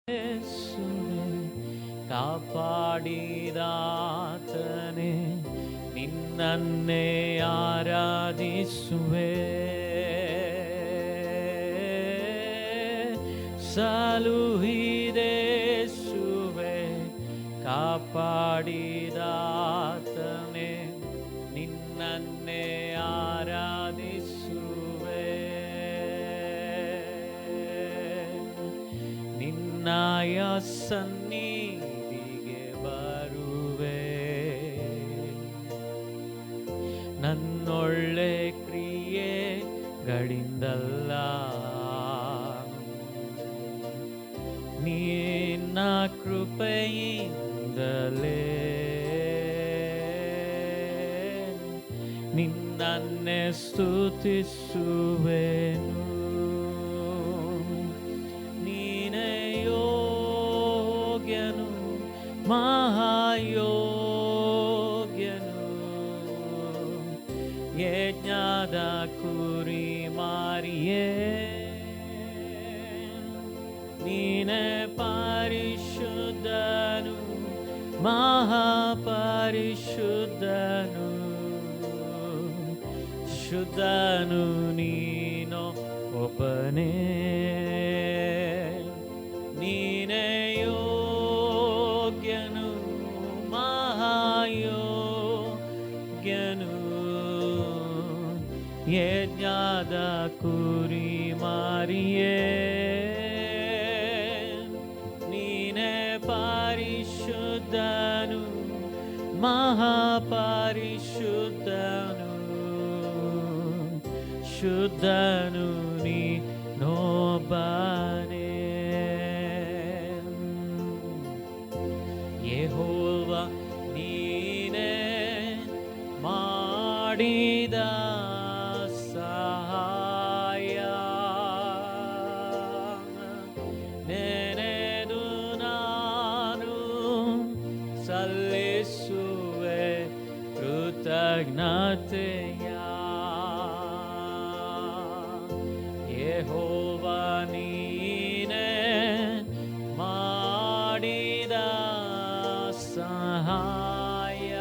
ಯೇಸುವೆ ಕಾಪಾಡಿದಾತನೇ ನಿನ್ನನ್ನೇ ಆರಾಧಿಸುವೆ. ಸಲುಹಿದೇಸುವೆ ಕಾಪಾಡಿದಾತನೇ ನಿನ್ನನ್ನೇ ಆರಾಧಿಸುವೆ. ನಿನ್ನಯ ಸನ್ನಿಧಿಗೆ ಬರುವೆ, ನನ್ನೊಳ್ಳೆ ಕ್ರಿಯೆಗಳಿಂದಲ್ಲ, ನಿನ್ನ ಕೃಪೆಯಿಂದಲೇ ನಿನ್ನನ್ನೇ ಸ್ತುತಿಸುವೆನು. ನೀನೇ ಯೋಗ್ಯನು, ಮಹಾಯೋಗ್ಯನು, ಯಜ್ಞದ ಕುರಿ ಮಾರಿಯೇ. ನೀನೇ ಪರಿಶುದ್ಧನು, ಮಹಾಪರಿಶುದ್ಧನು, ಶುದ್ಧನು ನೀನು ಒಬ್ಬನೇ. ನೀನೇ ಯೋಗ್ಯನು, ಮಹಾಯೋಗ್ಯನು, ಯಜ್ಞದ ಕುರಿ ಮಾರಿಯೇ. ನೀನೇ ಪರಿಶುದ್ಧನು, ಮಹಾಪರಿಶುದ್ಧನು, ಶುದ್ಧನು ನೀನೊಬ್ಬನೇ. ಯೆಹೋವ ನೀನೇ ಮಾಡಿದ ಸಹಾಯ, ನೆನೆದು ನಾನು ಸಲ್ಲಿಸುವೆ ಕೃತಜ್ಞತೆಯ. ಯೆಹೋವ ನೀನೇ ಮಾಡಿದ ಸಹಾಯ,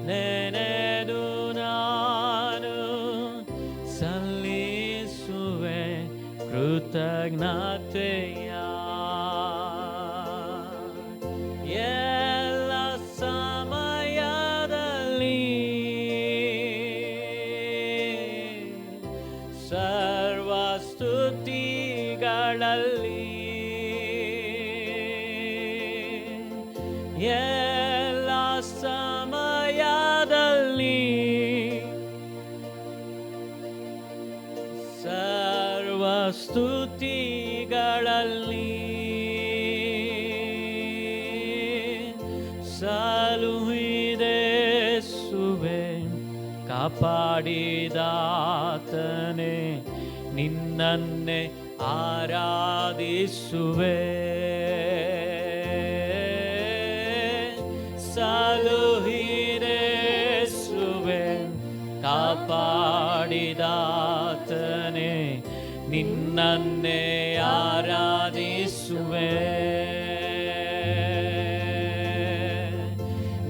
ನೆನೆದು ನಾನು ಸಲ್ಲಿಸುವೆ ಕೃತಜ್ಞತೆಯ. ಎಲ್ಲ ಸಮಯದಲ್ಲಿ ಸರ್ವ ಸ್ತುತಿಗಳಲ್ಲಿ, ಎಲ್ಲ ಸಮಯದಲ್ಲಿ ಸರ್ವ ಸ್ತುತಿಗಳಲ್ಲಿ ಸಲುಹಿದೇಸುವೆ ಕಾಪಾಡಿದಾತನೇ ನಿನ್ನನ್ನೇ ಆರಾಧಿಸುವೆ. ಸಲುಹಿದೇಸುವೆ ಕಾಪಾಡಿದಾತನೇ ನಿನ್ನನ್ನೇ ಆರಾಧಿಸುವೆ.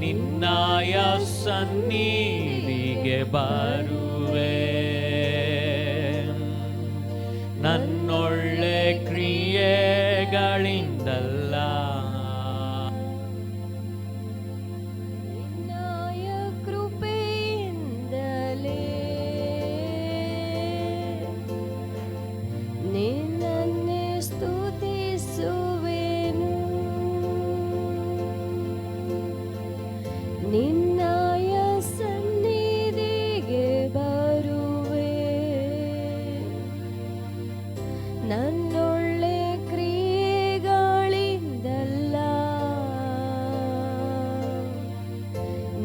ನಿನ್ನಯ ಸನ್ನಿಧಿಗೆ ಬರುವೆ, ನನ್ನೊಳ್ಳೆ ಕ್ರಿಯೆಗಳಿಂದಲ್ಲ, ನಿನ್ನಯ ಕೃಪೆಯಿಂದಲೇ ನಿನ್ನನ್ನೇ ಸ್ತುತಿಸುವೆನು. ನಿನ್ನಯ ಸನ್ನಿಧಿಗೆ ಬರುವೆ, ನನ್ನೊಳ್ಳೆ ಕ್ರಿಯೆಗಳಿಂದಲ್ಲ,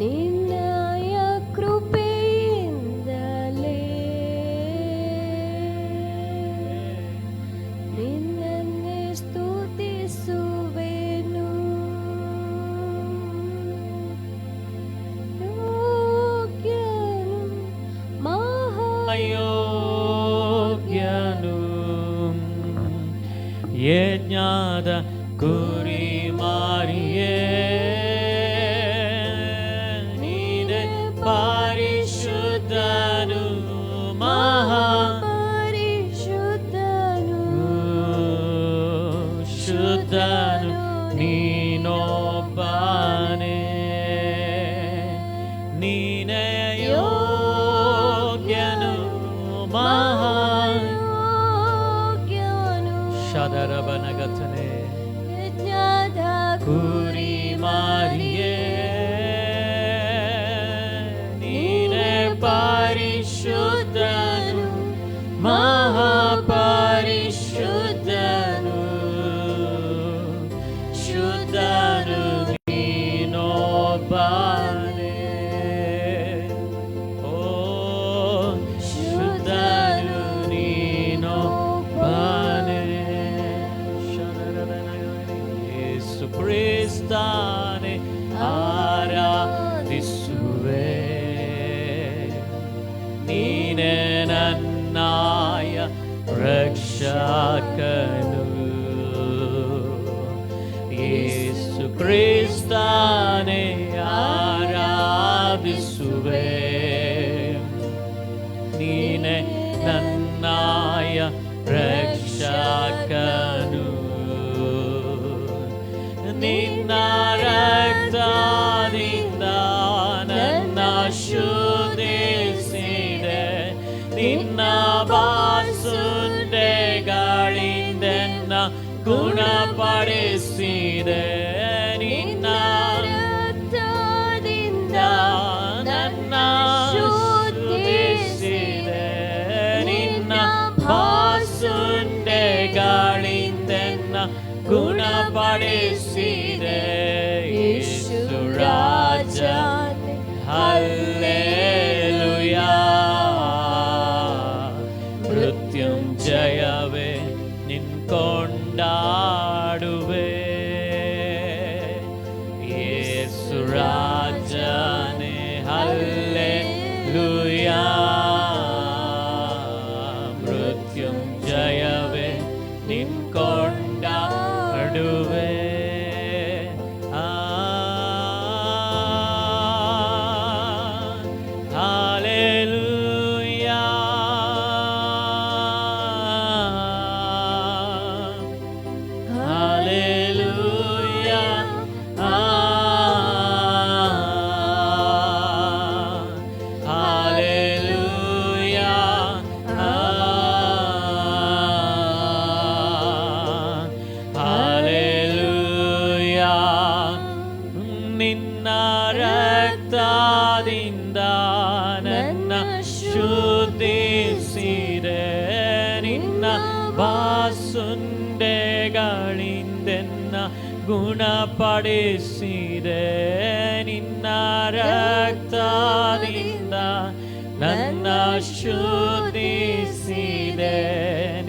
ನಿನ್ನಯ ಕೃಪೆಯಿಂದಲೇ ನಿನ್ನನ್ನೇ ಸ್ತುತಿಸುವೆನು. ಯೋಗ್ಯನು, ಮಹಾಯೋಗ್ಯನು, ಯಜ್ಞದ ಕುರಿ ಮಾರಿಯೇ ನೀನೆ ಪರಿಶುದ್ಧನು ಮಹಾ ಪರಿಶುದ್ಧನು ಶುದ್ಧನು ನೀನೊಬ್ಬನೇ ನೀನೇ ಯೋಗ್ಯನು ಯೋಗ್ಯನು ಶದರಬನಗತನೆ ಯಜ್ಞದ ಕುರಿ ಮಾರಿಯೇ ನೀನೇ ಪರಿಶುದ್ಧನು ಮಹಾಪರಿಶುದ್ಧನು ಶುದ್ಧನು ನೀನೊಬ್ಬನೇ ಓ ಶುದ್ಧನು ನೀನೊಬ್ಬನೇ ಯೇಸು ಕ್ರಿಸ್ತನೇ ಆರಾಧಿಸುವೆ ನೀನೇ ನನ್ನಾಯ ರಕ್ಷಕನು ಯೇಸು ಕ್ರಿಸ್ತನೇ ಆರಾಧಿಸುವೆ ನೀನೇ ನನ್ನಾಯ ರಕ್ಷಕನು ನಿನ್ನ ರಕ್ತದಿಂದ ನನ್ನ ಶುದ್ಧಿಸಿದೆ ನಿನ್ನ ಬಾಸುಂಡೆಗಳಿಂದೆನ್ನ ಗುಣಪಡಿಸಿದೆ ನಿನ್ನ ರಕ್ತದಿಂದ ನನ್ನ ಶುದ್ಧಿಸಿದೆ ನಿನ್ನ ಬಾಸುಂಡೆಗಳಿಂದೆನ್ನ ಗುಣಪಡಿಸಿದೆ ಯೇಸು ರಾಜ ಹಲ್ಲೆಲೂಯಾ ಮೃತ್ಯುಂಜಯವೇ ನಿನ್ ಕೊಂಡಾಡುವೆ ಯೇಸು ರಾಜನೇ ಹಲ್ಲೆಲೂಯಾ ಮೃತ್ಯುಂಜಯವೇ ನಿನ್ ಕೊಂಡಾಡುವೆ Hallelujah. Hallelujah. ನಿನ್ನ ರಕ್ತದಿಂದ ನನ್ನ ಶುದ್ಧಿಸಿದೆ ನಿನ್ನ ಬಾಸುಂಡೆಗಳಿಂದೆನ್ನ ಗುಣಪಡಿಸಿದೆ ನಿನ್ನ ರಕ್ತದಿಂದ ನನ್ನ ಶುದ್ಧಿಸಿದೆ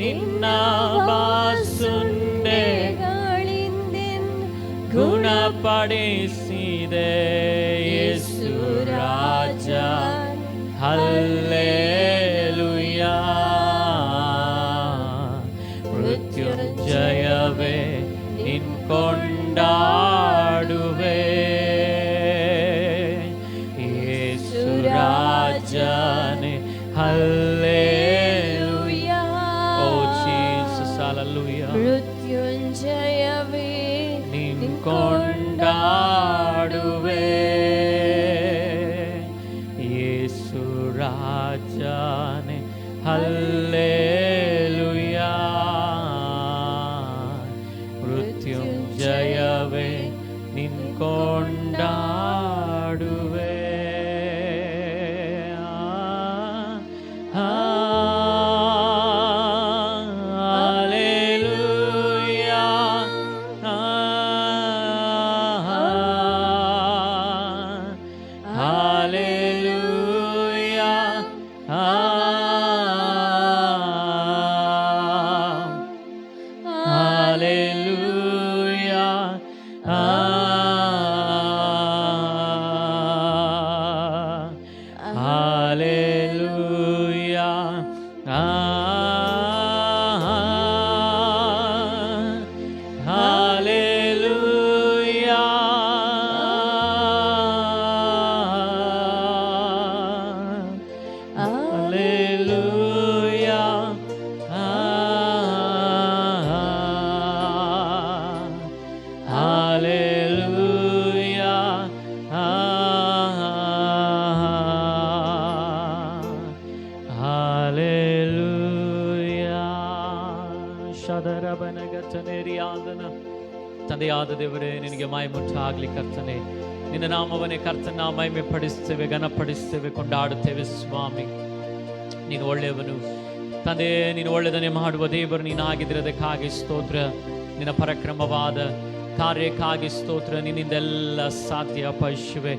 ನಿನ್ನ ಗುಣಪಡಿಸಿದೆ ಯೇಸು ರಾಜ ಹಲ್ಲೆಲೂಯಾ ಮೃತ್ಯುಂಜಯವೇ ನಿನ್ ಕೊಂಡಾಡುವೆ ಯೇಸು ರಾಜನೇ ಹಲ್ಲೆಲೂಯಾ ಓ ಜೀಸಸ್ ಹಲ್ಲೆಲೂಯಾ ಮೃತ್ಯುಂಜಯವೇ ಕೊಂಡಾಡುವೆ ಯೇಸು ರಾಜನೇ ಹಲ್ಲೆಲೂಯಾ ಮೃತ್ಯುಂಜಯವೇ ನಿನ್ ಕೊಂಡಾಡುವೆ ಶದರಬನಗತನೆರಿಯಾದನ. ತಂದೆಯಾದ ದೇವರೇ, ನಿನಗೆ ಮಹಿಮುಂಟಾಗಲಿ ಕರ್ತನೆ. ನಿನ್ನ ನಾಮವನ್ನೇ ಕರ್ತನ ಮಹಿಮೆ ಪಡಿಸ್ತೇವೆ, ಘನಪಡಿಸ್ತೇವೆ, ಕೊಂಡಾಡುತ್ತೇವೆ ಸ್ವಾಮಿ. ನೀನು ಒಳ್ಳೆಯವನು ತಂದೆ, ನೀನು ಒಳ್ಳೆಯದನ್ನೇ ಮಾಡುವ ದೇವರು ನೀನಾಗಿದ್ದಿರೋದಕ್ಕಾಗಿ ಸ್ತೋತ್ರ. ನಿನ್ನ ಪರಾಕ್ರಮವಾದ ಕಾರ್ಯಕ್ಕಾಗಿ ಸ್ತೋತ್ರ. ನಿನ್ನಿಂದೆಲ್ಲ ಸಾಧ್ಯ ಪಶುವೆ.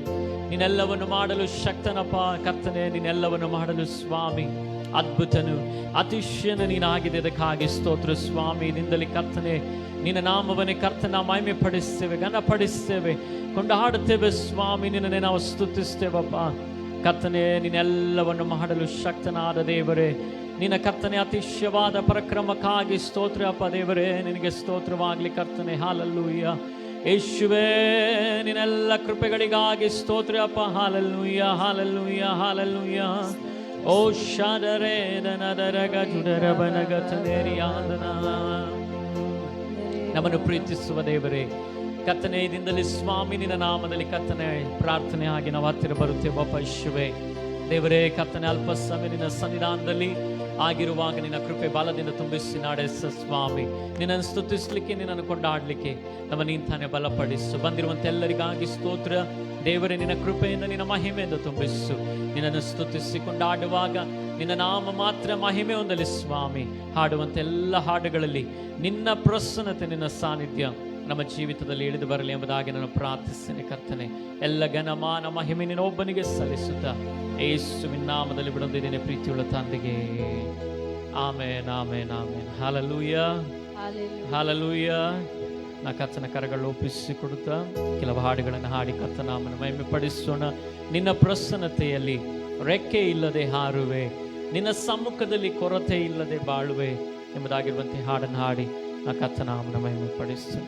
ನೀನೆಲ್ಲವನ್ನು ಮಾಡಲು ಶಕ್ತನಪ್ಪ ಕರ್ತನೆ. ನೀನೆಲ್ಲವನ್ನು ಮಾಡಲು ಸ್ವಾಮಿ ಅದ್ಭುತನು, ಅತಿಶಯನು ನೀನಾಗಿದ್ದಕ್ಕಾಗಿ ಸ್ತೋತ್ರ ಸ್ವಾಮಿ. ನಿಂದಲಿ ಕರ್ತನೆ ನಿನ್ನ ನಾಮವನ್ನೇ ಕರ್ತನ ಮಹಿಮೆ ಪಡಿಸ್ತೇವೆ, ಘನಪಡಿಸ್ತೇವೆ, ಕೊಂಡಾಡುತ್ತೇವೆ ಸ್ವಾಮಿ. ನಿನ್ನನ್ನೇ ನಾವು ಸ್ತುತಿಸ್ತೇವಪ್ಪ ಕರ್ತನೆ. ನೀನೆಲ್ಲವನ್ನು ಮಾಡಲು ಶಕ್ತನಾದ ದೇವರೇ, ನಿನ್ನ ಕರ್ತನೆ ಅತಿಶಯವಾದ ಪರಾಕ್ರಮಕ್ಕಾಗಿ ಸ್ತೋತ್ರ ಅಪ್ಪ ದೇವರೇ. ನಿನಗೆ ಸ್ತೋತ್ರವಾಗಲಿ ಕರ್ತನೆ. ಹಾಲೆಲೂಯ ಯೇಸುವೇ, ನಿನ್ನೆಲ್ಲ ಕೃಪೆಗಳಿಗಾಗಿ ಸ್ತೋತ್ರ ಅಪ್ಪ. ಹಾಲೆಲೂಯ ಹಾಲೆಲೂಯ ಹಾಲೆಲೂಯ. ಓ ಶಾದರೇ ದನದರಗ ಜುಡರಬನಗತನೆರಿಯಾದನ. ನಮ್ಮನ್ನು ಪ್ರೀತಿಸುವ ದೇವರೇ ಕರ್ತನೆ, ಇದರಿಂದಲೇ ಸ್ವಾಮಿ ನಿನ್ನ ನಾಮದಲ್ಲಿ ಕರ್ತನೆ ಪ್ರಾರ್ಥನೆ ಆಗಿ ನಾವು ಹತ್ತಿರ ಬರುತ್ತೇವಪ್ಪ ಯೇಸುವೇ. ದೇವರೇ ಕರ್ತನೆ, ಅಲ್ಪ ಸಮಯ ನಿನ್ನ ಸನ್ನಿಧಾನದಲ್ಲಿ ಆಗಿರುವಾಗ ನಿನ್ನ ಕೃಪೆ ಬಾಲದಿಂದ ತುಂಬಿಸಿ ನಡೆಸ ಸ್ವಾಮಿ. ನಿನ್ನನ್ನು ಸ್ತುತಿಸ್ಲಿಕ್ಕೆ, ನಿನ್ನನ್ನು ಕೊಂಡಾಡಲಿಕ್ಕೆ ನಮ್ಮ ನೀಂತಾನೆ ಬಲಪಡಿಸು. ಬಂದಿರುವಂತೆ ಎಲ್ಲರಿಗಾಗಿ ಸ್ತೋತ್ರ ದೇವರೇ. ನಿನ್ನ ಕೃಪೆಯಿಂದ, ನಿನ್ನ ಮಹಿಮೆಯಿಂದ ತುಂಬಿಸು. ನಿನ್ನನ್ನು ಸ್ತುತಿಸಿ ಕೊಂಡಾಡುವಾಗ ನಿನ್ನ ನಾಮ ಮಾತ್ರ ಮಹಿಮೆ ಹೊಂದಲಿ ಸ್ವಾಮಿ. ಹಾಡುವಂತೆ ಎಲ್ಲ ಹಾಡುಗಳಲ್ಲಿ ನಿನ್ನ ಪ್ರಸನ್ನತೆ, ನಿನ್ನ ಸಾನ್ನಿಧ್ಯ ನಮ್ಮ ಜೀವಿತದಲ್ಲಿ ಇಳಿದು ಬರಲಿ ಎಂಬುದಾಗಿ ನಾನು ಪ್ರಾರ್ಥಿಸ್ತೇನೆ ಕರ್ತನೆ. ಎಲ್ಲ ಘನಮಾನ ಮಹಿಮೆ ನಿನ್ನೊಬ್ಬನಿಗೆ ಸಲ್ಲಿಸುತ್ತಾ ಯೇಸುವಿನ ನಾಮದಲ್ಲಿ ಬಿಡೊಂದಿದ್ದೇನೆ ಪ್ರೀತಿಯುಳ್ಳ ತಂದೆಗೆ. ಆಮೇನ್ ಆಮೇನ್ ಆಮೇನ್. ಹಾಲೆಲೂಯ ಹಾಲೆಲೂಯ. ನಾ ಕರ್ತನ ಕರಗಳು ಒಪ್ಪಿಸಿಕೊಡುತ್ತಾ ಕೆಲವು ಹಾಡುಗಳನ್ನು ಹಾಡಿ ಕರ್ತನಾಮನ ಮಹಿಮೆ ಪಡಿಸೋಣ. ನಿನ್ನ ಪ್ರಸನ್ನತೆಯಲ್ಲಿ ರೆಕ್ಕೆ ಇಲ್ಲದೆ ಹಾರುವೆ, ನಿನ್ನ ಸಮ್ಮುಖದಲ್ಲಿ ಕೊರತೆ ಇಲ್ಲದೆ ಬಾಳುವೆ ಎಂಬುದಾಗಿರುವಂತೆ ಹಾಡನ್ನು ಹಾಡಿ ನಾ ಕರ್ತನಾಮನ ಮಹಿಮೆ ಪಡಿಸೋಣ.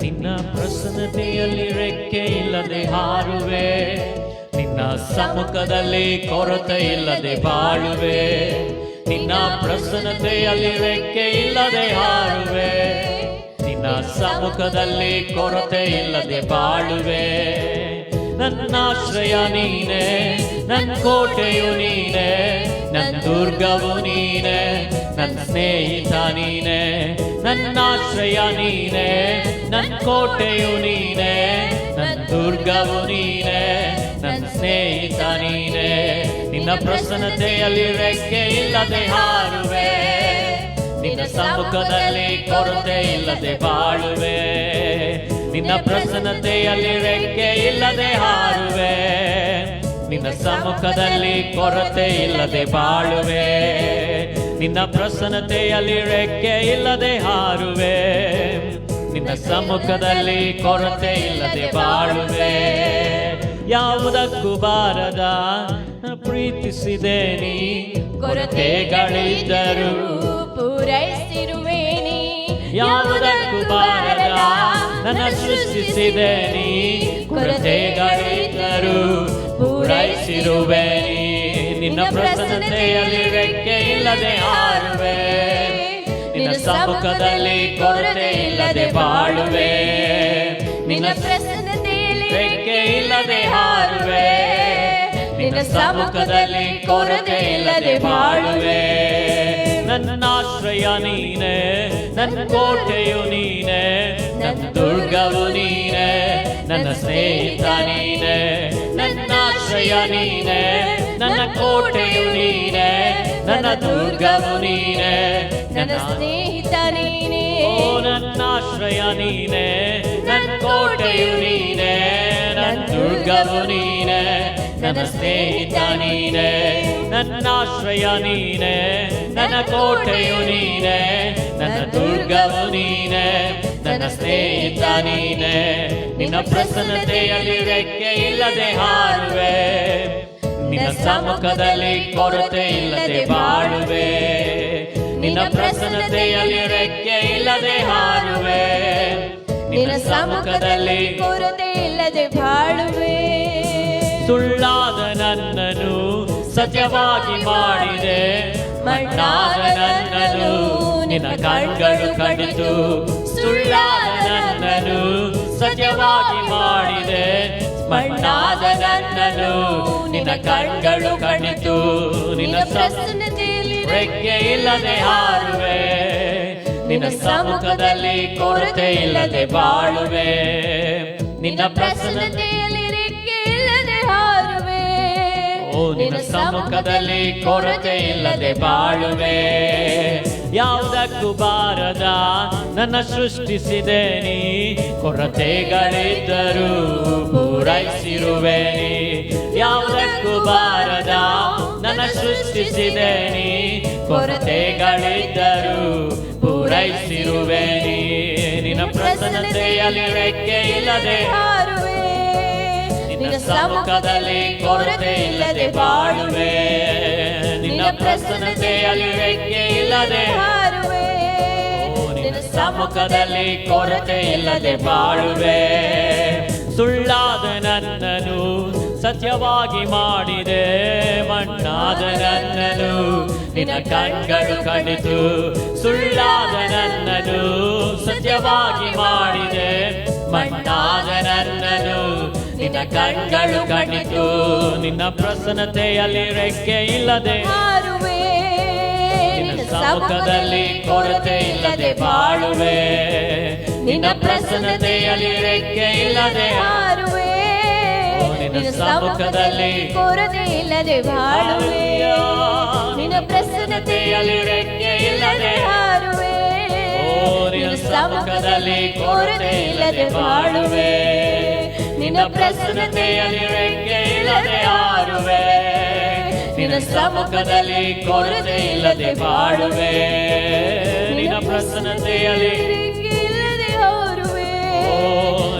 ನಿನ್ನ ಪ್ರಸನ್ನತೆಯಲ್ಲಿ ರೆಕ್ಕೆ ಇಲ್ಲದೆ ಹಾರುವೆ, ನಿನ್ನ ಸಮ್ಮುಖದಲ್ಲಿ ಕೊರತೆ ಇಲ್ಲದೆ ಬಾಳುವೆ. ನಿನ್ನ ಪ್ರಸನ್ನತೆಯಲ್ಲಿ ರೆಕ್ಕೆ ಇಲ್ಲದೆ ಹಾರುವೆ, ನಿನ್ನ ಸಮ್ಮುಖದಲ್ಲಿ ಕೊರತೆ ಇಲ್ಲದೆ ಬಾಳುವೆ. ನನ್ನಾಶ್ರಯ ನೀನೆ, ನನ್ನ ಕೋಟೆಯು ನೀನೆ, ನನ್ನ ದುರ್ಗವು ನೀನೆ, ನನ್ನ ಸ್ನೇಹಿತ ನೀನೆ. ನನ್ನಾಶ್ರಯ ನೀನೆ, ನನ್ನ ಕೋಟೆಯು ನೀನೆ, ನನ್ನ ದುರ್ಗವು ನೀನೆ, ನನ್ನ ಸ್ನೇಹಿತ ನೀನೆ. ನಿನ್ನ ಪ್ರಸನ್ನತೆಯಲ್ಲಿ ರೆಕ್ಕೆ ಇಲ್ಲದೆ ಹಾರುವೆ, ನಿನ್ನ ಸಮ್ಮುಖದಲ್ಲಿ ಕೊರತೆ ಇಲ್ಲದೆ ಬಾಳುವೆ. ನಿನ್ನ ಪ್ರಸನ್ನತೆಯಲ್ಲಿ ರೆಕ್ಕೆ ಇಲ್ಲದೆ ಹಾರುವೆ, ನಿನ್ನ ಸಮ್ಮುಖದಲ್ಲಿ ಕೊರತೆ ಇಲ್ಲದೆ ಬಾಳುವೆ. ನಿನ್ನ ಪ್ರಸನ್ನತೆಯಲ್ಲಿ ರೆಕ್ಕೆ ಇಲ್ಲದೆ ಹಾರುವೆ, ನಿನ್ನ ಸಮ್ಮುಖದಲ್ಲಿ ಕೊರತೆ ಇಲ್ಲದೆ ಬಾಳುವೆ. ಯಾವುದಕ್ಕೂ ಬಾರದ ಪ್ರೀತಿಸಿದೆ ನೀ, ಕೊರತೆಗಳಿದ್ದರೂ ಪೂರೈಸಿರುವೆ ನೀ. ಯಾವುದಕ್ಕೂ ಬಾರದ ನನ್ನ ಸೃಷ್ಟಿಸಿದೆ ನೀ, ಕೊರತೆಗಳಿದ್ದರೂ ಪೂರೈಸಿರುವೆ ನೀ. ನಿನ್ನ ಪ್ರಸನ್ನತೆಯಲ್ಲಿ ರೆಕ್ಕೆ ಇಲ್ಲದೆ ಹಾರುವೆ, ನಿನ್ನ ಸಮ್ಮುಖದಲ್ಲಿ ಕೊರತೆ ಇಲ್ಲದೆ ಬಾಳುವೆ. ನಿನ್ನ ಪ್ರಸನ್ನತೆಯಲ್ಲಿ ರೆಕ್ಕೆ ಇಲ್ಲದೆ ಹಾರುವೆ, ನಿನ್ನ ಸಮ್ಮುಖದಲ್ಲಿ ಕೊರತೆ ಇಲ್ಲದೆ ಬಾಳುವೆ. ನನ್ನಾಶ್ರಯ ನೀನೆ, ನನ್ನ ಕೋಟೆಯು ನೀನೆ, ನನ್ನ ದುರ್ಗವು ನೀನೆ, ನನ್ನ ಸ್ನೇಹಿತ ನೀನೆ. ನನ್ನಾಶ್ರಯ ನೀನೆ, ನನ್ನ ಕೋಟೆಯು ನೀನೆ, ನನ್ನ ದುರ್ಗವು ನೀನೆ, ನನ್ನ ಸ್ನೇಹಿತ ನೀನೆ. ಓ ನನ್ನಾಶ್ರಯ ನೀನೆ, ನನ್ನ ಕೋಟೆಯು ನೀನೆ, ನನ್ನ ದುರ್ಗವು ನೀನೆ, ನನ್ನ ಸ್ನೇಹಿತ ನೀನೆ. ನನ್ನಾಶ್ರಯ ನೀನೆ, ನನ್ನ ಕೋಟೆಯು ನೀನೆ, ನನ್ನ ದುರ್ಗವು ನೀನೆ, ನನ್ನ ಸ್ನೇಹಿತ ನೀನೆ. ನಿನ್ನ ಪ್ರಸನ್ನತೆಯಲ್ಲಿ ರೆಕ್ಕೆ ಇಲ್ಲದೆ ಹಾರುವೆ, ನಿನ್ನ ಸಮ್ಮುಖದಲ್ಲಿ ಕೊರತೆ ಇಲ್ಲದೆ ಬಾಳುವೆ. ನಿನ್ನ ಪ್ರಸನ್ನತೆಯಲ್ಲಿ ರೆಕ್ಕೆ ಇಲ್ಲದೆ ಹಾರುವೆ, ನಿನ್ನ ಸಮ್ಮುಖದಲ್ಲಿ ಕೊರತೆ ಇಲ್ಲದೆ ಬಾಳುವೆ. ಸುಳ್ಳಾದ ನನ್ನನ್ನು ಸತ್ಯವಾಗಿ ಮಾಡಿದೆ, ಮಣ್ಣಾದ ನನ್ನನ್ನು ನಿನ್ನ ಕಣ್ಗಳು ಕಂಡಿತು. ಸುಳ್ಳಾದ ನನ್ನನ್ನು ಸತ್ಯವಾಗಿ ಮಾಡಿದೆ. ಮಣ್ಣಾದ ನನ್ನನ್ನು ನಿನ್ನ ಕಣ್ಗಳು ಕಣಿತು, ನಿನ್ನ ಪ್ರಸನ್ನತೆಯಲ್ಲಿ ರೆಕ್ಕೆ ಇಲ್ಲದೆ ಹಾರುವೆ, ನಿನ್ನ ಸಮ್ಮುಖದಲ್ಲಿ ಕೊರತೆ ಇಲ್ಲದೆ ಬಾಳುವೆ. ನಿನ್ನ ಪ್ರಸನ್ನತೆಯಲ್ಲಿ ರೆಕ್ಕೆ ಇಲ್ಲದೆ ಹಾರುವೆ, ನಿನ್ನ ಸಮ್ಮುಖದಲ್ಲಿ ಕೊರತೆ ಇಲ್ಲದೆ ಬಾಳುವೆ. ಯಾವುದಕ್ಕೂ ಬಾರದ ನನ್ನ ಸೃಷ್ಟಿಸಿದೆ ನೀ, ಕೊರತೆಗಳಿದ್ದರೂ ಪೂರೈಸಿರುವೆ ನೀ. ಯಾವುದಕ್ಕೂ ಬಾರದ ನನ್ನ ಸೃಷ್ಟಿಸಿದೆ ನೀ, ಕೊರತೆಗಳಿದ್ದರೂ ಪೂರೈಸಿರುವೆ ನೀ. ನಿನ್ನ ಪ್ರಸನ್ನತೆಯಲ್ಲಿ ರೆಕ್ಕೆ ಇಲ್ಲದೆ ಹಾರುವೆ, ನಿನ್ನ ಸಮ್ಮುಖದಲ್ಲಿ ಕೊರತೆ ಇಲ್ಲದೆ ಬಾಳುವೆ. ನಿನ್ನ ಪ್ರಸನ್ನತೆಯಲ್ಲಿ ರೆಕ್ಕೆ ಇಲ್ಲದೆ ಹಾರುವೆ, ನಿನ್ನ ಸಮ್ಮುಖದಲ್ಲಿ ಕೊರತೆ ಇಲ್ಲದೆ ಬಾಳುವೆ. ಸುಳ್ಳಾದ ನನ್ನನು ಸತ್ಯವಾಗಿ ಮಾಡಿದೆ, ಮಣ್ಣಾದ ನನ್ನನು ನಿನ್ನ ಕಣ್ಗಳು ಕಣಿತು. ಸುಳ್ಳಾದ ನನ್ನನು ಸತ್ಯವಾಗಿ ಮಾಡಿದೆ, ಮಣ್ಣಾದ ನನ್ನನು ನಿನ್ನ ಕಣ್ಗಳು ಕಣಿತು. ನಿನ್ನ ಪ್ರಸನ್ನತೆಯಲ್ಲಿ ರೆಕ್ಕೆ ಇಲ್ಲದೆ ಹಾರುವೆ, ನಿನ್ನ ಸಮ್ಮುಖದಲ್ಲಿ ಕೊರತೆ ಇಲ್ಲದೆ ಬಾಳುವೆ. ನಿನ್ನ ಪ್ರಸನ್ನತೆಯಲ್ಲಿ ರೆಕ್ಕೆ ಇಲ್ಲದೆ ಹಾರುವೆ, ನಿನ್ನ ಸಮ್ಮುಖದಲ್ಲಿ ಕೊರತೆ ಇಲ್ಲದೆ ಬಾಳುವೆ. ನಿನ್ನ ಪ್ರಸನ್ನತೆಯಲ್ಲಿ ರೆಕ್ಕೆ ಇಲ್ಲದೆ ಹಾರುವೆ, ನಿನ್ನ ಸಮ್ಮುಖದಲ್ಲಿ ಕೊರತೆ ಇಲ್ಲದೆ ಬಾಳುವೆ. ನಿನ್ನ ಪ್ರಸನ್ನತೆಯಲ್ಲಿ ರೆಕ್ಕೆ ಇಲ್ಲದೆ ಹಾರುವೆ, ನಿನ್ನ ಸಮ್ಮುಖದಲ್ಲಿ ಕೊರತೆ ಇಲ್ಲದೆ ಬಾಳುವೆ. ನಿನ್ನ ಪ್ರಸನ್ನತೆಯಲ್ಲಿ ರೆಕ್ಕೆ ಇಲ್ಲದೆ ಹಾರುವೆ,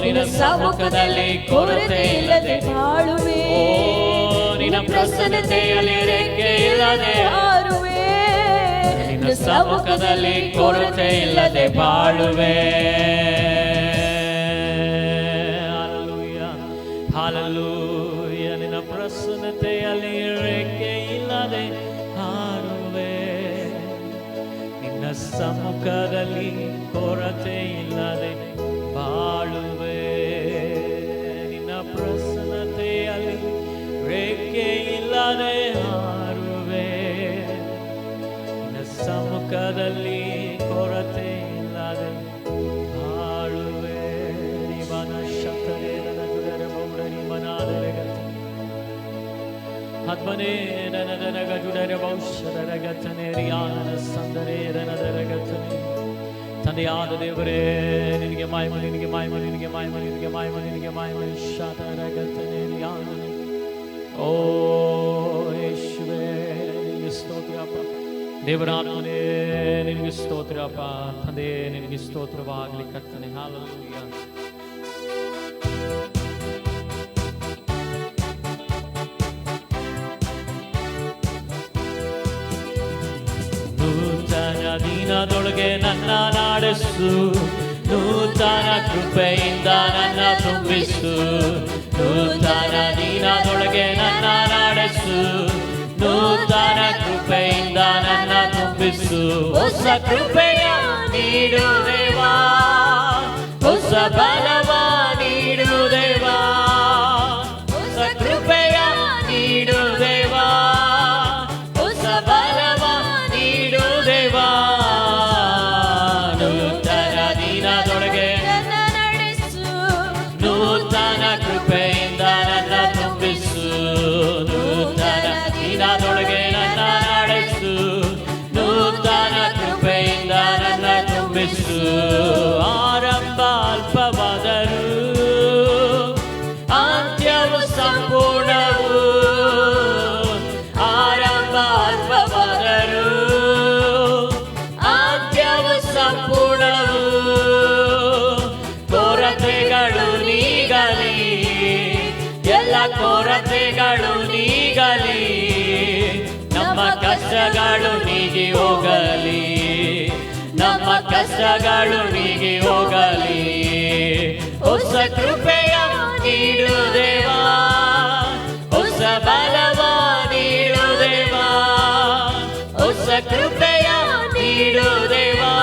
ನಿನ್ನ ಸಮ್ಮುಖದಲ್ಲಿ ಕೊರತೆ ಇಲ್ಲದೆ ಬಾಳುವೆ. ನಿನ್ನ ಪ್ರಸನ್ನತೆಯಲ್ಲಿ ರೆಕ್ಕೆ ಇಲ್ಲದೆ ಹಾರುವೆ, ನಿನ್ನ ಸಮ್ಮುಖದಲ್ಲಿ ಕೊರತೆ ಇಲ್ಲದೆ ಬಾಳುವೆ. ಹಾಲೆಲೂಯ. ನಿನ್ನ ಪ್ರಸನ್ನತೆಯಲ್ಲಿ ರೆಕ್ಕೆ ಇಲ್ಲದೆ ಹಾರುವೆ, ನಿನ್ನ ಸಮ್ಮುಖದಲ್ಲಿ ಕೊರತೆ ಇಲ್ಲದೆ ಬಾಳುವೆ. ನಿನ್ನ ಪ್ರಸನ್ನತೆಯಲ್ಲಿ ರೆಕ್ಕೆ ಇಲ್ಲದೆ ಹಾರುವೆ, ನಿನ್ನ ಸಮ್ಮುಖದಲ್ಲಿ ಕೊರತೆ ಇಲ್ಲದೆ ಬಾಳುವೆ. ನಿಬನ ಶತರೆ ನನಗುಡರ ಬೌಡನಿ ಮನಾದರಗತ ಹದ್ಮನೆ ನನದರಗಜುಡರ ಔಷಧರಗತನೆ ರಿಯಾನನ ಸಂದರೆ ನನದರಗತನೆ. ತಂದೆಯಾದ ದೇವರೇ, ನಿನಗೆ ಮಾಯಮ, ನಿನಗೆ ಮಾಯಮ, ನಿನಗೆ ಮಾಯಮ, ನಿನಗೆ ಮಾಯಮ, ನಿನಗೆ ಮಾಯಮ. ಶಾತರಗತನೆ ರಿಯಾನನೆ. ಓ ಯೇಸುವೇ, ನಿನಗೆ ಸ್ತೋತ್ರಪ್ಪ. ದೇವರಾತ್ಮನೇ, ನಿನಗೆ ಸ್ತೋತ್ರಪ್ಪ. ತಂದೆ, ನಿನಗೆ ಸ್ತೋತ್ರವಾಗಲಿ ಕರ್ತನೆ. ಹಾಲೆಲೂಯ. ನೂತನ ದಿನದೊಳಗೆ ನನ್ನ ನಾಡಿಸು, ನೂತನ ಕೃಪೆಯಿಂದ ನನ್ನ ತುಂಬಿಸು. ನೂತನ ದಿನದೊಳಗೆ ನನ್ನ ನಾಡಿಸು, ನೂತನ ಕೃಪೆಯಿಂದ ನನ್ನ ತುಂಬಿಸು. ಹೊಸ ಕೃಪೆಯ ನೀಡು ದೇವಾ, ಹೊಸ ಬಲವ ನೀಡು ದೇವಾ, ಹೊಸ ಕೃಪೆಯ ನೀಡು ದೇವಾ, ಹೊಸ ಬಲವ ನೀಡು ದೇವಾ. ನೂತನ ದಿನದೊಳಗೆ ನನ್ನ ನಡೆಸು, ನೂತನ ಕೃಪೆಯಿಂದ ನನ್ನ ತುಂಬಿಸು. ನೂತನ ದಿನದೊಳಗೆ ನನ್ನ ನಡೆಸು, ನೂತನ ಕೃಪೆಯಿಂದ ನನ್ನ ತುಂಬಿಸು. ಆರಂಭ ಅಲ್ಪವಾದರೂ ಅಂತ್ಯವು ಸಂಪೂರ್ಣವು, ಆರಂಭ ಅಲ್ಪವಾದರೂ ಅಂತ್ಯವು ಸಂಪೂರ್ಣವು. ಕೊರತೆಗಳು ನೀಗಲಿ, ಎಲ್ಲ ಕೊರತೆಗಳು ನೀಗಲಿ, ನಮ್ಮ ಕಷ್ಟಗಳು ನೀಗಿ ಹೋಗಲಿ, ನಮ್ಮ ಕಷ್ಟಗಳು ನೀಗಿ ಹೋಗಲಿ. ಹೊಸ ಕೃಪೆಯ ನೀಡು ದೇವಾ, ಹೊಸ ಬಲವ ನೀಡು ದೇವಾ, ಹೊಸ ಕೃಪೆಯ ನೀಡು ದೇವಾ,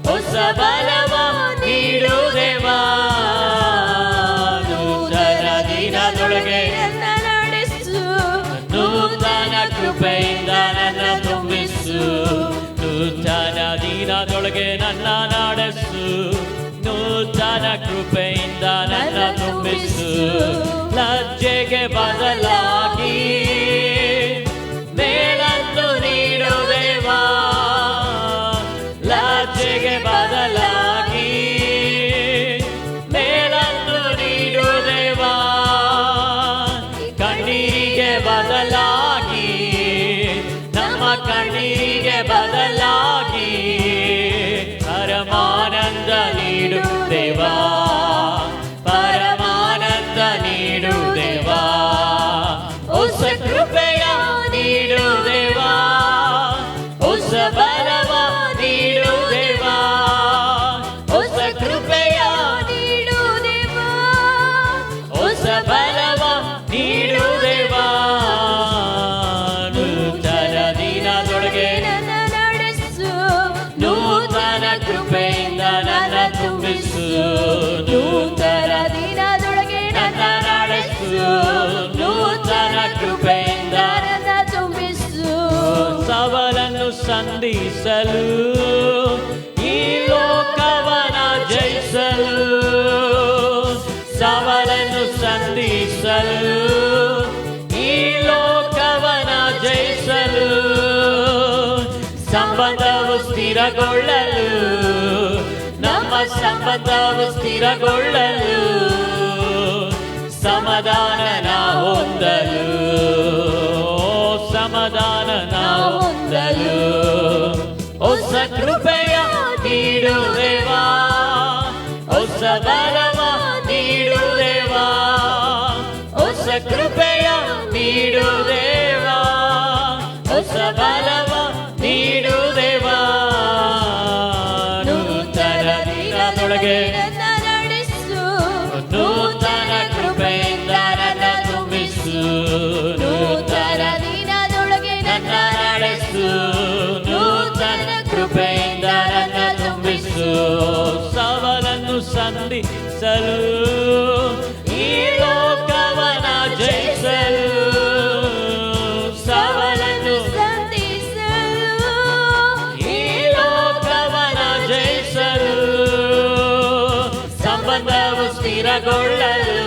ಹೊಸ ಬಲವ ನೀಡು ದೇವಾ. ದಿನದೊಳಗೆ ನನ್ನ ನಡೆಸು ನೂತನ ಕೃಪೆಯಿಂದ ನನ್ನ ತುಂಬಿಸು. ನೂತನ ದಿನದೊಳಗೆ ನನ್ನ ನಡೆಸು, ನೂತನ ಕೃಪೆಯಿಂದ ನನ್ನ ತುಂಬಿಸು. ಲಜ್ಜೆಗೆ ಬದಲಾಗಿ ಮೇಲನ್ನು ನೀಡು ದೇವಾ, ಲಜ್ಜೆಗೆ ಬದಲಾಗಿ ಮೇಲನ್ನು ನೀಡು ದೇವಾ. ಕಣ್ಣೀರಿಗೆ ಬದಲಾಗಿ ನಮ್ಮ ಕಣ್ಣೀರಿಗೆ ಬದಲಾಗಿ ಪರಮಾನಂದ ನೀಡು ದೇವಾ, ಪರಮಾನಂದ ನೀಡು ದೇವಾ. ಹೊಸ ಕೃಪೆಯ ನೀಡು ದೇವಾ, ಹೊಸ ಬಲವ ನೀಡು ದೇವಾ, ಹೊಸ ಕೃಪೆಯ ನೀಡು ದೇವಾ, ಹೊಸ ಬಲವ ನೀಡು ದೇವಾ. ನೂತನ ದಿನದೊಳಗೆ ನನ್ನ ನಡೆಸು ನೂತನ ಕೃಪೆಯಿಂದ ನನ್ನ ತುಂಬಿಸು. ನೂತನ ದಿನದೊಳಗೆ ನನ್ನ ನಡೆಸು, ನೂತನ ಕೃಪೆಯಿಂದ ನನ್ನ ತುಂಬಿಸು. ಸವಾಲನ್ನು ಸಂಧಿಸಲು ಈ ಲೋಕವನ ಜಯಿಸಲು, ಸವಾಲನ್ನು ಸಂಧಿಸಲು ಈ ಲೋಕವನ ಜಯಿಸಲು. ಸಂಬಂಧವು ಸ್ಥಿರಗೊಳ್ಳಲು, ನಮ್ಮ ಸಂಬಂಧವು ಸ್ಥಿರಗೊಳ್ಳಲು, ಸಮಾಧಾನ ಹೊಂದಲು, ಸಮಾಧಾನ ಹೊಂದಲು. ಹೊಸ ಕೃಪೆಯ ನೀಡು ದೇವಾ, ಹೊಸ ಬಲವ ನೀಡು ದೇವಾ, ಹೊಸ ಕೃಪೆಯ ನೀಡು ದೇವಾ, ಹೊಸ ಬಲವ ನೀಡು ದೇವಾ. ನೂತನ ದಿನದೊಳಗೆ ನನ್ನ ನಡೆಸು ನೂತನ ಕೃಪೆಯಿಂದ ನನ್ನ ತುಂಬಿಸು. ನೂತನ ದಿನದೊಳಗೆ ನನ್ನ ನಡೆಸು, ನೂತನ ಕೃಪೆಯಿಂದ ನನ್ನ ತುಂಬಿಸು. ಸವಾಲನ್ನು ಸಂಧಿಸಲು ಈ ಲೋಕವನ ಜಯಿಸಲು, ಸವಾಲನ್ನು ಸಂಧಿಸಲು ಈ ಲೋಕವನ ಜಯಿಸಲು. ಸಂಬಂಧವು ಸ್ಥಿರಗೊಳ್ಳಲು,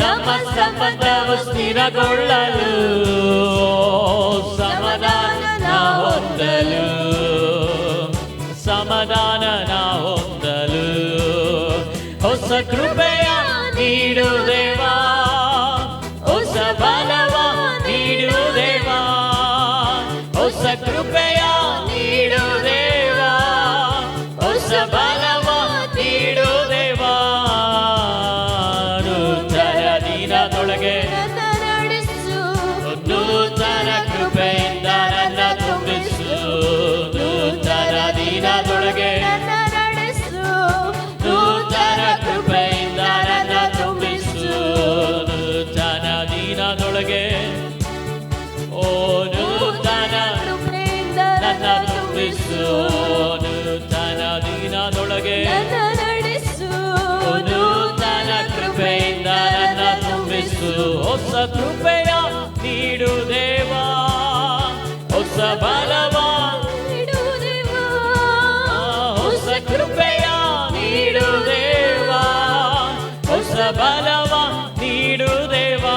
ನಮ್ಮ ಸಂಬಂಧವು ಸ್ಥಿರಗೊಳ್ಳಲು, ಸಮಾಧಾನ ಹೊಂದಲು, ಸಮಾಧಾನ ಹೊಂದಲು. ಹೊಸ ಕೃಪೆಯ ನೀಡು ದೇವಾ, ಹೊಸ ಬಲವ ನೀಡು ದೇವಾ, ಹೊಸ ಕೃಪೆಯ ನೀಡು ದೇವಾ, ಹೊಸ ಬಲವ ನೀಡು ದೇವಾ. ನೂತನ ದಿನದೊಳಗೆ ನನ್ನ ನಡೆಸು ನೂತನ ಕೃಪೆಯಿಂದ ನನ್ನ ತುಂಬಿಸು. ನೂತನ ದಿನದೊಳಗೆ ನನ್ನ ನಡೆಸು ನೂತನ ಕೃಪೆಯಿಂದ ನನ್ನ ತುಂಬಿಸು. ನೂತನ ದಿನದೊಳಗೆ ಓ ನೂತನ ಕೃಪೆಯಿಂದ ನನ್ನ ತುಂಬಿಸು. ನೂತನ ದಿನದೊಳಗೆ ನನ್ನ ನಡೆಸು ನೂತನ ಕೃಪೆಯಿಂದ ನನ್ನ ತುಂಬಿಸು. ಹೊಸ ಕೃಪೆಯ ನೀಡು ದೇವಾ, ಹೊಸ ಬಲವ ನೀಡು ದೇವಾ, ಹೊಸ ಕೃಪೆಯ ನೀಡು ದೇವಾ, ಹೊಸ ಬಲವ ನೀಡು ದೇವಾ.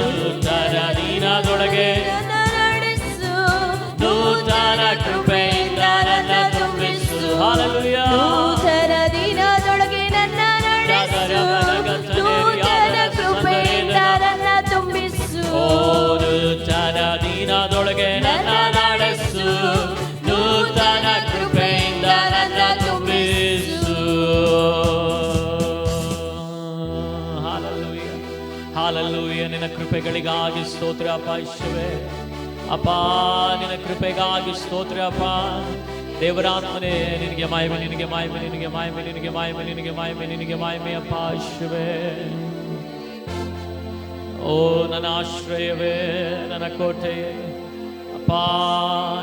ನೂತನ ದಿನದೊಳಗೆ ನನ್ನ ನಡೆಸು ನೂತನ ಕೃಪೆಯಿಂದ ನನ್ನ ತುಂಬಿಸು. ಹಾಲೆಲೂಯಾ. ನೂತನ ದಿನದೊಳಗೆ ನನ್ನ ನಡೆಸು ನೂತನ ಕೃಪೆಯಿಂದ ನನ್ನ ತುಂಬಿಸು. ಓ ನೂತನ ದಿನದೊಳಗೆ ನನ್ನ ನಡೆಸು, ನೂತನ ಕೃಪೆಯಿಂದ ನನ್ನ ತುಂಬಿಸು. Hallelujah, hallelujah. ನಿನ್ನ ಕೃಪೆಗಳಿಗಾಗಿ ಸ್ತೋತ್ರ ಅಪ್ಪ ಯೇಸುವೇ. ಅಪ್ಪ ನಿನ್ನ ಕೃಪೆಗಾಗಿ ಸ್ತೋತ್ರ ಅಪ್ಪ. ದೇವರಾತ್ಮನೇ ನಿನಗೆ ಮಹಿಮೆ, ನಿನಗೆ ಮಹಿಮೆ, ನಿನಗೆ ಮಹಿಮೆ, ನಿನಗೆ ಮಹಿಮೆ, ನಿನಗೆ ಮಹಿಮೆ, ನಿನಗೆ ಮಹಿಮೆ ಅಪ್ಪ ಯೇಸುವೇ. ಓ ನನ್ನ ಆಶ್ರಯವೇ, ನನ್ನ ಕೋಟೆಯೇ ಅಪ್ಪ,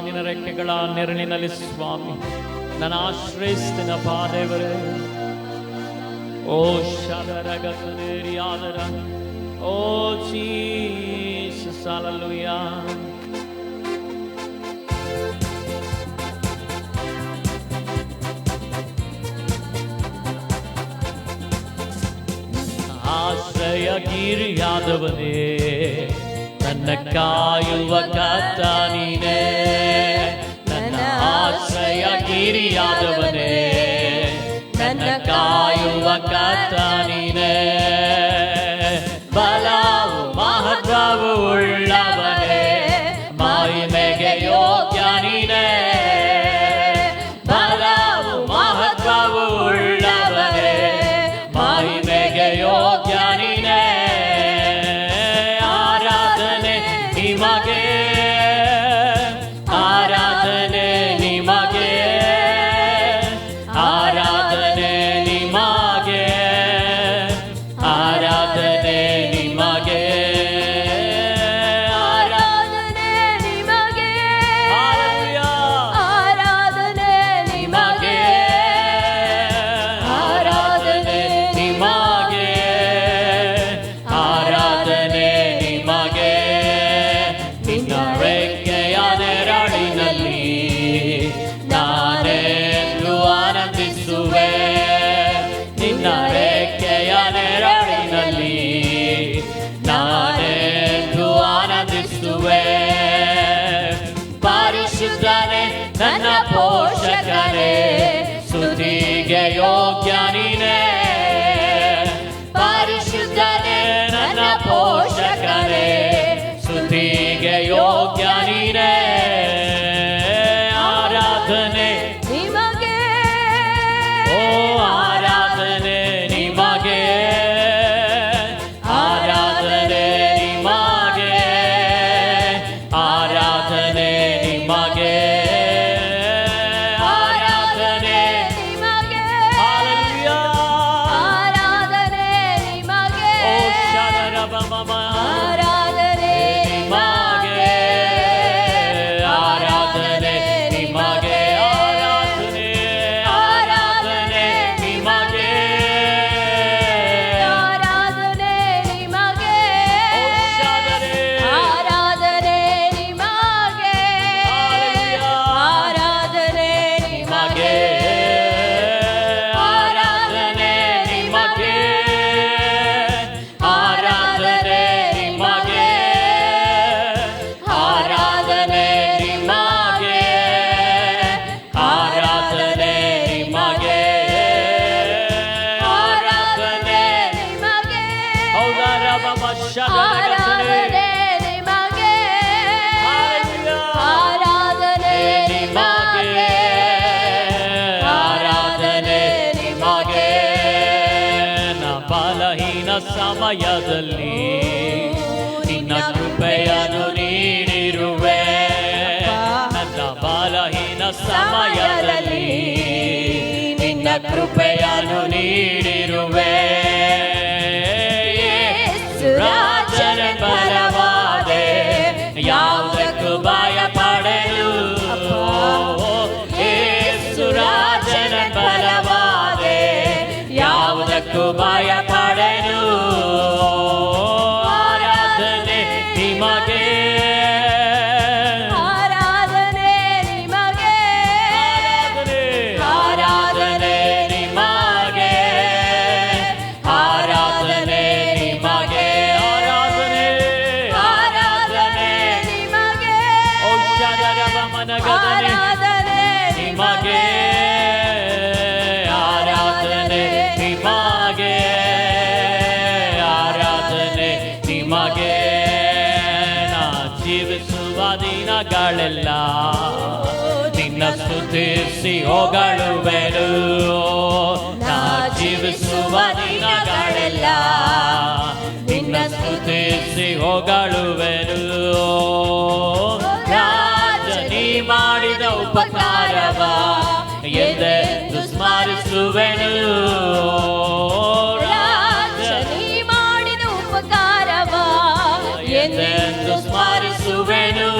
ನಿನ್ನ ರೆಕ್ಕೆಗಳ ನೆರಳಿನಲ್ಲಿ ಸ್ವಾಮಿ ನಾನು ಆಶ್ರಯಿಸ್ತೇನಪ್ಪ ದೇವರೇ. ಓ Oh, Shadaragataneriadara. Oh, Jesus, hallelujah. ಆಶ್ರಯ ಗಿರಿಯಾದವನೇ, ನನ್ನ ಕಾಯುವ ಕರ್ತ ನೀನೇ. ನನ್ನ ಆಶ್ರಯ ಗಿರಿಯಾದವನೇ, ನನ್ನ ಕಾಯುವ ಕರ್ತ ನೀನೇ. ಬಲವು ಮಹತ್ವವು ಉಳ್ಳವನೇ, ಮಹಿಮೆಗೆ ಯೋಗ್ಯ ನೀನೇ. ಬಲವು ಮಹತ್ವವು ಉಳ್ಳವನೇ, ಮಹಿಮೆಗೆ ಯೋಗ್ಯ ನೀನೇ. ಆರಾಧನೆ ನಿಮಗೆ, ಆರಾಧನೆ ನಿಮಗೆ, ಆರಾಧನೆ ನಿಮಗೆ, ಆರಾಧನೆ ನಿಮಗೆ, ಆರಾಧನೆ ನಿಮಗೆ, ಹಲ್ಲೆಲೂಯಾ. ಆರಾಧನೆ ನಿಮಗೆ, ಆರಾಧನೆ ನಿಮಗೆ, ಆರಾಧನೆ ನಿಮಗೆ. ನಿನ್ನ ರೆಕ್ಕೆಯ ನೆರಳಿನಲ್ಲಿ ನಾನೆಂದು ಆನಂದಿಸುವೆ. ನಿನ್ನ ರೆಕ್ಕೆಯ ನೆರಳಿನಲ್ಲಿ ನಾನೆಂದು ಆನಂದಿಸುವೆ. ಪರಿಶುದ್ಧನೇ ನನ್ನ ಪೋಷಕನೇ, ಸ್ತುತಿಗೆ ಯೋಗ್ಯ ನೀನೇ. ಪರಿಶುದ್ಧನೇ ನನ್ನ ಪೋಷಕನೇ, ಸ್ತುತಿಗೆ ಯೋಗ್ಯ ನೀನೇ. ಆರಾಧನೆ ನಿಮಗೆ, ಓ ಆರಾಧನೆ ನಿಮಗೆ, ಆರಾಧನೆ ನಿಮಗೆ, ಆರಾಧನೆ ನಿಮಗೆ, ಆರಾಧನೆ ನಿಮಗೆ, ಹಲ್ಲೆಲೂಯಾ. ಆರಾಧನೆ ನಿಮಗೆ, ಓ ಶರರಬಮಮ ಆರಾಧನೆ ನಿಮಗೆ, ಆರಾಧನೆ ನಿಮಗೆ, ಆರಾಧನೆ, ಆರಾಧನೆ ನಿಮಗೆ, ಆರಾಧನೆ ನಿಮಗೆ, ಓ ಶರರೇ. ಆರಾಧನೆ ನಿಮಗೆ, ಹಲ್ಲೆಲೂಯಾ. ಆರಾಧನೆ ನಿಮಗೆ, ಆರಾಧನೆ ನಿಮಗೆ, ಆರಾಧನೆ ನಿಮಗೆ, ಆರಾಧನೆ ನಿಮಗೆ, ಆರಾಧನೆ ನಿಮಗೆ, ಆರಾಧನೆ ನಿಮಗೆ, ಹೌದರಬಮ ಶರರಗತನೆ. ಆರಾಧನೆ ನಿಮಗೆ, ಹಲ್ಲೆಲೂಯಾ. ಆರಾಧನೆ ನಿಮಗೆ, ಆರಾಧನೆ ನಿಮಗೆ. ನ ಬಲಹೀನ ಸಮಯದಲ್ಲಿ ನಿನ್ನ ಕೃಪೆಯನ್ನು ನೀಡಿರುವೆ. ನನ್ನ ಬಲಹೀನ ಸಮಯದಲ್ಲಿ ನಿನ್ನ ಕೃಪೆಯನ್ನು ನೀಡಿರುವೆ. ಯೇಸು ರಾಜನ ಬಲವಾದೆ, ಯಾವುದಕ್ಕೂ ಭಯ ಪಡೆದು. ಯೇಸು ರಾಜನ ಬಲವಾದೆ, ಯಾವುದಕ್ಕೂ ಭಯ ಪಡೆದು. ಆರಾಧನೆ ನಿಮಗೆ, ಆರಾಧನೆ ನಿಮಗೆ, ಆರಾಧನೆ, ಆರಾಧನೆ ನಿಮಗೆ, ಆರಾಧನೆ ನಿಮಗೆ, ಆರಾಧನೆ, ಆರಾಧನೆ ನಿಮಗೆ, ಓ ಶರರಬಮನಗದನೆ ಆರಾಧನೆ ನಿಮಗೆ, ಆರಾಧನೆ ನಿಮಗೆ, ಆರಾಧನೆ ನಿಮಗೆ. ನಾ ಜೀವಿಸುವ ದಿನಗಳೆಲ್ಲ ನಿನ್ನ ಸ್ತುತಿಸಿ ಹೊಗಳುವೆನು. ನಾ ಜೀವಿಸುವ ದಿನಗಳೆಲ್ಲ ನಿನ್ನ ಸ್ತುತಿಸಿ ಹೊಗಳುವೆನು. ರಾಜ ನೀ ಮಾಡಿದ ಉಪಕಾರವ ಎಂದೆಂದು ಸ್ಮರಿಸುವೆನು. ರಾಜ ನೀ ಮಾಡಿದ ಉಪಕಾರವ ಎಂದೆಂದು ಸ್ಮರಿಸುವೆನು.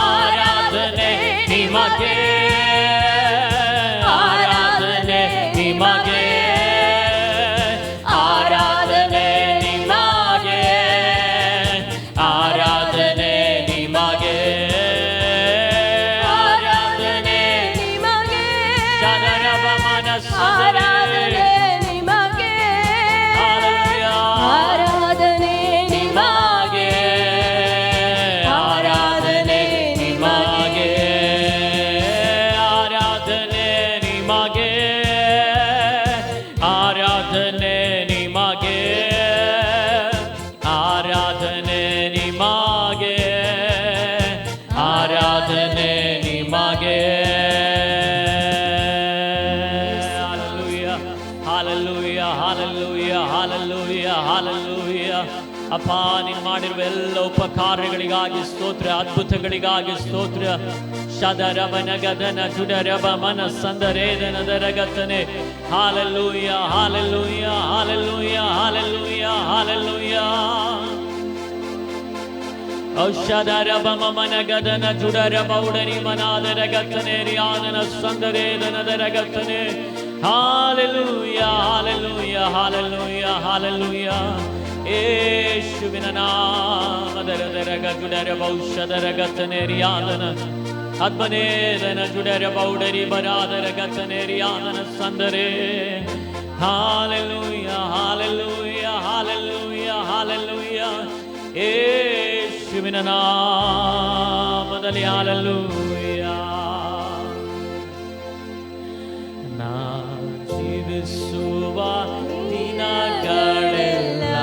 ಆರಾಧನೆ ನಿಮಗೆ, ಆರಾಧನೆ ನಿಮಗೆ, ಆರಾಧನೆ ನಿಮಗೆ, ಆರಾಧನೆ ನಿಮಗೆ, ಆರಾಧನೆ ನಿಮಗೆ. ಹಾಲೆಲೂಯಾ, ಹಾಲೆಲೂಯಾ, ಹಾಲೆಲೂಯಾ, ಹಾಲೆಲೂಯಾ. ಅಪ್ಪ, ನೀನು ಮಾಡಿರುವ ಎಲ್ಲ ಉಪಕಾರಗಳಿಗಾಗಿ ಸ್ತೋತ್ರ, ಅದ್ಭುತಗಳಿಗಾಗಿ ಸ್ತೋತ್ರ. ಶದರವನ ಗದನ ಜುಡರಬ ಮನಸ್ಸಂದರೇದನ ದರಗತನೆ. ಹಾಲೆಲೂಯಾ, ಹಾಲೆಲೂಯಾ, ಹಾಲೆಲೂಯಾ, ಹಾಲೆಲೂಯಾ, ಹಾಲೆಲೂಯಾ. ಔಷಧರಬ ಮಮನ ಗದನ ಜುಡರಬ ಉಡನಿ ಮನಾದರ ಗತನೆ ರಿಯಾದನ ಸಂದರೇದನ ದರಗತನೆ. ಹಾಲೆಲೂಯಾ, ಹಾಲೆಲೂಯಾ, ಹಾಲೆಲೂಯಾ, ಹಾಲೆಲೂಯಾ. ಯೇಸುವಿನ ನಾಮದರ ದರಗ ಜುಡರ ಔಷಧರ ಗತನೆ ರಿಯಾದನ ಅದ್ಭನೇದನ ಜುಡರ ಬೌಡರಿ ಬರಾದರ ಗತನೆ ರಿಯಾದನ ಸಂದರೆ. ಹಾಲೆಲೂಯಾ, ಹಾಲೆಲೂಯಾ, ಹಾಲೆಲೂಯಾ, ಹಾಲೆಲೂಯಾ. ಯೇಸುವಿನ ನಾಮದಲ್ಲಿ ಹಾಲೆಲೂಯಾ. ನಾ ಜೀವಿಸುವ ದಿನಗಳೆಲ್ಲ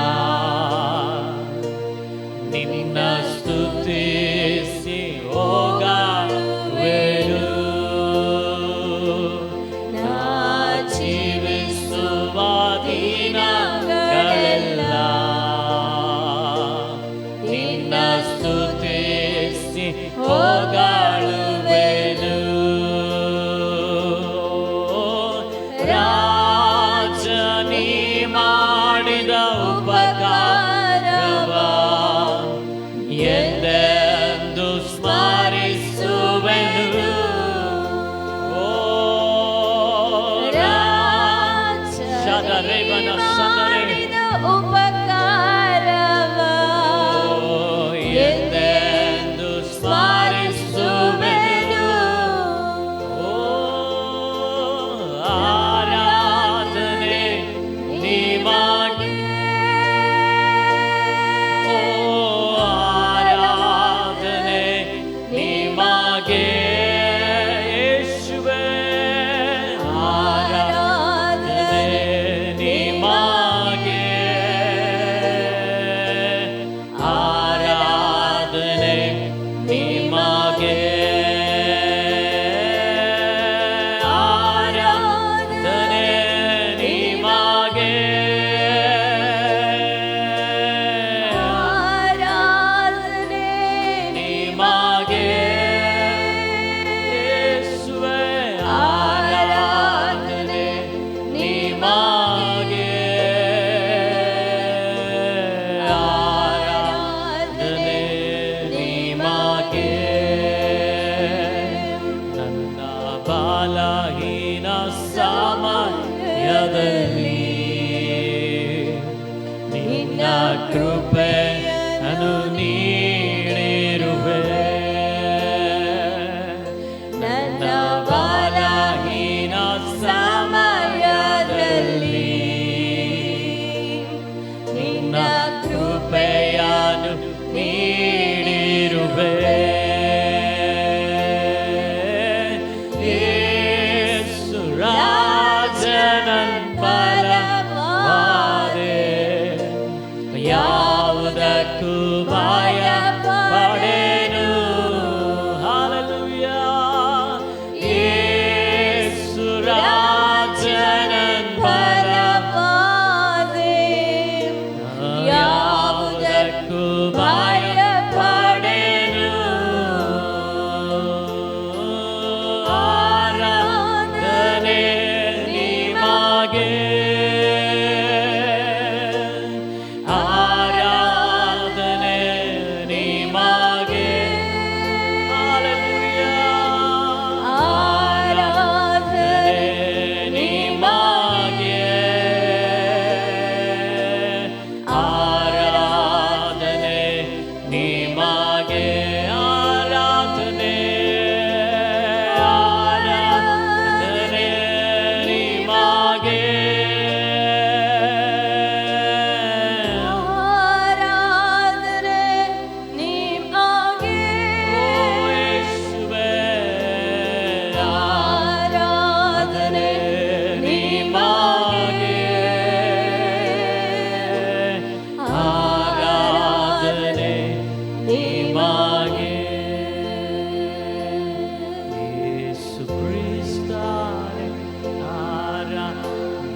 ನಿನ್ನ ಸ್ತುತಿಸಿ ಹೋಗುವೆನು. ನಾ ಜೀವಿಸುವ ದಿನಗಳೆಲ್ಲ ನಿನ್ನ ಸ್ತುತಿಸಿ ಹೋಗುವೆನು. ರಾಜನಿ ಮಾಡಿದ ಉಪಕಾರವ ಎಂದೆಂದು ಸ್ಮರಿಸುವೆನು. ಶದರೇವನ ಸಂದರೇನ ಉಪಕಾರವ ಎಂದೆಂದು ಸ್ಮರಿಸುವೆನು. ಆರಾಧನೆ ನಿಮಗೆ, ಆರಾಧನೆ ನಿಮಗೆ ಯೇಸುವೇ. ಆರಾಧನೆ ನಿಮಗೆ, ಆರಾಧನೆ ನಿಮಗೆ, ಆರಾಧನೆ ನಿಮಗೆ, ಆರಾಧನೆ ನಿಮಗೆ ಯೇಸುವೇ. ಆರಾಧನೆ ನಿಮಗೆ, ಆರಾಧನೆ ನಿಮಗೆ. ನನ್ನ ಬಲಹೀನ ಸಮಯದಲ್ಲಿ ನಿನ್ನ ಕೃಪೆಯನ್ನು ನೀಡಿರುವೆ. ನನ್ನ ಬಲಹೀನ ಸಮಯದಲ್ಲಿ ನಿನ್ನ ಕೃಪೆಯನ್ನು ನೀಡಿರುವೆ. ಯೇಸು ರಾಜನನ್ ಬಲವಾದೆ, ಯಾವುದಕ್ಕೂ ಭಯ ಪಡೆನು. ಹಾಲೆಲೂಯಾ. ಯೇಸು ರಾಜನನ್ ಬಲವಾದೆ, ಯಾವುದಕ್ಕೂ ಭಯ ಪಡೆನು. ಆರಾಧನೆ ನಿಮಗೆ, ಆರಾಧನೆ ನಿಮಗೆ. ಹಾಲೆಲೂಯಾ. ಆರಾಧನೆ ನಿಮಗೆ, ಆರಾಧನೆ ನಿಮಗೆ, ಆರಾಧನೆ, ಆರಾಧನೆ ನಿಮಗೆ.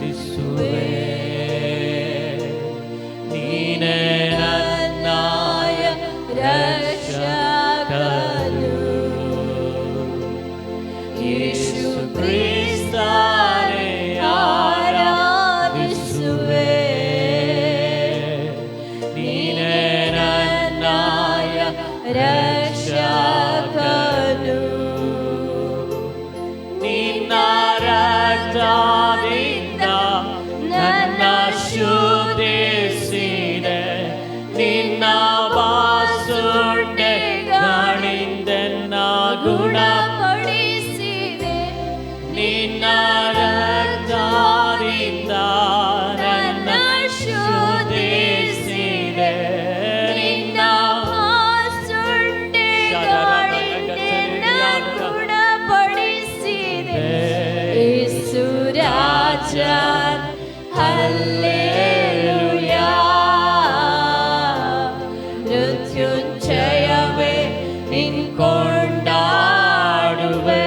ಆರಾಧಿಸುವೆ. ನೀನೇ ನನ್ನಾಯ ರಕ್ಷಕನು, ಯೇಸು ಕ್ರಿಸ್ತನೇ ಆರಾಧಿಸುವೆ. ನೀನೇ ನನ್ನಾಯ ರಕ್ಷಕನು, ನಿನ್ನ ರಕ್ತದಿಂದ ನನ್ನ ಶುದ್ಧಿಸಿದೆ, ನಿನ್ನ ಬಾಸುಂಡೆಗಳಿಂದ ಗುಣಪಡಿಸಿದೆ. ನಿನ್ನ ರಕ್ತದಿಂದ ನನ್ನ ಶುದ್ಧಿಸಿದೆ, ನಿನ್ನ ಬಾಸುಂಡೆಗಳಿಂದ ಗುಣಪಡಿಸಿದೆ. ಯೇಸು ರಾಜ, ಹಲ್ಲೆಲೂಯಾ. ಮೃತ್ಯುಂಜಯವೇ ನಿನ್ ಕೊಂಡಾಡುವೆ.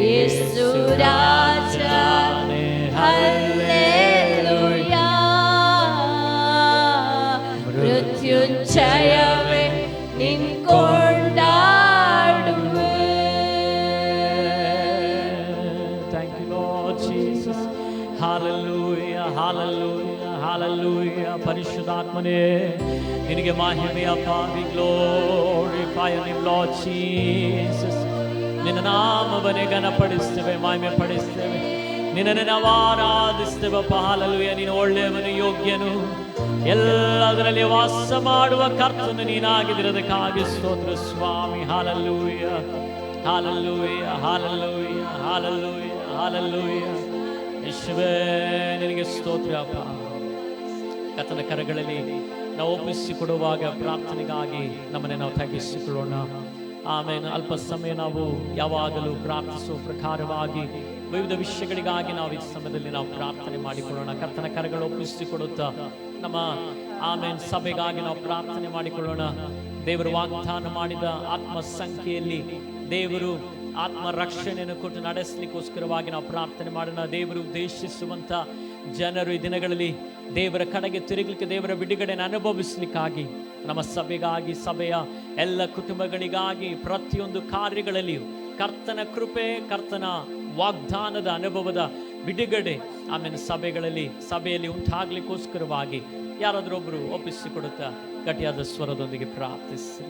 ಯೇಸು ರಾಜ, ಹಲ್ಲೆಲೂಯಾ. ಮೃತ್ಯುಂಜಯವೇ ನಿನ್ ಕೊಂಡಾಡುವೆ. Thank you, Lord Jesus. Hallelujah, hallelujah, hallelujah. ಪರಿಶುದ್ಧಾತ್ಮನೇ ನಿನಗೆ ಮಹಿಮೆಯಪ್ಪ. We glorify your name, Lord Jesus. ನಿನ್ನ ನಾಮವನ್ನೇ ಘನಪಡಿಸ್ತೇವೆ, ಮಹಿಮೆ ಪಡಿಸ್ತೇವೆ. ನಿನ್ನನ್ನು ನಾವು ಆರಾಧಿಸ್ತೇವಪ್ಪ. ಹಾಲೆಲೂಯಾ. ನೀನು ಒಳ್ಳೆಯವನು, ಯೋಗ್ಯನು, ಎಲ್ಲದರಲ್ಲಿ ವಾಸ ಮಾಡುವ ಕರ್ತನು ನೀನಾಗಿದ್ದಿರೋದಕ್ಕಾಗಿ ಸ್ತೋತ್ರ ಸ್ವಾಮಿ. ಹಾಲೆಲೂಯಾ, ಹಾಲೆಲೂಯಾ, ಹಾಲೆಲೂಯಾ, ಹಾಲೆಲೂಯಾ, ಹಾಲೆಲೂಯಾ. ಯೇಸುವೇ ನಿನಗೆ ಸ್ತೋತ್ರ ಅಪ್ಪ. ಕರ್ತನ ಕರಗಳಲ್ಲಿ ನಾವು ಒಪ್ಪಿಸಿಕೊಡುವಾಗ ಪ್ರಾರ್ಥನೆಗಾಗಿ ನಮ್ಮನ್ನು ನಾವು ತಗ್ಗಿಸಿಕೊಳ್ಳೋಣ. ಆಮೇಲೆ ಅಲ್ಪ ಸಮಯ ನಾವು ಯಾವಾಗಲೂ ಪ್ರಾರ್ಥಿಸುವ ಪ್ರಕಾರವಾಗಿ ವಿವಿಧ ವಿಷಯಗಳಿಗಾಗಿ ನಾವು ಈ ಸಮಯದಲ್ಲಿ ನಾವು ಪ್ರಾರ್ಥನೆ ಮಾಡಿಕೊಳ್ಳೋಣ. ಕರ್ತನ ಕರಗಳು ಒಪ್ಪಿಸಿಕೊಡುತ್ತಾ ನಮ್ಮ ಆಮೇಲೆ ಸಭೆಗಾಗಿ ನಾವು ಪ್ರಾರ್ಥನೆ ಮಾಡಿಕೊಳ್ಳೋಣ. ದೇವರು ವಾಗ್ದಾನ ಮಾಡಿದ ಆತ್ಮ ಸಂಖ್ಯೆಯಲ್ಲಿ ದೇವರು ಆತ್ಮ ರಕ್ಷಣೆಯನ್ನು ಕೊಟ್ಟು ನಡೆಸಲಿಕ್ಕೋಸ್ಕರವಾಗಿ ನಾವು ಪ್ರಾರ್ಥನೆ ಮಾಡೋಣ. ದೇವರು ಉದ್ದೇಶಿಸುವಂಥ ಜನರು ಈ ದಿನಗಳಲ್ಲಿ ದೇವರ ಕಡೆಗೆ ತಿರುಗಲಿಕ್ಕೆ, ದೇವರ ಬಿಡುಗಡೆಯನ್ನು ಅನುಭವಿಸಲಿಕ್ಕಾಗಿ ನಮ್ಮ ಸಭೆಗಾಗಿ, ಸಭೆಯ ಎಲ್ಲ ಕುಟುಂಬಗಳಿಗಾಗಿ, ಪ್ರತಿಯೊಂದು ಕಾರ್ಯಗಳಲ್ಲಿಯೂ ಕರ್ತನ ಕೃಪೆ, ಕರ್ತನ ವಾಗ್ದಾನದ ಅನುಭವದ ಬಿಡುಗಡೆ ಆಮೇಲೆ ಸಭೆಯಲ್ಲಿ ಉಂಟಾಗ್ಲಿಕ್ಕೋಸ್ಕರವಾಗಿ ಯಾರಾದರೂ ಒಬ್ಬರು ಒಪ್ಪಿಸಿಕೊಡುತ್ತಾ ಗಟ್ಟಿಯಾದ ಸ್ವರದೊಂದಿಗೆ ಪ್ರಾರ್ಥಿಸಿ.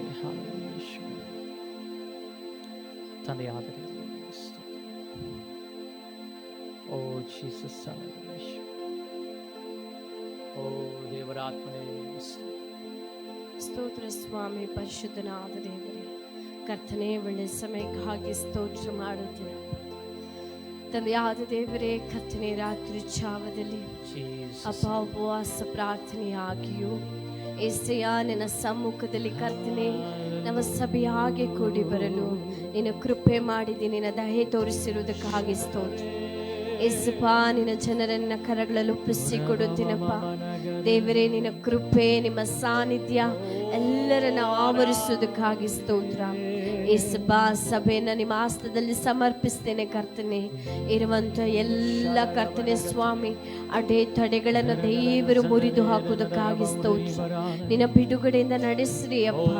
ತಂದೆಯಾದರೆ ಓ ಜೀಸಸ್, ಓ ದೇವರ ಆತ್ಮನೇ ಸ್ತೋತ್ರ ಸ್ವಾಮಿ. ಪರಿಶುದ್ಧನಾದ ದೇವರೇ, ಕರ್ತನೇ ಒಳ್ಳೆ ಸಮಯಕ್ಕಾಗಿ ಸ್ತೋತ್ರ ಮಾಡುತ್ತೀರ ತಂದೆಯಾದ ದೇವರೇ. ಕರ್ತನೇ ರಾತ್ರಿ ಛಾವದಲ್ಲಿ ಅಪ್ಪ ಉಪವಾಸ ಪ್ರಾರ್ಥನೆಯಾಗಿಯೂ ಏಸಯ್ಯ ನಿನ್ನ ಸಮ್ಮುಖದಲ್ಲಿ ಕರ್ತನೆ ನಮ್ಮ ಸಭೆಯಾಗಿ ಕೂಡಿ ಬರಲು ನಿನ್ನ ಕೃಪೆ ಮಾಡಿದಿ, ನಿನ್ನ ದಯೆ ತೋರಿಸಿರುವುದಕ್ಕಾಗಿ ಸ್ತೋತ್ರ. ಏಸಪ್ಪ, ನಿನ್ನ ಜನರನ್ನ ಕರಗಳಲ್ಲಿ ಒಪ್ಪಿಸಿಕೊಡುತ್ತೀನಪ್ಪ ದೇವರೇ. ನಿನ್ನ ಕೃಪೆ, ನಿಮ್ಮ ಸಾನ್ನಿಧ್ಯ ಎಲ್ಲರನ್ನ ಆವರಿಸುವುದಕ್ಕಾಗಿ ಸ್ತೋತ್ರ. ಏಸಪ್ಪ, ಸಭೆಯನ್ನ ನಿಮ್ಮ ಆಸ್ತದಲ್ಲಿ ಸಮರ್ಪಿಸ್ತೇನೆ ಕರ್ತನೆ. ಇರುವಂತ ಎಲ್ಲ ಕರ್ತನೆ ಸ್ವಾಮಿ ಅಡೆತಡೆಗಳನ್ನು ದೇವರು ಮುರಿದು ಹಾಕುವುದಕ್ಕಾಗಿ ಸ್ತೋತ್ರ. ನಿನ್ನ ಬಿಡುಗಡೆಯಿಂದ ನಡೆಸ್ರಿ ಅಪ್ಪ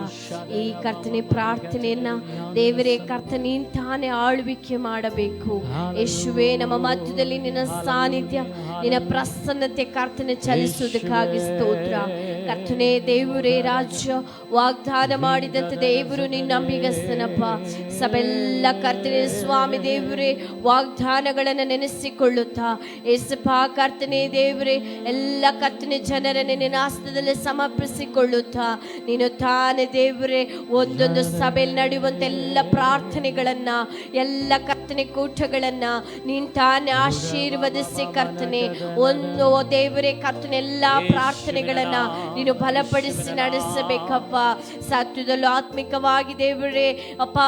ಈ ಕರ್ತನೆ ಪ್ರಾರ್ಥನೆಯನ್ನ ದೇವರೇ. ಕರ್ತನೆ ತಾನೇ ಆಳ್ವಿಕೆ ಮಾಡಬೇಕು ಯೇಸುವೇ. ನಮ್ಮ ಮಧ್ಯದಲ್ಲಿ ನಿನ್ನ ಸಾನ್ನಿಧ್ಯ, ನಿನ್ನ ಪ್ರಸನ್ನತೆ ಕರ್ತನೆ ಚಲಿಸುವುದಕ್ಕಾಗಿ ಸ್ತೋತ್ರ. ಕರ್ತನೆ ದೇವರೇ, ರಾಜ್ಯ ವಾಗ್ದಾನ ಮಾಡಿದಂತೆ ದೇವರು ನಿನ್ನ ನಂಬಿಗಸ್ತನಪ್ಪ. ಸಭೆಲ್ಲ ಕರ್ತನೆ ಸ್ವಾಮಿ ದೇವರೇ ವಾಗ್ದಾನಗಳನ್ನು ನೆನೆಸಿಕೊಳ್ಳುತ್ತಾ ಏಸಪ್ಪ ಕರ್ತನೆ ದೇವರೇ ಎಲ್ಲ ಕರ್ತನೆ ಜನರನ್ನು ನಿನ್ನ ಹಸ್ತದಲ್ಲಿ ಸಮರ್ಪಿಸಿಕೊಳ್ಳುತ್ತಾ ನೀನು ತಾನೇ ದೇವರೇ ಒಂದೊಂದು ಸಭೆಯಲ್ಲಿ ನಡೆಯುವಂತ ಎಲ್ಲ ಪ್ರಾರ್ಥನೆಗಳನ್ನ, ಎಲ್ಲ ಕರ್ತನೆ ಕೂಟಗಳನ್ನ ನೀನು ತಾನೇ ಆಶೀರ್ವದಿಸಿ ಕರ್ತನೆ. ಒಂದು ದೇವರೇ ಕರ್ತನೆ ಎಲ್ಲ ಪ್ರಾರ್ಥನೆಗಳನ್ನ ನೀನು ಬಲಪಡಿಸಿ ನಡೆಸಬೇಕಪ್ಪ. ಸತ್ಯದಲ್ಲೂ ಆತ್ಮಿಕವಾಗಿ ದೇವರೇ ಅಪ್ಪ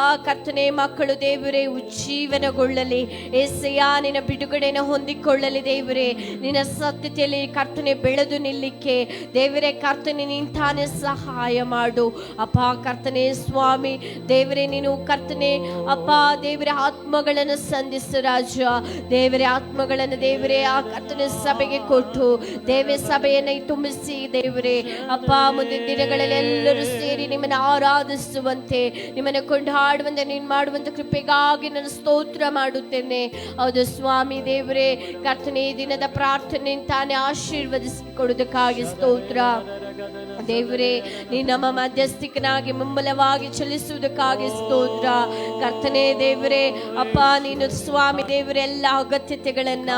ಕರ್ತನೆ ಮಕ್ಕಳು ದೇವರೇ ಉಜ್ಜೀವನಗೊಳ್ಳಲಿ. ಏಸಯ್ಯ ನಿನ್ನ ಬಿಡುಗಡೆಯನ್ನು ಹೊಂದಿಕೊಳ್ಳಲಿ ದೇವರೇ. ನಿನ್ನ ಸತ್ಯತೆಯಲ್ಲಿ ಕರ್ತನೆ ಬೆಳೆದು ನಿಲ್ಲಿಕ್ಕೆ ದೇವರೇ ಕರ್ತನೆ ನಿಂತಾನೆ ಸಹಾಯ ಮಾಡು ಅಪ್ಪ. ಕರ್ತನೆ ಸ್ವಾಮಿ ದೇವರೇ ನೀನು ಕರ್ತನೆ ಅಪ್ಪ ದೇವರೇ ಆತ್ಮಗಳನ್ನು ಸಂಧಿಸು ರಾಜ. ದೇವರೇ ಆತ್ಮಗಳನ್ನು ದೇವರೇ ಆ ಕರ್ತನೆ ಸಭೆಗೆ ಕೊಟ್ಟು ದೇವೇ ಸಭೆಯನ್ನು ತುಂಬಿಸಿ ದೇವರೇ ಅಪ್ಪ ಮುಂದಿನ ದಿನಗಳಲ್ಲಿ ಎಲ್ಲರೂ ಸೇರಿ ನಿಮ್ಮನ್ನು ಆರಾಧಿಸುವಂತೆ ನಿಮ್ಮನ್ನು ಕೊಂಡಾಡುವಂತೆ ನೀನು ಮಾಡುವಂತ ಕೃಪೆಗಾಗಿ ನಾನು ಸ್ತೋತ್ರ ಮಾಡುತ್ತೇನೆ. ಹೌದು ಸ್ವಾಮಿ ದೇವರೇ ಕರ್ತನೆ ಈ ದಿನದ ಪ್ರಾರ್ಥನೆ ತಾನೇ ಆಶೀರ್ವದಿಸಿ ಕೊಡುವುದಕ್ಕಾಗಿ ಸ್ತೋತ್ರ ದೇವರೇ. ನೀ ನಮ್ಮ ಮಧ್ಯಸ್ಥಿಕನಾಗಿ ಮುಂಬಲವಾಗಿ ಚಲಿಸುವುದಕ್ಕಾಗಿ ಸ್ತೋತ್ರ ಕರ್ತನೆ ದೇವರೇ ಅಪ್ಪ. ನೀನು ಸ್ವಾಮಿ ದೇವರೇ ಎಲ್ಲ ಅಗತ್ಯತೆಗಳನ್ನ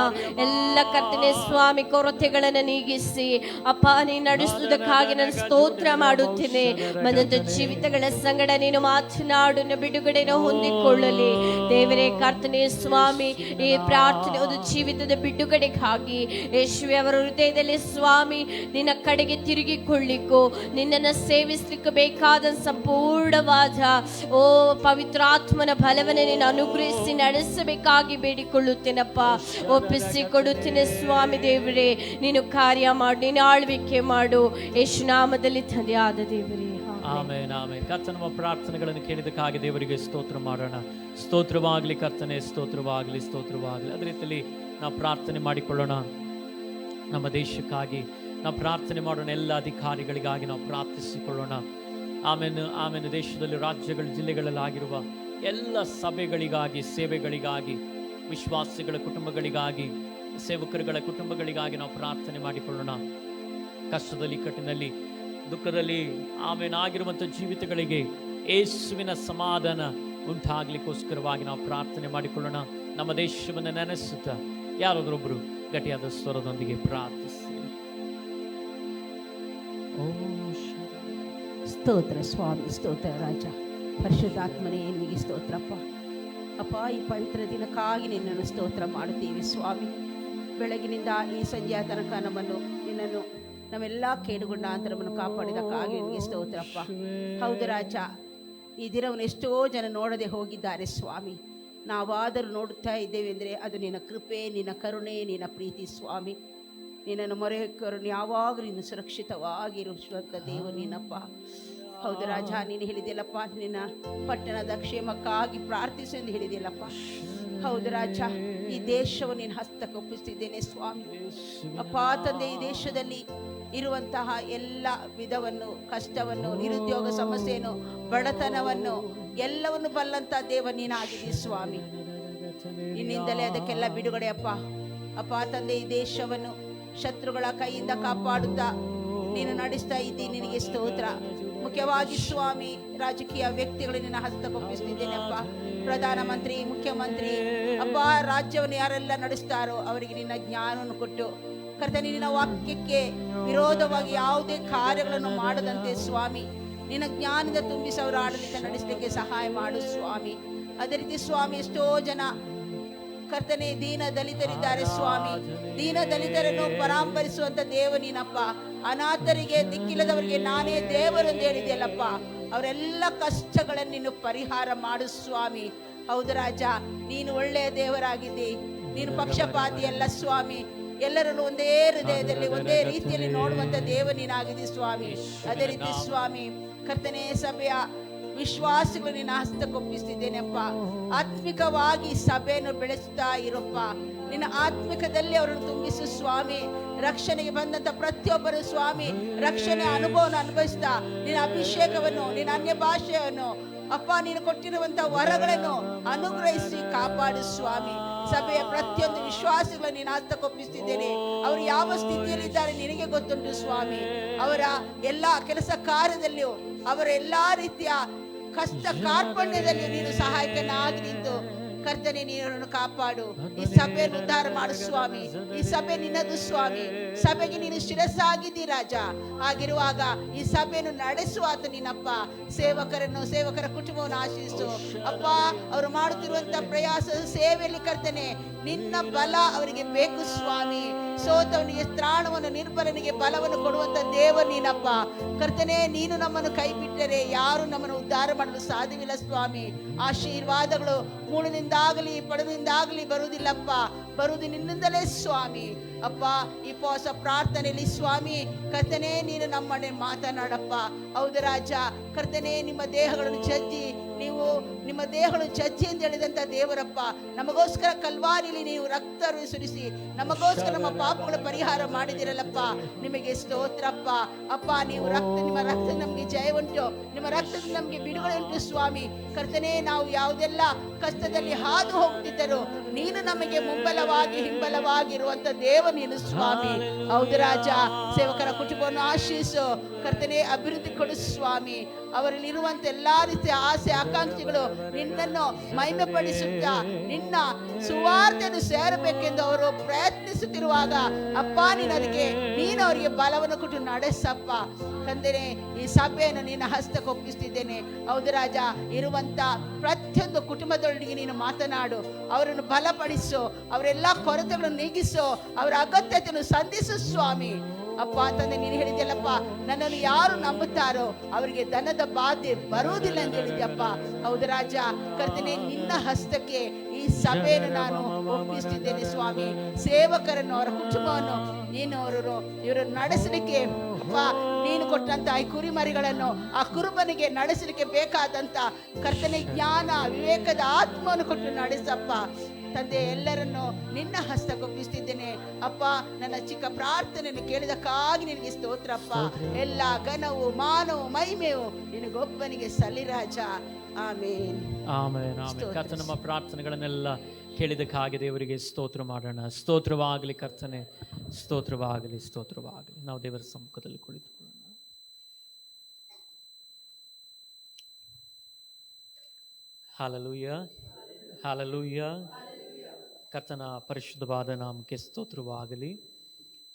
ಎಲ್ಲ ಕರ್ತನೆ ಸ್ವಾಮಿ ಕೊರತೆಗಳನ್ನ ನೀಗಿಸಿ ಅಪ್ಪ ನೀ ನಡೆಸುವುದಕ್ಕಾಗಿ ನಾನು ಸ್ತೋತ್ರ ಮಾಡುತ್ತೇನೆ. ಮನದ ಜೀವಿತಗಳ ಸಂಗಡ ನೀನು ಮಾತನಾಡು ಬಿಡುಗಡೆಯನ್ನು ಹೊಂದಿಕೊಳ್ಳಲಿ ದೇವರೇ ಕರ್ತನೆ ಸ್ವಾಮಿ. ಈ ಪ್ರಾರ್ಥನೆ ಒಂದು ಜೀವಿತದ ಬಿಡುಗಡೆಗಾಗಿ ಯೇಸುವೆ ಅವರ ಹೃದಯದಲ್ಲಿ ಸ್ವಾಮಿ ನಿನ್ನ ಕಡೆಗೆ ತಿರುಗಿಕೊಳ್ಳಿಕ್ಕೂ ನಿನ್ನನ್ನು ಸೇವಿಸಲಿಕ್ಕೆ ಬೇಕಾದ ಸಂಪೂರ್ಣವಾದ ಓ ಪವಿತ್ರಾತ್ಮನ ಬಲವನ್ನು ನೀನು ಅನುಗ್ರಹಿಸಿ ನಡೆಸಬೇಕಾಗಿ ಬೇಡಿಕೊಳ್ಳುತ್ತೇನಪ್ಪ. ಒಪ್ಪಿಸಿಕೊಡುತ್ತೇನೆ ಸ್ವಾಮಿ ದೇವರೇ. ನೀನು ಕಾರ್ಯ ಮಾಡು, ನೀನು ಆಳ್ವಿಕೆ ಮಾಡು ಯೇಸು ನಾಮದಲ್ಲಿ ತಂದೆಯಾದ ದೇವರೇ. Amen amen. ಕರ್ತನ ನಮ್ಮ ಪ್ರಾರ್ಥನೆಗಳನ್ನು ಕೇಳಿದಕ್ಕಾಗಿ ದೇವರಿಗೆ ಸ್ತೋತ್ರ ಮಾಡೋಣ. ಸ್ತೋತ್ರವಾಗಲಿ ಕರ್ತನೆ, ಸ್ತೋತ್ರವಾಗಲಿ, ಸ್ತೋತ್ರವಾಗಲಿ. ಅದೇ ರೀತಿಯಲ್ಲಿ ನಾವು ಪ್ರಾರ್ಥನೆ ಮಾಡಿಕೊಳ್ಳೋಣ. ನಮ್ಮ ದೇಶಕ್ಕಾಗಿ ನಾವು ಪ್ರಾರ್ಥನೆ ಮಾಡೋಣ. ಎಲ್ಲ ಅಧಿಕಾರಿಗಳಿಗಾಗಿ ನಾವು ಪ್ರಾರ್ಥಿಸಿಕೊಳ್ಳೋಣ. ಆಮೇಲೆ ಆಮೇಲೆ ದೇಶದಲ್ಲಿ ರಾಜ್ಯಗಳ ಜಿಲ್ಲೆಗಳಲ್ಲಿ ಆಗಿರುವ ಎಲ್ಲ ಸಭೆಗಳಿಗಾಗಿ, ಸೇವೆಗಳಿಗಾಗಿ, ವಿಶ್ವಾಸಿಗಳ ಕುಟುಂಬಗಳಿಗಾಗಿ, ಸೇವಕರುಗಳ ಕುಟುಂಬಗಳಿಗಾಗಿ ನಾವು ಪ್ರಾರ್ಥನೆ ಮಾಡಿಕೊಳ್ಳೋಣ. ಕಷ್ಟದಲ್ಲಿ, ಕಟ್ಟಿನಲ್ಲಿ, ದುಃಖದಲ್ಲಿ ಆಮೇಲೆ ಆಗಿರುವಂಥ ಜೀವಿತಗಳಿಗೆ ಯೇಸುವಿನ ಸಮಾಧಾನ ಉಂಟಾಗಲಿಕ್ಕೋಸ್ಕರವಾಗಿ ನಾವು ಪ್ರಾರ್ಥನೆ ಮಾಡಿಕೊಳ್ಳೋಣ. ನಮ್ಮ ದೇಶವನ್ನು ನೆನೆಸುತ್ತಾ ಯಾರಾದ್ರೊಬ್ಬರು ಗಟ್ಟಿಯಾದ ಸ್ವರದೊಂದಿಗೆ ಪ್ರಾರ್ಥಿಸಿ. ಸ್ತೋತ್ರ ಸ್ವಾಮಿ, ಸ್ತೋತ್ರ ರಾಜ, ಪರಿಶುದ್ಧಾತ್ಮನೇ ನಿಮಗೆ ಸ್ತೋತ್ರಪ್ಪ. ಅಪ್ಪ ಈ ಪವಿತ್ರ ದಿನಕ್ಕಾಗಿ ನಿನ್ನನ್ನು ಸ್ತೋತ್ರ ಮಾಡುತ್ತೀವಿ ಸ್ವಾಮಿ. ಬೆಳಗಿನಿಂದ ಈ ಸಂಜೆಯ ತನಕ ನಿನ್ನನ್ನು ನಮ್ಮೆಲ್ಲ ಕೇಡುಗೊಂಡ ಅಂತರವನ್ನು ಕಾಪಾಡಿದಕ್ಕಾಗಿ ನಿನಗೆ ಸ್ತೋತ್ರಪ್ಪ. ಹೌದು ರಾಜ, ಈ ದಿನವನ್ನು ಎಷ್ಟೋ ಜನ ನೋಡದೆ ಹೋಗಿದ್ದಾರೆ ಸ್ವಾಮಿ. ನಾವಾದರೂ ನೋಡುತ್ತಾ ಇದ್ದೇವೆ ಅಂದರೆ ಅದು ನಿನ್ನ ಕೃಪೆ, ನಿನ್ನ ಕರುಣೆ, ನಿನ್ನ ಪ್ರೀತಿ ಸ್ವಾಮಿ. ನಿನ್ನನ್ನು ಮೊರೆ ಕರುಣೆ ಯಾವಾಗಲೂ ನೀನು ಸುರಕ್ಷಿತವಾಗಿರುವಂಥ ದೇವ ನೀನಪ್ಪ. ಹೌದು ರಾಜ, ನೀನು ಹೇಳಿದೆಯಲ್ಲಪ್ಪ ನಿನ್ನ ಪಟ್ಟಣದ ಕ್ಷೇಮಕ್ಕಾಗಿ ಪ್ರಾರ್ಥಿಸು ಎಂದು ಹೇಳಿದೆಯಲ್ಲಪ್ಪ. ಹೌದು ರಾಜ, ಈ ದೇಶವನ್ನು ನೀನು ಹಸ್ತಕ್ಕೆ ಒಪ್ಪಿಸ್ತಿದ್ದೇನೆ ಸ್ವಾಮಿ. ಅಪ್ಪ ತಂದೆ, ಈ ದೇಶದಲ್ಲಿ ಇರುವಂತಹ ಎಲ್ಲ ವಿಧವನ್ನು, ಕಷ್ಟವನ್ನು, ನಿರುದ್ಯೋಗ ಸಮಸ್ಯೆಯನ್ನು, ಬಡತನವನ್ನು ಎಲ್ಲವನ್ನು ಬಲ್ಲಂತ ದೇವ ನೀನಾಗಿದ್ದೀ ಸ್ವಾಮಿ. ನಿನ್ನಿಂದಲೇ ಅದಕ್ಕೆಲ್ಲ ಬಿಡುಗಡೆ ಅಪ್ಪ. ಅಪ್ಪ ತಂದೆ, ಈ ದೇಶವನ್ನು ಶತ್ರುಗಳ ಕೈಯಿಂದ ಕಾಪಾಡುತ್ತಾ ನೀನು ನಡೆಸ್ತಾ ಇದ್ದಿ, ನಿನಗೆ ಸ್ತೋತ್ರ. ಮುಖ್ಯವಾಗಿ ಸ್ವಾಮಿ, ರಾಜಕೀಯ ವ್ಯಕ್ತಿಗಳು ನಿನ್ನ ಹಸ್ತಕ್ಕೊಪ್ಪಿಸ್ತಿದ್ದೇನೆ ಅಪ್ಪ. ಪ್ರಧಾನಮಂತ್ರಿ, ಮುಖ್ಯಮಂತ್ರಿ ಅಪ್ಪ, ರಾಜ್ಯವನ್ನು ಯಾರೆಲ್ಲ ನಡೆಸ್ತಾರೋ ಅವರಿಗೆ ನಿನ್ನ ಜ್ಞಾನವನ್ನು ಕೊಟ್ಟು ಕರ್ತನೆ, ನಿನ್ನ ವಾಕ್ಯಕ್ಕೆ ವಿರೋಧವಾಗಿ ಯಾವುದೇ ಕಾರ್ಯಗಳನ್ನು ಮಾಡದಂತೆ ಸ್ವಾಮಿ ನಿನ್ನ ಜ್ಞಾನದಿಂದ ತುಂಬಿಸಿ ಅವರ ಆಡಳಿತ ನಡೆಸಲಿಕ್ಕೆ ಸಹಾಯ ಮಾಡು ಸ್ವಾಮಿ. ಅದೇ ರೀತಿ ಸ್ವಾಮಿ, ಎಷ್ಟೋ ಜನ ಕರ್ತನೆ ದೀನ ದಲಿತರಿದ್ದಾರೆ ಸ್ವಾಮಿ. ದೀನ ದಲಿತರನ್ನು ಪರಾಂಬರಿಸುವಂತ ದೇವ ನೀನಪ್ಪ. ಅನಾಥರಿಗೆ, ದಿಕ್ಕಿಲ್ಲದವರಿಗೆ ನಾನೇ ದೇವರು ಎಂದು ಹೇಳಿದೆಯಲ್ಲಪ್ಪ. ಅವರೆಲ್ಲ ಕಷ್ಟಗಳನ್ನು ನೀನು ಪರಿಹಾರ ಮಾಡು ಸ್ವಾಮಿ. ಹೌದು ರಾಜ, ನೀನು ಒಳ್ಳೆಯ ದೇವರಾಗಿದ್ದಿ. ನೀನು ಪಕ್ಷಪಾತಿ ಅಲ್ಲ ಸ್ವಾಮಿ. ಎಲ್ಲರನ್ನು ಒಂದೇ ಹೃದಯದಲ್ಲಿ ಒಂದೇ ರೀತಿಯಲ್ಲಿ ನೋಡುವಂತ ದೇವ ನೀನಾಗಿದ್ದಿ ಸ್ವಾಮಿ. ಅದೇ ರೀತಿ ಸ್ವಾಮಿ ಕರ್ತನೆ, ಸಭೆಯ ವಿಶ್ವಾಸಗಳು ನಿನ್ನ ಹಸ್ತಕ್ಕೊಪ್ಪಿಸ್ತಿದ್ದೇನೆಪ್ಪ. ಆತ್ಮಿಕವಾಗಿ ಸಭೆಯನ್ನು ಬೆಳೆಸ್ತಾ ಇರಪ್ಪ. ನಿನ್ನ ಆತ್ಮಿಕದಲ್ಲಿ ಅವರನ್ನು ತುಂಬಿಸು ಸ್ವಾಮಿ. ರಕ್ಷಣೆಗೆ ಬಂದಂತ ಪ್ರತಿಯೊಬ್ಬರು ಸ್ವಾಮಿ ರಕ್ಷಣೆ ಅನುಭವವನ್ನು ಅನುಭವಿಸ್ತಾ ನಿನ್ನ ಅಭಿಷೇಕವನ್ನು, ನಿನ್ನ ಅನ್ಯ ಭಾಷೆಯನ್ನು ಅಪ್ಪ, ನೀನು ಕೊಟ್ಟಿರುವಂತ ವರಗಳನ್ನು ಅನುಗ್ರಹಿಸಿ ಕಾಪಾಡು ಸ್ವಾಮಿ. ಸಭೆಯ ಪ್ರತಿಯೊಂದು ವಿಶ್ವಾಸಿಗಳನ್ನು ನೀನು ಹಸ್ತಕ್ಕೊಪ್ಪಿಸ್ತಿದ್ದೇನೆ. ಅವರು ಯಾವ ಸ್ಥಿತಿಯಲ್ಲಿದ್ದಾರೆ ನಿನಗೆ ಗೊತ್ತುಂಟು ಸ್ವಾಮಿ. ಅವರ ಎಲ್ಲಾ ಕೆಲಸ ಕಾರ್ಯದಲ್ಲಿಯೂ, ಅವರ ಎಲ್ಲಾ ರೀತಿಯ ಕಷ್ಟ ಕಾರ್ಪಣ್ಯದಲ್ಲಿ ನೀನು ಸಹಾಯಕನಾಗಿ ನಿಂತು ಕರ್ತನೆ, ನೀನನ್ನು ಕಾಪಾಡು. ಈ ಸಭೆಯನ್ನು ಉದ್ಧಾರ ಮಾಡು ಸ್ವಾಮಿ. ಈ ಸಭೆ ನಿನ್ನದು ಸ್ವಾಮಿ. ಸಭೆಗೆ ನೀನು ಶಿರಸ್ಸಾಗಿದ್ದಿ ರಾಜ. ಆಗಿರುವಾಗ ಈ ಸಭೆಯನ್ನು ನಡೆಸುವಾತ ನಿನ್ನಪ್ಪ. ಸೇವಕರನ್ನು, ಸೇವಕರ ಕುಟುಂಬವನ್ನು ಆಶೀರ್ಸು ಅಪ್ಪ. ಅವರು ಮಾಡುತ್ತಿರುವಂತ ಪ್ರಯಾಸ ಸೇವೆಯಲ್ಲಿ ಕರ್ತನೆ, ನಿನ್ನ ಬಲ ಅವರಿಗೆ ಬೇಕು ಸ್ವಾಮಿ. ಸೋತವನಿಗೆ ತ್ರಾಣವನ್ನು, ನಿರ್ಬಲನಿಗೆ ಬಲವನ್ನು ಕೊಡುವಂತ ದೇವ ನೀನಪ್ಪ. ಕರ್ತನೆ, ನೀನು ನಮ್ಮನ್ನು ಕೈ ಬಿಟ್ಟರೆ ಯಾರು ನಮ್ಮನ್ನು ಉದ್ಧಾರ ಮಾಡಲು ಸಾಧ್ಯವಿಲ್ಲ ಸ್ವಾಮಿ. ಆಶೀರ್ವಾದಗಳು ಮೂಳನಿಂದಾಗಲಿ ಪಡನಿಂದಾಗಲಿ ಬರುವುದಿಲ್ಲಪ್ಪ, ಬರುವುದು ನಿನ್ನಿಂದಲೇ ಸ್ವಾಮಿ. ಅಪ್ಪ, ಈ ಉಪವಾಸ ಪ್ರಾರ್ಥನೆಯಲ್ಲಿ ಸ್ವಾಮಿ ಕರ್ತನೆ, ನೀನು ನಮ್ಮನೆ ಮಾತನಾಡಪ್ಪ. ಹೌದು ರಾಜ, ಕರ್ತನೆ, ನಿಮ್ಮ ದೇಹಗಳನ್ನು ಜಜ್ಜಿ, ನೀವು ನಿಮ್ಮ ದೇಹಗಳನ್ನು ಜಜ್ಜಿ ಎಂದು ಹೇಳಿದಂತ ದೇವರಪ್ಪ, ನಮಗೋಸ್ಕರ ಕಲ್ವಾರಿಲಿ ನೀವು ರಕ್ತ ಸುರಿಸಿ ನಮಗೋಸ್ಕರ ನಮ್ಮ ಪಾಪಗಳ ಪರಿಹಾರ ಮಾಡಿದಿರಲ್ಲಪ್ಪ, ನಿಮಗೆ ಸ್ತೋತ್ರಪ್ಪ. ಅಪ್ಪ, ನೀವು ನಿಮ್ಮ ರಕ್ತ ನಮಗೆ ಜಯ ಉಂಟು, ನಿಮ್ಮ ರಕ್ತದ ನಮಗೆ ಬಿಡುಗಡೆ ಉಂಟು ಸ್ವಾಮಿ. ಕರ್ತನೆ, ನಾವು ಯಾವುದೆಲ್ಲ ಕಷ್ಟದಲ್ಲಿ ಹಾದು ಹೋಗ್ತಿದ್ದರು, ನೀನು ನಮಗೆ ಮುಂಬಲವಾಗಿ ಹಿಂಬಲವಾಗಿರುವಂತ ದೇವ ನೀನು ಸ್ವಾಮಿ. ಹೌದು ರಾಜ, ಸೇವಕರ ಕುಟುಂಬವನ್ನು ಆಶೀಸು ಕರ್ತನೆ, ಅಭಿವೃದ್ಧಿ ಕೊಡು ಸ್ವಾಮಿ. ಅವರಲ್ಲಿರುವಂತ ಎಲ್ಲಾ ರೀತಿಯ ಆಸೆ ಆಕಾಂಕ್ಷೆಗಳು ನಿನ್ನನ್ನು ಮಹಿಮೆ ಪಡಿಸುತ್ತಾ ನಿನ್ನ ಸುವಾರ್ತೆಯನ್ನು ಸೇರಬೇಕೆಂದು ಅವರು ಪ್ರಯತ್ನಿಸುತ್ತಿರುವಾಗ ಅಪ್ಪ, ನೀನು ಅವರಿಗೆ ಬಲವನ್ನು ಕೊಟ್ಟು ನಡೆಸಪ್ಪ. ತಂದೆನೆ, ಈ ಸಭೆಯನ್ನು ನಿನ್ನ ಹಸ್ತಕ್ಕೆ ಒಪ್ಪಿಸ್ತಿದ್ದೇನೆ. ಹೌದು ರಾಜ, ಇರುವಂತ ಪ್ರತಿಯೊಂದು ಕುಟುಂಬದೊಳಗೆ ನೀನು ಮಾತನಾಡು, ಅವರನ್ನು ಬಲಪಡಿಸು, ಅವರೆಲ್ಲ ಕೊರತೆಗಳನ್ನು ನೀಗಿಸು, ಅವರ ಅಗತ್ಯತೆಯನ್ನು ಸಂಧಿಸು ಸ್ವಾಮಿ. ಅಪ್ಪ ತಂದೆ, ನೀನು ಹೇಳಿದ್ಯಲ್ಲಪ್ಪ, ನನ್ನನ್ನು ಯಾರು ನಂಬುತ್ತಾರೋ ಅವರಿಗೆ ದನದ ಬಾಧೆ ಬರುವುದಿಲ್ಲ ಎಂದು ಹೇಳಿದ್ಯಪ್ಪ. ಹೌದು ರಾಜ, ಕರ್ತನೆ, ನಿನ್ನ ಹಸ್ತಕ್ಕೆ ಈ ಸಭೆಯನ್ನು ನಾನು ಒಪ್ಪಿಸ್ತಿದ್ದೇನೆ ಸ್ವಾಮಿ. ಸೇವಕರನ್ನು, ಅವರ ಕುಟುಂಬವನ್ನು ನೀನು ಇವರನ್ನು ನಡೆಸಲಿಕ್ಕೆ ಅಪ್ಪ, ನೀನು ಕೊಟ್ಟಂತ ಈ ಕುರಿಮರಿಗಳನ್ನು ಆ ಕುರುಬನಿಗೆ ನಡೆಸಲಿಕ್ಕೆ ಬೇಕಾದಂತ ಕರ್ತನೆ ಜ್ಞಾನ ವಿವೇಕದ ಆತ್ಮವನ್ನು ಕೊಟ್ಟು ನಡೆಸಪ್ಪ. ತಂದೆ, ಎಲ್ಲರನ್ನು ನಿನ್ನ ಹಸ್ತಕ್ಕೊಪ್ಪಿಸ್ತಿದ್ದೇನೆ ಅಪ್ಪ. ನನ್ನ ಚಿಕ್ಕ ಪ್ರಾರ್ಥನೆಯನ್ನು ಕೇಳಿದಕ್ಕಾಗಿ ನಿನಗೆ ಸ್ತೋತ್ರಪ್ಪ. ಎಲ್ಲ ಘನವು ಮಾನವು ಮಹಿಮೆಯು ನಿನಗೊಬ್ಬನಿಗೆ ಸಲ್ಲಿರಾಜ. ಆಮೇನ್, ಆಮೇನ್, ಆಮೇನ್. ಕರ್ತನ ನಮ್ಮ ಪ್ರಾರ್ಥನೆಗಳನ್ನೆಲ್ಲ ಕೇಳಿದಕ್ಕಾಗಿ ದೇವರಿಗೆ ಸ್ತೋತ್ರ ಮಾಡೋಣ. ಸ್ತೋತ್ರವಾಗಲಿ ಕರ್ತನೆ, ಸ್ತೋತ್ರವಾಗಲಿ, ಸ್ತೋತ್ರವಾಗಲಿ. ನಾವು ದೇವರ ಸಮ್ಮುಖದಲ್ಲಿ ಕುಳಿತುಕೊಳ್ಳೋಣ. Hallelujah, hallelujah. ಕರ್ತನ ಪರಿಶುದ್ಧವಾದ ನಾಮಕ್ಕೆ ಸ್ತೋತ್ರವಾಗಲಿ.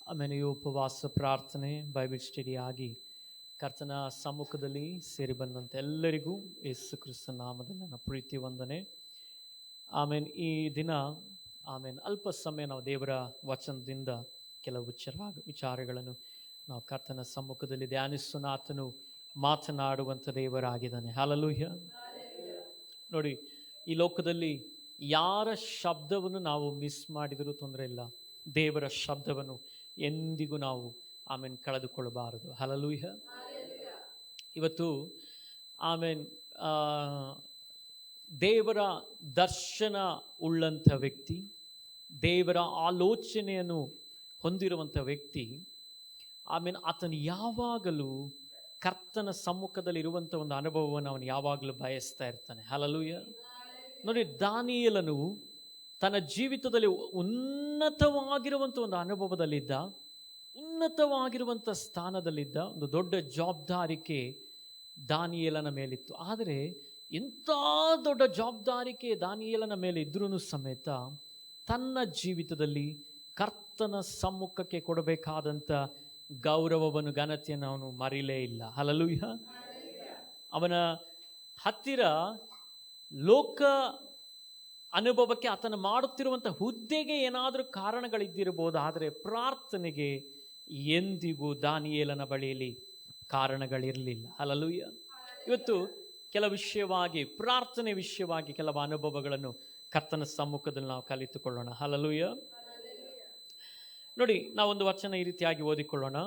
ಆಮೇಲೆ ಈ ಉಪವಾಸ ಪ್ರಾರ್ಥನೆ ಬೈಬಲ್ ಸ್ಟಡಿ ಆಗಿ ಕರ್ತನ ಸಮ್ಮುಖದಲ್ಲಿ ಸೇರಿ ಬಂದಂಥ ಎಲ್ಲರಿಗೂ ಯೇಸು ಕ್ರಿಸ್ತನ ನಾಮದಲ್ಲಿ ನನ್ನ ಪ್ರೀತಿ ವಂದನೆ. ಆಮೇಲೆ ಈ ದಿನ ಅಲ್ಪ ಸಮಯ ನಾವು ದೇವರ ವಚನದಿಂದ ಕೆಲವು ವಿಚಾರಗಳನ್ನು ನಾವು ಕರ್ತನ ಸಮ್ಮುಖದಲ್ಲಿ ಧ್ಯಾನಿಸೋಣ. ಆತನು ಮಾತನಾಡುವಂಥ ದೇವರಾಗಿದ್ದಾನೆ. ಹಲ್ಲೆಲೂಯಾ. ನೋಡಿ, ಈ ಲೋಕದಲ್ಲಿ ಯಾರ ಶಬ್ದವನ್ನು ನಾವು ಮಿಸ್ ಮಾಡಿದರೂ ತೊಂದರೆ ಇಲ್ಲ, ದೇವರ ಶಬ್ದವನ್ನು ಎಂದಿಗೂ ನಾವು ಕಳೆದುಕೊಳ್ಳಬಾರದು. ಹಲ್ಲೆಲೂಯಾ. ಇವತ್ತು ದೇವರ ದರ್ಶನ ಉಳ್ಳಂಥ ವ್ಯಕ್ತಿ, ದೇವರ ಆಲೋಚನೆಯನ್ನು ಹೊಂದಿರುವಂಥ ವ್ಯಕ್ತಿ, ಆತನು ಯಾವಾಗಲೂ ಕರ್ತನ ಸಮ್ಮುಖದಲ್ಲಿ ಇರುವಂಥ ಒಂದು ಅನುಭವವನ್ನು ಅವನು ಯಾವಾಗಲೂ ಬಯಸ್ತಾ ಇರ್ತಾನೆ. ಹಲ್ಲೆಲೂಯಾ. ನೋಡಿ, ದಾನಿಯೇಲನು ತನ್ನ ಜೀವಿತದಲ್ಲಿ ಉನ್ನತವಾಗಿರುವಂಥ ಒಂದು ಅನುಭವದಲ್ಲಿದ್ದ, ಉನ್ನತವಾಗಿರುವಂಥ ಸ್ಥಾನದಲ್ಲಿದ್ದ. ಒಂದು ದೊಡ್ಡ ಜವಾಬ್ದಾರಿಕೆ ದಾನಿಯೇಲನ ಮೇಲಿತ್ತು. ಆದರೆ ಎಂಥ ದೊಡ್ಡ ಜವಾಬ್ದಾರಿಕೆ ದಾನಿಯೇಲನ ಮೇಲೆ ಇದ್ರೂ ಸಮೇತ ತನ್ನ ಜೀವಿತದಲ್ಲಿ ಕರ್ತನ ಸಮ್ಮುಖಕ್ಕೆ ಕೊಡಬೇಕಾದಂಥ ಗೌರವವನ್ನು, ಘನತೆಯನ್ನು ಅವನು ಮರಿಲೇ ಇಲ್ಲ. ಹಲ್ಲೆಲೂಯಾ. ಅವನ ಹತ್ತಿರ ಲೋಕ ಅನುಭವಕ್ಕೆ ಆತನ ಮಾಡುತ್ತಿರುವಂಥ ಹುದ್ದೆಗೆ ಏನಾದರೂ ಕಾರಣಗಳಿದ್ದಿರಬಹುದು, ಆದರೆ ಪ್ರಾರ್ಥನೆಗೆ ಎಂದಿಗೂ ದಾನಿಯೇಲನ ಬಳಿಯಲ್ಲಿ ಕಾರಣಗಳಿರಲಿಲ್ಲ. ಹಲ್ಲೆಲೂಯಾ. ಇವತ್ತು ಕೆಲವು ವಿಷಯವಾಗಿ, ಪ್ರಾರ್ಥನೆ ವಿಷಯವಾಗಿ ಕೆಲವು ಅನುಭವಗಳನ್ನು ಕರ್ತನ ಸಮ್ಮುಖದಲ್ಲಿ ನಾವು ಕಲಿತುಕೊಳ್ಳೋಣ. ಹಲ್ಲೆಲೂಯಾ. ನೋಡಿ, ನಾವೊಂದು ವಚನ ಈ ರೀತಿಯಾಗಿ ಓದಿಕೊಳ್ಳೋಣ.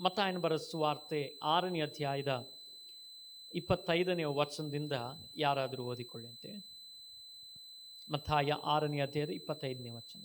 ಮತ್ತಾಯನ ಬರೆದ ಸುವಾರ್ತೆ 6ನೇ ಅಧ್ಯಾಯದ 25ನೇ ವಚನದಿಂದ ಯಾರಾದರೂ ಓದಿಕೊಳ್ಳಂತೆ. ಮತ್ತಾಯ 6ನೇ ಅಧ್ಯಾಯದ 25ನೇ ವಚನ.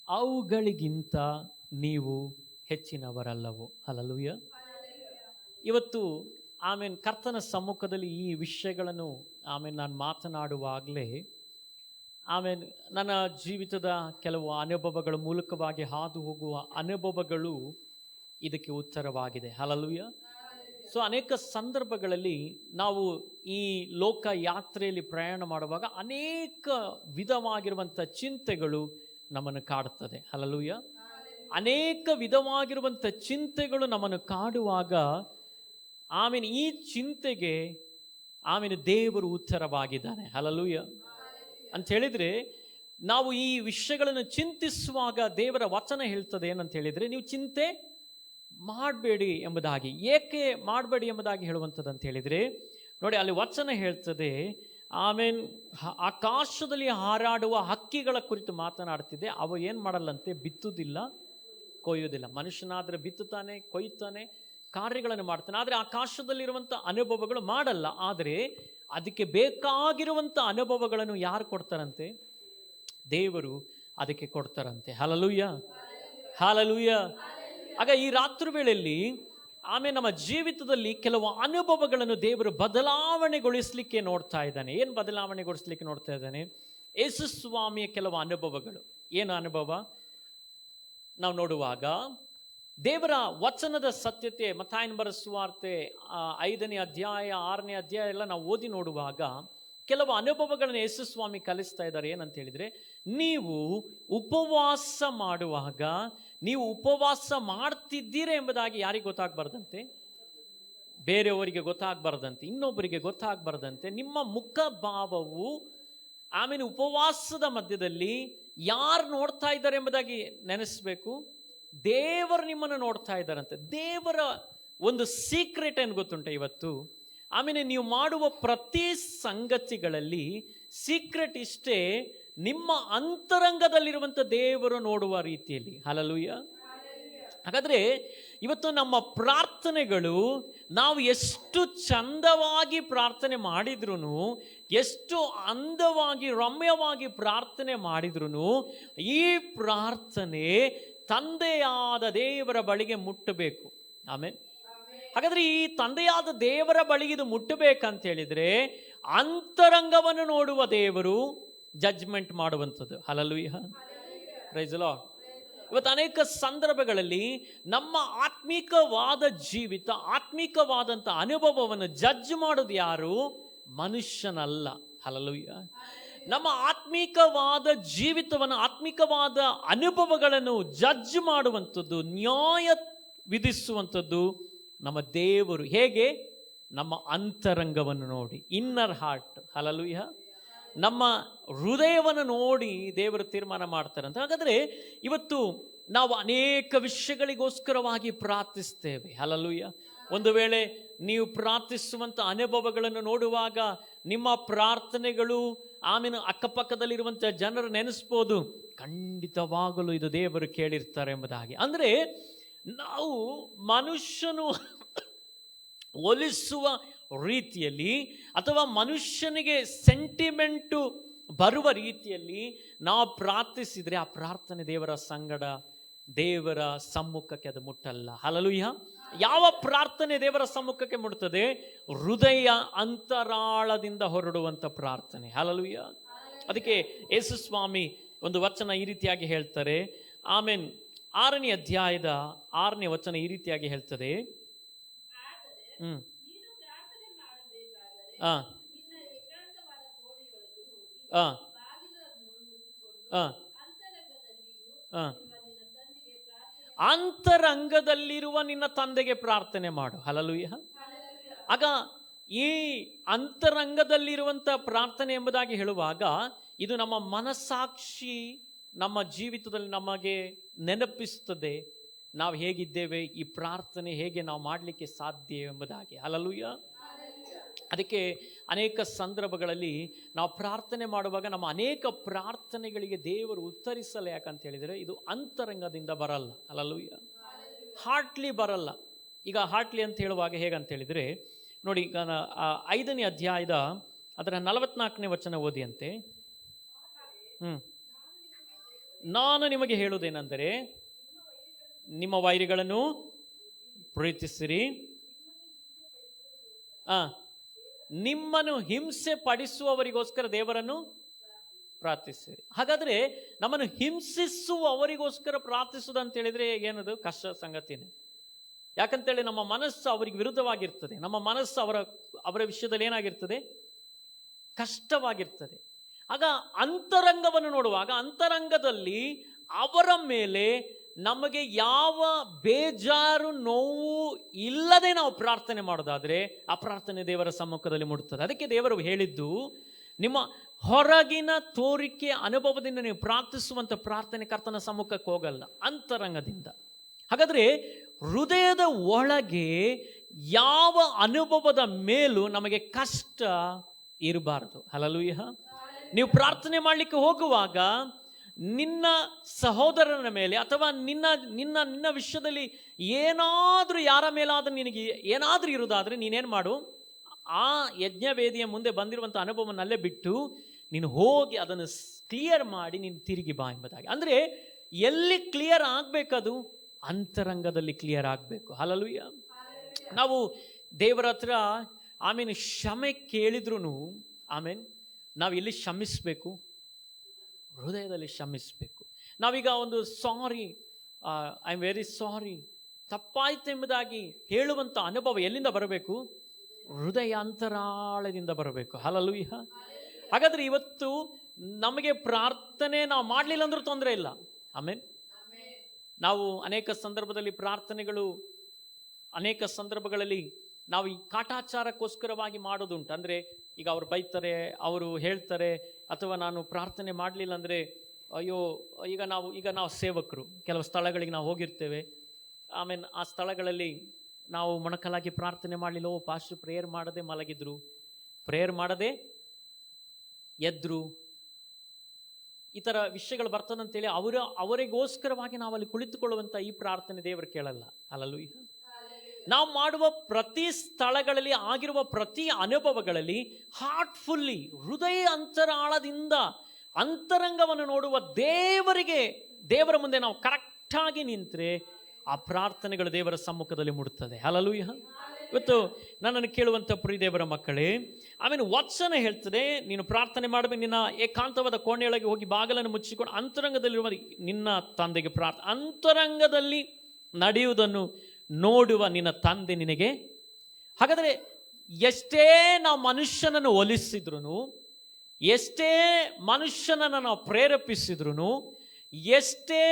ಅವುಗಳಿಗಿಂತ ನೀವು ಹೆಚ್ಚಿನವರಲ್ಲವೋ. ಹಲ್ಲೆಲೂಯಾ. ಇವತ್ತು ಕರ್ತನ ಸಮ್ಮುಖದಲ್ಲಿ ಈ ವಿಷಯಗಳನ್ನು ಆಮೇಲೆ ನಾನು ಮಾತನಾಡುವಾಗಲೇ ಆಮೇಲೆ ನನ್ನ ಜೀವಿತದ ಕೆಲವು ಅನುಭವಗಳ ಮೂಲಕವಾಗಿ ಹಾದು ಹೋಗುವ ಅನುಭವಗಳು ಇದಕ್ಕೆ ಉತ್ತರವಾಗಿದೆ. ಹಲ್ಲೆಲೂಯಾ. ಸೊ ಅನೇಕ ಸಂದರ್ಭಗಳಲ್ಲಿ ನಾವು ಈ ಲೋಕ ಯಾತ್ರೆಯಲ್ಲಿ ಪ್ರಯಾಣ ಮಾಡುವಾಗ ಅನೇಕ ವಿಧವಾಗಿರುವಂಥ ಚಿಂತೆಗಳು ನಮ್ಮನ್ನು ಕಾಡುತ್ತದೆ. ಹಲ್ಲೆಲೂಯಾ. ಅನೇಕ ವಿಧವಾಗಿರುವಂಥ ಚಿಂತೆಗಳು ನಮ್ಮನ್ನು ಕಾಡುವಾಗ ಆಮೇಲೆ ಈ ಚಿಂತೆಗೆ ಆಮೇಲೆ ದೇವರು ಉತ್ತರವಾಗಿದ್ದಾನೆ. ಹಲ್ಲೆಲೂಯಾ. ಅಂತ ಹೇಳಿದರೆ ನಾವು ಈ ವಿಷಯಗಳನ್ನು ಚಿಂತಿಸುವಾಗ ದೇವರ ವಚನ ಹೇಳ್ತದೆ ಏನಂತ ಹೇಳಿದರೆ, ನೀವು ಚಿಂತೆ ಮಾಡಬೇಡಿ ಎಂಬುದಾಗಿ. ಏಕೆ ಮಾಡಬೇಡಿ ಎಂಬುದಾಗಿ ಹೇಳುವಂಥದ್ದು ಅಂತ ಹೇಳಿದರೆ, ನೋಡಿ ಅಲ್ಲಿ ವಚನ ಹೇಳ್ತದೆ, ಆಮೇಲೆ ಆಕಾಶದಲ್ಲಿ ಹಾರಾಡುವ ಹಕ್ಕಿಗಳ ಕುರಿತು ಮಾತನಾಡ್ತಿದ್ದೆ. ಅವು ಏನು ಮಾಡಲ್ಲಂತೆ, ಬಿತ್ತುವುದಿಲ್ಲ, ಕೊಯ್ಯುವುದಿಲ್ಲ. ಮನುಷ್ಯನಾದರೆ ಬಿತ್ತುತ್ತಾನೆ, ಕೊಯ್ಯುತ್ತಾನೆ, ಕಾರ್ಯಗಳನ್ನು ಮಾಡ್ತಾನೆ. ಆದರೆ ಆಕಾಶದಲ್ಲಿರುವಂಥ ಅನುಭವಗಳು ಮಾಡಲ್ಲ. ಆದರೆ ಅದಕ್ಕೆ ಬೇಕಾಗಿರುವಂಥ ಅನುಭವಗಳನ್ನು ಯಾರು ಕೊಡ್ತಾರಂತೆ? ದೇವರು ಅದಕ್ಕೆ ಕೊಡ್ತಾರಂತೆ. Hallelujah, hallelujah. ಆಗ ಈ ರಾತ್ರಿ ವೇಳೆಯಲ್ಲಿ ಆಮೇಲೆ ನಮ್ಮ ಜೀವಿತದಲ್ಲಿ ಕೆಲವು ಅನುಭವಗಳನ್ನು ದೇವರು ಬದಲಾವಣೆಗೊಳಿಸಲಿಕ್ಕೆ ನೋಡ್ತಾ ಇದ್ದಾನೆ. ಏನು ಬದಲಾವಣೆಗೊಳಿಸಲಿಕ್ಕೆ ನೋಡ್ತಾ ಇದ್ದಾನೆ? ಯೇಸು ಸ್ವಾಮಿಯ ಕೆಲವು ಅನುಭವಗಳು. ಏನು ಅನುಭವ? ನಾವು ನೋಡುವಾಗ ದೇವರ ವಚನದ ಸತ್ಯತೆ, ಮತ್ತಾಯನ ಬರೆದ ಸುವಾರ್ತೆ 5ನೇ ಅಧ್ಯಾಯ 6ನೇ ಅಧ್ಯಾಯ ಎಲ್ಲ ನಾವು ಓದಿ ನೋಡುವಾಗ ಕೆಲವು ಅನುಭವಗಳನ್ನು ಯೇಸು ಸ್ವಾಮಿ ಕಲಿಸ್ತಾ ಇದ್ದಾರೆ. ಏನಂತ ಹೇಳಿದರೆ, ನೀವು ಉಪವಾಸ ಮಾಡುವಾಗ ನೀವು ಉಪವಾಸ ಮಾಡ್ತಿದ್ದೀರಾ ಎಂಬುದಾಗಿ ಯಾರಿಗೆ ಗೊತ್ತಾಗಬಾರ್ದಂತೆ? ಬೇರೆಯವರಿಗೆ ಗೊತ್ತಾಗಬಾರ್ದಂತೆ, ಇನ್ನೊಬ್ಬರಿಗೆ ಗೊತ್ತಾಗಬಾರ್ದಂತೆ. ನಿಮ್ಮ ಮುಖ ಭಾವವು ಆಮೇಲೆ ಉಪವಾಸದ ಮಧ್ಯದಲ್ಲಿ ಯಾರು ನೋಡ್ತಾ ಇದ್ದಾರೆ ಎಂಬುದಾಗಿ ನೆನೆಸ್ಬೇಕು. ದೇವರು ನಿಮ್ಮನ್ನು ನೋಡ್ತಾ ಇದ್ದಾರಂತೆ. ದೇವರ ಒಂದು ಸೀಕ್ರೆಟ್ ಏನು ಗೊತ್ತುಂಟ ಇವತ್ತು? ಆಮೇಲೆ ನೀವು ಮಾಡುವ ಪ್ರತಿ ಸಂಗತಿಗಳಲ್ಲಿ ಸೀಕ್ರೆಟ್ ಇಷ್ಟೇ, ನಿಮ್ಮ ಅಂತರಂಗದಲ್ಲಿರುವಂಥ ದೇವರು ನೋಡುವ ರೀತಿಯಲ್ಲಿ. ಹಲ್ಲೆಲೂಯಾ. ಹಾಗಾದರೆ ಇವತ್ತು ನಮ್ಮ ಪ್ರಾರ್ಥನೆಗಳು, ನಾವು ಎಷ್ಟು ಚಂದವಾಗಿ ಪ್ರಾರ್ಥನೆ ಮಾಡಿದ್ರೂ, ಎಷ್ಟು ಅಂದವಾಗಿ ರಮ್ಯವಾಗಿ ಪ್ರಾರ್ಥನೆ ಮಾಡಿದ್ರೂ, ಈ ಪ್ರಾರ್ಥನೆ ತಂದೆಯಾದ ದೇವರ ಬಳಿಗೆ ಮುಟ್ಟಬೇಕು. ಆಮೇಲೆ ಹಾಗಾದ್ರೆ ಈ ತಂದೆಯಾದ ದೇವರ ಬಳಿಗೆ ಇದು ಮುಟ್ಟಬೇಕಂತ ಹೇಳಿದ್ರೆ ಅಂತರಂಗವನ್ನು ನೋಡುವ ದೇವರು ಜಡ್ಜ್ಮೆಂಟ್ ಮಾಡುವಂಥದ್ದು. Hallelujah, praise the lord. ಇವತ್ತು ಅನೇಕ ಸಂದರ್ಭಗಳಲ್ಲಿ ನಮ್ಮ ಆತ್ಮಿಕವಾದ ಜೀವಿತ, ಆತ್ಮಿಕವಾದಂಥ ಅನುಭವವನ್ನು ಜಡ್ಜ್ ಮಾಡೋದು ಯಾರು? ಮನುಷ್ಯನಲ್ಲ. ಹಲ್ಲೆಲೂಯಾ. ನಮ್ಮ ಆತ್ಮಿಕವಾದ ಜೀವಿತವನ್ನು, ಆತ್ಮಿಕವಾದ ಅನುಭವಗಳನ್ನು ಜಡ್ಜ್ ಮಾಡುವಂಥದ್ದು, ನ್ಯಾಯ ವಿಧಿಸುವಂಥದ್ದು ನಮ್ಮ ದೇವರು. ಹೇಗೆ? ನಮ್ಮ ಅಂತರಂಗವನ್ನು ನೋಡಿ, ಇನ್ನರ್ ಹಾರ್ಟ್. ಹಲ್ಲೆಲೂಯಾ. ನಮ್ಮ ಹೃದಯವನ್ನು ನೋಡಿ ದೇವರು ತೀರ್ಮಾನ ಮಾಡ್ತಾರಂತ. ಹಾಗಾದರೆ ಇವತ್ತು ನಾವು ಅನೇಕ ವಿಷಯಗಳಿಗೋಸ್ಕರವಾಗಿ ಪ್ರಾರ್ಥಿಸ್ತೇವೆ. ಹಲ್ಲೆಲೂಯಾ. ಒಂದು ವೇಳೆ ನೀವು ಪ್ರಾರ್ಥಿಸುವಂಥ ಅನುಭವಗಳನ್ನು ನೋಡುವಾಗ ನಿಮ್ಮ ಪ್ರಾರ್ಥನೆಗಳು ಆಮೇಲೆ ಅಕ್ಕಪಕ್ಕದಲ್ಲಿರುವಂಥ ಜನರು ನೆನೆಸ್ಬೋದು, ಖಂಡಿತವಾಗಲೂ ಇದು ದೇವರು ಕೇಳಿರ್ತಾರೆ ಎಂಬುದಾಗಿ. ಅಂದರೆ ನಾವು ಮನುಷ್ಯನು ಒಲಿಸುವ ರೀತಿಯಲ್ಲಿ ಅಥವಾ ಮನುಷ್ಯನಿಗೆ ಸೆಂಟಿಮೆಂಟು ಬರುವ ರೀತಿಯಲ್ಲಿ ನಾವು ಪ್ರಾರ್ಥಿಸಿದರೆ ಆ ಪ್ರಾರ್ಥನೆ ದೇವರ ಸಂಗಡ, ದೇವರ ಸಮ್ಮುಖಕ್ಕೆ ಅದು ಮುಟ್ಟಲ್ಲ. ಹಲ್ಲೆಲೂಯಾ. ಯಾವ ಪ್ರಾರ್ಥನೆ ದೇವರ ಸಮ್ಮುಖಕ್ಕೆ ಮುಟ್ಟುತ್ತದೆ? ಹೃದಯ ಅಂತರಾಳದಿಂದ ಹೊರಡುವಂಥ ಪ್ರಾರ್ಥನೆ. ಹಲ್ಲೆಲೂಯಾ. ಅದಕ್ಕೆ ಯೇಸು ಸ್ವಾಮಿ ಒಂದು ವಚನ ಈ ರೀತಿಯಾಗಿ ಹೇಳ್ತಾರೆ. ಆಮೇನ್ 6ನೇ ಅಧ್ಯಾಯದ 6ನೇ ವಚನ ಈ ರೀತಿಯಾಗಿ ಹೇಳ್ತದೆ. ಅಂತರಂಗದಲ್ಲಿರುವ ನಿನ್ನ ತಂದೆಗೆ ಪ್ರಾರ್ಥನೆ ಮಾಡು. ಹಲ್ಲೆಲೂಯಾ. ಆಗ ಈ ಅಂತರಂಗದಲ್ಲಿರುವಂಥ ಪ್ರಾರ್ಥನೆ ಎಂಬುದಾಗಿ ಹೇಳುವಾಗ ಇದು ನಮ್ಮ ಮನಸ್ಸಾಕ್ಷಿ ನಮ್ಮ ಜೀವಿತದಲ್ಲಿ ನಮಗೆ ನೆನಪಿಸುತ್ತದೆ ನಾವು ಹೇಗಿದ್ದೇವೆ, ಈ ಪ್ರಾರ್ಥನೆ ಹೇಗೆ ನಾವು ಮಾಡಲಿಕ್ಕೆ ಸಾಧ್ಯ ಎಂಬುದಾಗಿ. ಹಲ್ಲೆಲೂಯಾ. ಅದಕ್ಕೆ ಅನೇಕ ಸಂದರ್ಭಗಳಲ್ಲಿ ನಾವು ಪ್ರಾರ್ಥನೆ ಮಾಡುವಾಗ ನಮ್ಮ ಅನೇಕ ಪ್ರಾರ್ಥನೆಗಳಿಗೆ ದೇವರು ಉತ್ತರಿಸಲ್ಲ. ಯಾಕಂತ ಹೇಳಿದರೆ ಇದು ಅಂತರಂಗದಿಂದ ಬರಲ್ಲ. ಹಲ್ಲೆಲೂಯಾ. ಹಾರ್ಟ್ಲಿ ಬರಲ್ಲ. ಈಗ ಹಾರ್ಟ್ಲಿ ಅಂತ ಹೇಳುವಾಗ ಹೇಗಂತ ಹೇಳಿದರೆ ನೋಡಿ, ಈಗ 5ನೇ ಅಧ್ಯಾಯದ ಅದರ 44ನೇ ವಚನ ಓದಿಯಂತೆ. ನಾನು ನಿಮಗೆ ಹೇಳುವುದೇನೆಂದರೆ, ನಿಮ್ಮ ವೈರಿಗಳನ್ನು ಪ್ರೀತಿಸಿರಿ, ನಿಮ್ಮನ್ನು ಹಿಂಸೆ ಪಡಿಸುವವರಿಗೋಸ್ಕರ ದೇವರನ್ನು ಪ್ರಾರ್ಥಿಸಿರಿ. ಹಾಗಾದ್ರೆ ನಮ್ಮನ್ನು ಹಿಂಸಿಸುವವರಿಗೋಸ್ಕರ ಪ್ರಾರ್ಥಿಸುವುದು ಅಂತ ಹೇಳಿದ್ರೆ ಏನದು ಕಷ್ಟ ಸಂಗತಿನೇ. ಯಾಕಂತೇಳಿ ನಮ್ಮ ಮನಸ್ಸು ಅವರಿಗೆ ವಿರುದ್ಧವಾಗಿರ್ತದೆ. ನಮ್ಮ ಮನಸ್ಸು ಅವರ ವಿಷಯದಲ್ಲಿ ಏನಾಗಿರ್ತದೆ? ಕಷ್ಟವಾಗಿರ್ತದೆ. ಆಗ ಅಂತರಂಗವನ್ನು ನೋಡುವಾಗ ಅಂತರಂಗದಲ್ಲಿ ಅವರ ಮೇಲೆ ನಮಗೆ ಯಾವ ಬೇಜಾರು ನೋವು ಇಲ್ಲದೆ ನಾವು ಪ್ರಾರ್ಥನೆ ಮಾಡೋದಾದ್ರೆ ಆ ಪ್ರಾರ್ಥನೆ ದೇವರ ಸಮ್ಮುಖದಲ್ಲಿ ಮುಡುತ್ತದೆ. ಅದಕ್ಕೆ ದೇವರು ಹೇಳಿದ್ದು, ನಿಮ್ಮ ಹೊರಗಿನ ತೋರಿಕೆ ಅನುಭವದಿಂದ ನೀವು ಪ್ರಾರ್ಥಿಸುವಂತ ಪ್ರಾರ್ಥನೆ ಕರ್ತನ ಸಮ್ಮುಖಕ್ಕೆ ಹೋಗಲ್ಲ, ಅಂತರಂಗದಿಂದ. ಹಾಗಾದ್ರೆ ಹೃದಯದ ಒಳಗೆ ಯಾವ ಅನುಭವದ ಮೇಲೂ ನಮಗೆ ಕಷ್ಟ ಇರಬಾರದು. ಹಲ್ಲೆಲೂಯಾ. ನೀವು ಪ್ರಾರ್ಥನೆ ಮಾಡಲಿಕ್ಕೆ ಹೋಗುವಾಗ ನಿನ್ನ ಸಹೋದರನ ಮೇಲೆ ಅಥವಾ ನಿನ್ನ ನಿನ್ನ ನಿನ್ನ ವಿಷಯದಲ್ಲಿ ಏನಾದರೂ ಯಾರ ಮೇಲಾದ್ರೂ ನಿನಗೆ ಏನಾದರೂ ಇರುವುದಾದ್ರೆ ನೀನೇನು ಮಾಡು, ಆ ಯಜ್ಞವೇದಿಯ ಮುಂದೆ ಬಂದಿರುವಂಥ ಅನುಭವವನ್ನಲ್ಲೇ ಬಿಟ್ಟು ನೀನು ಹೋಗಿ ಅದನ್ನು ಕ್ಲಿಯರ್ ಮಾಡಿ ನೀನು ತಿರುಗಿ ಬಾ ಎಂಬುದಾಗಿ. ಅಂದರೆ ಎಲ್ಲಿ ಕ್ಲಿಯರ್ ಆಗಬೇಕದು? ಅಂತರಂಗದಲ್ಲಿ ಕ್ಲಿಯರ್ ಆಗಬೇಕು. ಹಲ್ಲೆಲೂಯಾ. ನಾವು ದೇವರ ಹತ್ರ ಆಮೇಲೆ ಕ್ಷಮೆ ಕೇಳಿದ್ರು ಆಮೇಲೆ ನಾವು ಎಲ್ಲಿ ಕ್ಷಮಿಸಬೇಕು? ಹೃದಯದಲ್ಲಿ ಕ್ಷಮಿಸಬೇಕು. ನಾವೀಗ ಒಂದು ಸಾರಿ, ಐ ಆಮ್ ವೆರಿ ಸಾರಿ, ತಪ್ಪಾಯ್ತು ಎಂಬುದಾಗಿ ಹೇಳುವಂಥ ಅನುಭವ ಎಲ್ಲಿಂದ ಬರಬೇಕು? ಹೃದಯ ಅಂತರಾಳದಿಂದ ಬರಬೇಕು. ಹಲ್ಲೆಲೂಯಾ. ಹಾಗಾದ್ರೆ ಇವತ್ತು ನಮಗೆ ಪ್ರಾರ್ಥನೆ ನಾವು ಮಾಡಲಿಲ್ಲ ಅಂದ್ರೂ ತೊಂದರೆ ಇಲ್ಲ. ಆಮೇಲೆ ನಾವು ಅನೇಕ ಸಂದರ್ಭದಲ್ಲಿ ಪ್ರಾರ್ಥನೆಗಳು ಅನೇಕ ಸಂದರ್ಭಗಳಲ್ಲಿ ನಾವು ಈ ಕಾಟಾಚಾರಕ್ಕೋಸ್ಕರವಾಗಿ ಮಾಡೋದುಂಟು. ಅಂದರೆ ಈಗ ಅವ್ರು ಬೈತಾರೆ, ಅವರು ಹೇಳ್ತಾರೆ, ಅಥವಾ ನಾನು ಪ್ರಾರ್ಥನೆ ಮಾಡಲಿಲ್ಲ ಅಂದರೆ ಅಯ್ಯೋ, ಈಗ ನಾವು ಸೇವಕರು ಕೆಲವು ಸ್ಥಳಗಳಿಗೆ ನಾವು ಹೋಗಿರ್ತೇವೆ. ಆಮೇಲೆ ಆ ಸ್ಥಳಗಳಲ್ಲಿ ನಾವು ಮೊಣಕಲಾಗಿ ಪ್ರಾರ್ಥನೆ ಮಾಡಲಿಲ್ಲ, ಓ ಪಾಸ್ಟರ್ ಪ್ರೇಯರ್ ಮಾಡದೆ ಮಲಗಿದ್ರು, ಪ್ರೇಯರ್ ಮಾಡದೆ ಎದ್ರು, ಈ ಥರ ವಿಷಯಗಳು ಬರ್ತದಂತೇಳಿ ಅವರಿಗೋಸ್ಕರವಾಗಿ ನಾವು ಅಲ್ಲಿ ಕುಳಿತುಕೊಳ್ಳುವಂಥ ಈ ಪ್ರಾರ್ಥನೆ ದೇವರು ಕೇಳಲ್ಲ. ಹಲ್ಲೆಲೂಯಾ. ನಾವು ಮಾಡುವ ಪ್ರತಿ ಸ್ಥಳಗಳಲ್ಲಿ ಆಗಿರುವ ಪ್ರತಿ ಅನುಭವಗಳಲ್ಲಿ ಹಾರ್ಟ್ಫುಲ್ಲಿ, ಹೃದಯ ಅಂತರಾಳದಿಂದ ಅಂತರಂಗವನ್ನು ನೋಡುವ ದೇವರ ಮುಂದೆ ನಾವು ಕರೆಕ್ಟಾಗಿ ನಿಂತರೆ ಆ ಪ್ರಾರ್ಥನೆಗಳು ದೇವರ ಸಮ್ಮುಖದಲ್ಲಿ ಮುಡುತ್ತದೆ. ಹಲ್ಲೆಲೂಯಾ. ಇವತ್ತು ನನ್ನನ್ನು ಕೇಳುವಂಥ ಪ್ರಿಯ ದೇವರ ಮಕ್ಕಳೇ, ಆಮೇಲೆ ವಚನ ಹೇಳ್ತದೆ, ನೀನು ಪ್ರಾರ್ಥನೆ ಮಾಡಬೇಕು, ನಿನ್ನ ಏಕಾಂತವಾದ ಕೋಣೆಯೊಳಗೆ ಹೋಗಿ ಬಾಗಿಲನ್ನು ಮುಚ್ಚಿಕೊಂಡು ಅಂತರಂಗದಲ್ಲಿರುವ ನಿನ್ನ ತಂದೆಗೆ ಅಂತರಂಗದಲ್ಲಿ ನಡೆಯುವುದನ್ನು ನೋಡುವ ನಿನ್ನ ತಂದೆ ನಿನಗೆ. ಹಾಗಾದರೆ ಎಷ್ಟೇ ನಾವು ಮನುಷ್ಯನನ್ನು ಒಲಿಸಿದ್ರು, ಎಷ್ಟೇ ಮನುಷ್ಯನನ್ನು ನಾವು ಪ್ರೇರೇಪಿಸಿದ್ರು, ಎಷ್ಟೇ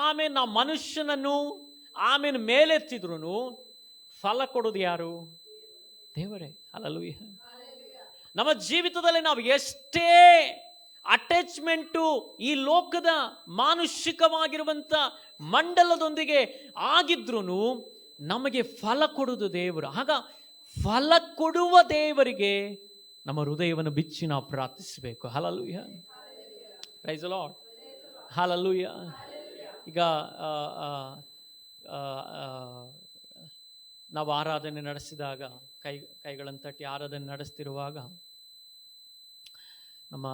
ಆಮೇಲೆ ನಾವು ಮನುಷ್ಯನನ್ನು ಆಮೇಲೆ ಮೇಲೆತ್ತಿದ್ರು ಫಲ ಕೊಡೋದು ಯಾರು? ದೇವರೇ. ಹಲ್ಲೆಲೂಯಾ. ನಮ್ಮ ಜೀವಿತದಲ್ಲಿ ನಾವು ಎಷ್ಟೇ ಅಟ್ಯಾಚ್ಮೆಂಟು ಈ ಲೋಕದ ಮಾನುಷಿಕವಾಗಿರುವಂಥ ಮಂಡಲದೊಂದಿಗೆ ಆಗಿದ್ರು ನಮಗೆ ಫಲ ಕೊಡುವುದು ದೇವರು. ಆಗ ಫಲ ಕೊಡುವ ದೇವರಿಗೆ ನಮ್ಮ ಹೃದಯವನ್ನು ಬಿಚ್ಚಿ ನಾವು ಪ್ರಾರ್ಥಿಸಬೇಕು. ಹಲ್ಲೆಲೂಯಾ. Praise the lord. ಹಲ್ಲೆಲೂಯಾ. ಈಗ ನಾವು ಆರಾಧನೆ ನಡೆಸಿದಾಗ ಕೈಗಳನ್ನು ತಟ್ಟಿ ಆರಾಧನೆ ನಡೆಸ್ತಿರುವಾಗ ನಮ್ಮ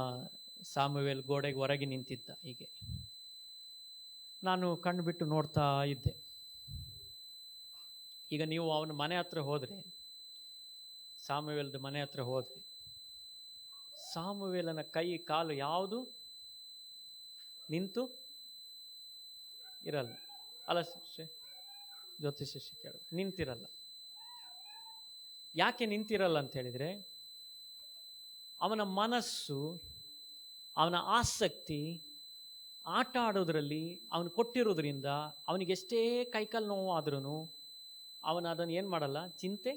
ಸಾಮುವೇಲ್ ಗೋಡೆಗೆ ಹೊರಗೆ ನಿಂತಿದ್ದ. ಹೀಗೆ ನಾನು ಕಣ್ಣು ಬಿಟ್ಟು ನೋಡ್ತಾ ಇದ್ದೆ. ಈಗ ನೀವು ಅವನ ಮನೆ ಹತ್ರ ಹೋದರೆ, ಸಾಮುವೇಲ್ದ ಮನೆ ಹತ್ರ ಹೋದರೆ, ಸಾಮುವೇಲನ ಕೈ ಕಾಲು ಯಾವುದು ನಿಂತು ಇರಲ್ಲ ಅಲ್ಲ ಜ್ಯೋತಿಷ್ಯ ಕೇಳು, ನಿಂತಿರಲ್ಲ. ಯಾಕೆ ನಿಂತಿರಲ್ಲ ಅಂತ ಹೇಳಿದರೆ, ಅವನ ಮನಸ್ಸು, ಅವನ ಆಸಕ್ತಿ ಆಟ ಆಡೋದ್ರಲ್ಲಿ ಅವನು ಕೊಟ್ಟಿರೋದ್ರಿಂದ ಅವನಿಗೆಷ್ಟೇ ಕೈಕಾಲು ನೋವು ಆದ್ರೂ ಅವನು ಅದನ್ನು ಏನು ಮಾಡಲ್ಲ, ಚಿಂತೆ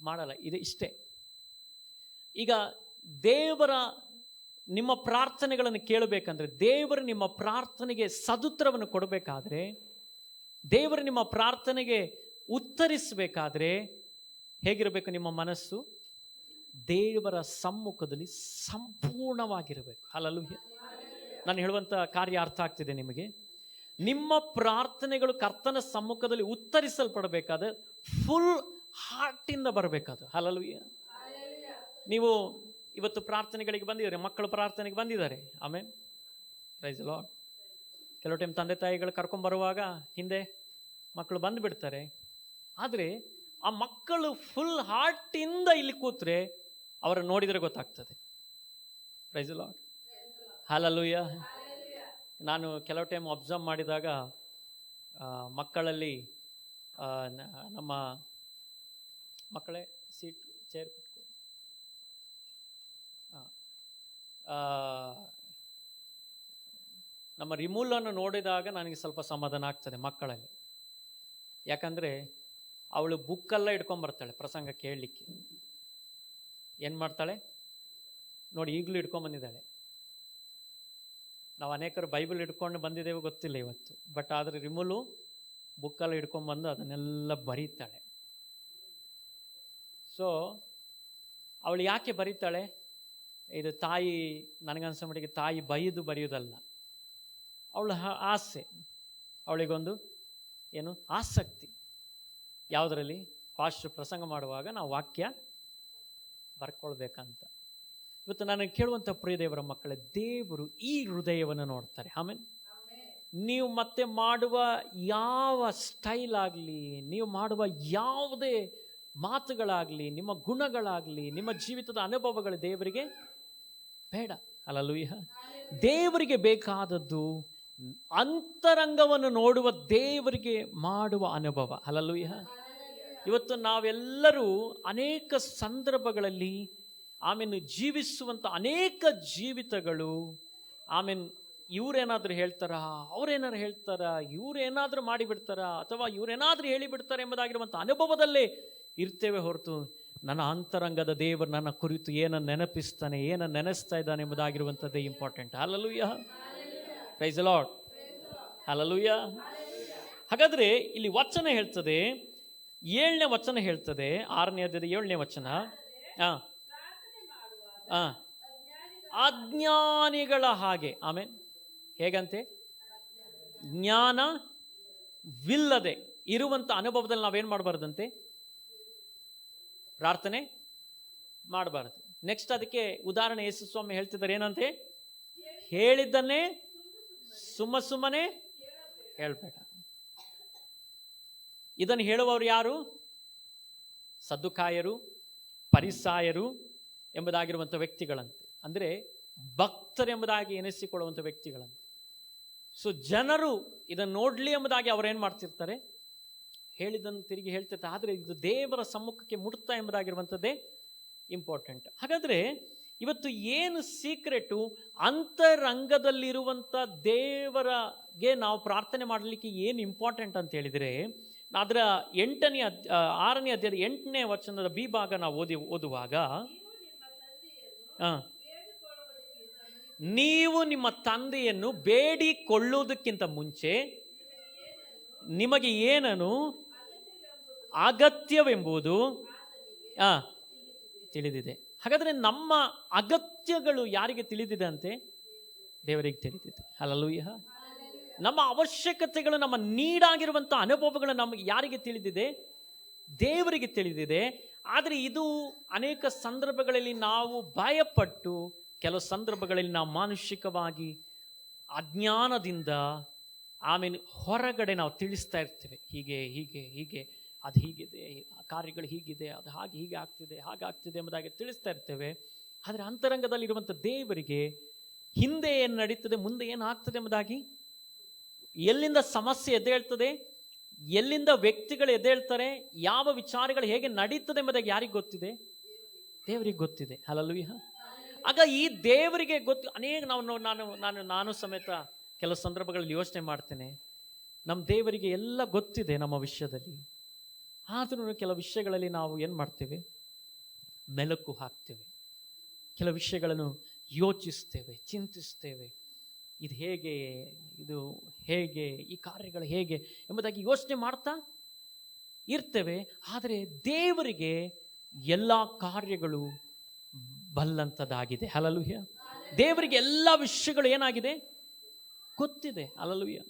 ಮಾಡಲ್ಲ. ಇದು ಇಷ್ಟೇ. ಈಗ ದೇವರ ನಿಮ್ಮ ಪ್ರಾರ್ಥನೆಗಳನ್ನು ಕೇಳಬೇಕಂದ್ರೆ, ದೇವರು ನಿಮ್ಮ ಪ್ರಾರ್ಥನೆಗೆ ಸದುತ್ತರವನ್ನು ಕೊಡಬೇಕಾದ್ರೆ, ದೇವರು ನಿಮ್ಮ ಪ್ರಾರ್ಥನೆಗೆ ಉತ್ತರಿಸಬೇಕಾದ್ರೆ ಹೇಗಿರಬೇಕು ನಿಮ್ಮ ಮನಸ್ಸು? ದೇವರ ಸಮ್ಮುಖದಲ್ಲಿ ಸಂಪೂರ್ಣವಾಗಿರಬೇಕು. ಹಲ್ಲೆಲೂಯಾ. ನಾನು ಹೇಳುವಂಥ ಕಾರ್ಯ ಅರ್ಥ ಆಗ್ತಿದೆ ನಿಮಗೆ? ನಿಮ್ಮ ಪ್ರಾರ್ಥನೆಗಳು ಕರ್ತನ ಸಮ್ಮುಖದಲ್ಲಿ ಉತ್ತರಿಸಲ್ಪಡಬೇಕಾದ್ರೆ ಫುಲ್ ಹಾರ್ಟಿಂದ ಬರಬೇಕಾದ. ಹಲ್ಲೆಲೂಯಾ. ನೀವು ಇವತ್ತು ಪ್ರಾರ್ಥನೆಗಳಿಗೆ ಬಂದಿದ್ದಾರೆ, ಮಕ್ಕಳು ಪ್ರಾರ್ಥನೆಗೆ ಬಂದಿದ್ದಾರೆ. ಆಮೇಲೆ ಪ್ರೈಸ್ ದಿ ಲಾರ್ಡ್. ಕೆಲವು ಟೈಮ್ ತಂದೆ ತಾಯಿಗಳು ಕರ್ಕೊಂಬರುವಾಗ ಹಿಂದೆ ಮಕ್ಕಳು ಬಂದು ಬಿಡ್ತಾರೆ. ಆದರೆ ಆ ಮಕ್ಕಳು ಫುಲ್ ಹಾರ್ಟಿಂದ ಇಲ್ಲಿ ಕೂತ್ರೆ ಅವರನ್ನು ನೋಡಿದರೆ ಗೊತ್ತಾಗ್ತದೆ. Praise the lord, hallelujah. ನಾನು ಕೆಲವು ಟೈಮ್ ಅಬ್ಸರ್ವ್ ಮಾಡಿದಾಗ ಮಕ್ಕಳಲ್ಲಿ ನಮ್ಮ ಮಕ್ಕಳೇ ಸೀಟ್ ಚೇರ್ ನಮ್ಮ ರಿಮೂಲನ್ನು ನೋಡಿದಾಗ ನನಗೆ ಸ್ವಲ್ಪ ಸಮಾಧಾನ ಆಗ್ತದೆ ಮಕ್ಕಳಲ್ಲಿ. ಯಾಕಂದರೆ ಅವಳು ಬುಕ್ಕೆಲ್ಲ ಇಟ್ಕೊಂಬರ್ತಾಳೆ ಪ್ರಸಂಗ ಕೇಳಲಿಕ್ಕೆ. ಏನು ಮಾಡ್ತಾಳೆ ನೋಡಿ, ಈಗಲೂ ಇಟ್ಕೊಂಡ್ಬಂದಿದ್ದಾಳೆ. ನಾವು ಅನೇಕರು ಬೈಬಲ್ ಇಟ್ಕೊಂಡು ಬಂದಿದ್ದೇವೆ ಗೊತ್ತಿಲ್ಲ ಇವತ್ತು, ಬಟ್ ಆದರೆ ರಿಮೂಲು ಬುಕ್ಕೆಲ್ಲ ಹಿಡ್ಕೊಂಡ್ಬಂದು ಅದನ್ನೆಲ್ಲ ಬರೀತಾಳೆ. ಸೊ ಅವಳು ಯಾಕೆ ಬರೀತಾಳೆ? ಇದು ತಾಯಿ, ನನಗನ್ಸೋ ಮಟ್ಟಿಗೆ ತಾಯಿ ಬೈದು ಬರೆಯೋದಲ್ಲ, ಅವಳ ಆಸೆ, ಅವಳಿಗೊಂದು ಏನು ಆಸಕ್ತಿ. ಯಾವುದರಲ್ಲಿ? ಫಾಸ್ಟ್ ಪ್ರಸಂಗ ಮಾಡುವಾಗ ನಾವು ವಾಕ್ಯ ಬರ್ಕೊಳ್ಬೇಕಂತ. ಇವತ್ತು ನನಗೆ ಕೇಳುವಂಥ ಪ್ರಿಯ ದೇವರ ಮಕ್ಕಳೇ, ದೇವರು ಈ ಹೃದಯವನ್ನು ನೋಡ್ತಾರೆ. ಆಮೇಲೆ ನೀವು ಮತ್ತೆ ಮಾಡುವ ಯಾವ ಸ್ಟೈಲ್ ಆಗಲಿ, ನೀವು ಮಾಡುವ ಯಾವುದೇ ಮಾತುಗಳಾಗಲಿ, ನಿಮ್ಮ ಗುಣಗಳಾಗಲಿ, ನಿಮ್ಮ ಜೀವಿತದ ಅನುಭವಗಳು ದೇವರಿಗೆ ಬೇಡ. ಹಲ್ಲೆಲೂಯಾ. ದೇವರಿಗೆ ಬೇಕಾದದ್ದು ಅಂತರಂಗವನ್ನು ನೋಡುವ, ದೇವರಿಗೆ ಮಾಡುವ ಅನುಭವ. ಹಲ್ಲೆಲೂಯಾ. ಇವತ್ತು ನಾವೆಲ್ಲರೂ ಅನೇಕ ಸಂದರ್ಭಗಳಲ್ಲಿ ಆಮೇಲೆ ಜೀವಿಸುವಂಥ ಅನೇಕ ಜೀವಿತಗಳು, ಆಮೇಲೆ ಇವರೇನಾದರೂ ಹೇಳ್ತಾರ, ಅವರೇನಾದ್ರು ಹೇಳ್ತಾರ, ಇವರೇನಾದರೂ ಮಾಡಿಬಿಡ್ತಾರ, ಅಥವಾ ಇವರೇನಾದರೂ ಹೇಳಿಬಿಡ್ತಾರೆ ಎಂಬುದಾಗಿರುವಂಥ ಅನುಭವದಲ್ಲೇ ಇರ್ತೇವೆ ಹೊರತು ನನ್ನ ಅಂತರಂಗದ ದೇವರು ನನ್ನ ಕುರಿತು ಏನನ್ನು ನೆನಪಿಸ್ತಾನೆ, ಏನನ್ನು ನೆನೆಸ್ತಾ ಇದ್ದಾನೆ ಎಂಬುದಾಗಿರುವಂಥದ್ದೇ ಇಂಪಾರ್ಟೆಂಟ್. ಹಲ್ಲೆಲೂಯಾ. ಪ್ರೈಸ್ ದಿ ಲಾರ್ಡ್, ಹಲ್ಲೆಲೂಯಾ. ಹಾಗಾದರೆ ಇಲ್ಲಿ ವಚನ ಹೇಳ್ತದೆ, 7ನೇ ವಚನ ಹೇಳ್ತದೆ, 6ನೇ ಅಧ್ಯಾಯದ 7ನೇ ವಚನ. ಅಜ್ಞಾನಿಗಳ ಹಾಗೆ. ಆಮೇಲೆ ಹೇಗಂತೆ? ಜ್ಞಾನವಿಲ್ಲದೆ ಇರುವಂಥ ಅನುಭವದಲ್ಲಿ ನಾವೇನು ಮಾಡಬಾರ್ದಂತೆ? ಪ್ರಾರ್ಥನೆ ಮಾಡಬಾರದು. ನೆಕ್ಸ್ಟ್ ಅದಕ್ಕೆ ಉದಾಹರಣೆ ಯೇಸು ಸ್ವಾಮಿ ಹೇಳ್ತಿದ್ದಾರೆ, ಏನಂತೆ? ಹೇಳಿದ್ದನ್ನೇ ಸುಮ್ಮನೆ ಹೇಳ್ಬೇಡ. ಇದನ್ನು ಹೇಳುವವರು ಯಾರು? ಸದ್ದುಕಾಯರು, ಪರಿಸಾಯರು ಎಂಬುದಾಗಿರುವಂಥ ವ್ಯಕ್ತಿಗಳಂತೆ. ಅಂದರೆ ಭಕ್ತರೆಂಬುದಾಗಿ ಎನಿಸಿಕೊಳ್ಳುವಂಥ ವ್ಯಕ್ತಿಗಳಂತೆ. ಸೊ ಜನರು ಇದನ್ನು ನೋಡಲಿ ಎಂಬುದಾಗಿ ಅವರೇನು ಮಾಡ್ತಿರ್ತಾರೆ? ಹೇಳಿದ್ದನ್ನು ತಿರುಗಿ ಹೇಳ್ತಿರ್ತಾರೆ. ಆದರೆ ಇದು ದೇವರ ಸಮ್ಮುಖಕ್ಕೆ ಮುಟ್ತಾ ಎಂಬುದಾಗಿರುವಂಥದ್ದೇ ಇಂಪಾರ್ಟೆಂಟ್. ಹಾಗಾದರೆ ಇವತ್ತು ಏನು ಸೀಕ್ರೆಟು? ಅಂತರಂಗದಲ್ಲಿರುವಂಥ ದೇವರಿಗೆ ನಾವು ಪ್ರಾರ್ಥನೆ ಮಾಡಲಿಕ್ಕೆ ಏನು ಇಂಪಾರ್ಟೆಂಟ್ ಅಂತ ಹೇಳಿದರೆ, ಅದರ 6ನೇ ಅಧ್ಯಾಯದ 8ನೇ ವಚನದ ಬಿ ಭಾಗ ನಾವು ಓದುವಾಗ, ನೀವು ನಿಮ್ಮ ತಂದೆಯನ್ನು ಬೇಡಿಕೊಳ್ಳುವುದಕ್ಕಿಂತ ಮುಂಚೆ ನಿಮಗೆ ಏನನ್ನು ಅಗತ್ಯವೆಂಬುದು ತಿಳಿದಿದೆ. ಹಾಗಾದರೆ ನಮ್ಮ ಅಗತ್ಯಗಳು ಯಾರಿಗೆ ತಿಳಿದಿದೆ ಅಂತೆ? ದೇವರಿಗೆ ತಿಳಿದಿದೆ. ಹಲ್ಲೆಲೂಯಾ. ನಮ್ಮ ಅವಶ್ಯಕತೆಗಳು, ನಮ್ಮ ನೀಡಾಗಿರುವಂಥ ಅನುಭವಗಳು ನಮಗೆ ಯಾರಿಗೆ ತಿಳಿದಿದೆ? ದೇವರಿಗೆ ತಿಳಿದಿದೆ. ಆದರೆ ಇದು ಅನೇಕ ಸಂದರ್ಭಗಳಲ್ಲಿ ನಾವು ಭಯಪಟ್ಟು, ಕೆಲವು ಸಂದರ್ಭಗಳಲ್ಲಿ ನಾವು ಮಾನಸಿಕವಾಗಿ ಅಜ್ಞಾನದಿಂದ ಆಮೇಲೆ ಹೊರಗಡೆ ನಾವು ತಿಳಿಸ್ತಾ ಇರ್ತೇವೆ, ಹೀಗೆ ಹೀಗೆ ಹೀಗೆ, ಅದು ಹೀಗಿದೆ, ಆ ಕಾರ್ಯಗಳು ಹೀಗಿದೆ, ಅದು ಹಾಗೆ ಹೀಗೆ ಆಗ್ತಿದೆ, ಹಾಗಾಗ್ತಿದೆ ಎಂಬುದಾಗಿ ತಿಳಿಸ್ತಾ ಇರ್ತೇವೆ. ಆದರೆ ಅಂತರಂಗದಲ್ಲಿರುವಂಥ ದೇವರಿಗೆ ಹಿಂದೆ ಏನು ನಡೀತದೆ, ಮುಂದೆ ಏನು ಆಗ್ತದೆ ಎಂಬುದಾಗಿ, ಎಲ್ಲಿಂದ ಸಮಸ್ಯೆ ಎದ್ದೇಳ್ತದೆ, ಎಲ್ಲಿಂದ ವ್ಯಕ್ತಿಗಳು ಎದ್ದೇಳ್ತಾರೆ, ಯಾವ ವಿಚಾರಗಳು ಹೇಗೆ ನಡೀತದೆ ಎಂಬುದಾಗಿ ಯಾರಿಗೆ ಗೊತ್ತಿದೆ? ದೇವರಿಗೆ ಗೊತ್ತಿದೆ. ಹಲ್ಲೆಲೂಯಾ. ಆಗ ಈ ದೇವರಿಗೆ ಗೊತ್ತು. ಅನೇಕ ನಾನು ಸಮೇತ ಕೆಲವು ಸಂದರ್ಭಗಳಲ್ಲಿ ಯೋಚನೆ ಮಾಡ್ತೇನೆ, ನಮ್ಮ ದೇವರಿಗೆ ಎಲ್ಲ ಗೊತ್ತಿದೆ ನಮ್ಮ ವಿಷಯದಲ್ಲಿ. ಆದರೂ ಕೆಲವು ವಿಷಯಗಳಲ್ಲಿ ನಾವು ಏನು ಮಾಡ್ತೇವೆ? ಮೆಲುಕು ಹಾಕ್ತೇವೆ. ಕೆಲವು ವಿಷಯಗಳನ್ನು ಯೋಚಿಸ್ತೇವೆ, ಚಿಂತಿಸ್ತೇವೆ. ಇದು ಹೇಗೆ, ಇದು ಹೇಗೆ, ಈ ಕಾರ್ಯಗಳು ಹೇಗೆ ಎಂಬುದಾಗಿ ಯೋಚನೆ ಮಾಡ್ತಾ ಇರ್ತೇವೆ. ಆದರೆ ದೇವರಿಗೆ ಎಲ್ಲ ಕಾರ್ಯಗಳು ಬಲ್ಲಂಥದ್ದಾಗಿದೆ. ಹಲ್ಲೆಲೂಯಾ. ದೇವರಿಗೆ ಎಲ್ಲ ವಿಷಯಗಳು ಏನಾಗಿದೆ? ಗೊತ್ತಿದೆ. ಹಲ್ಲೆಲೂಯಾ.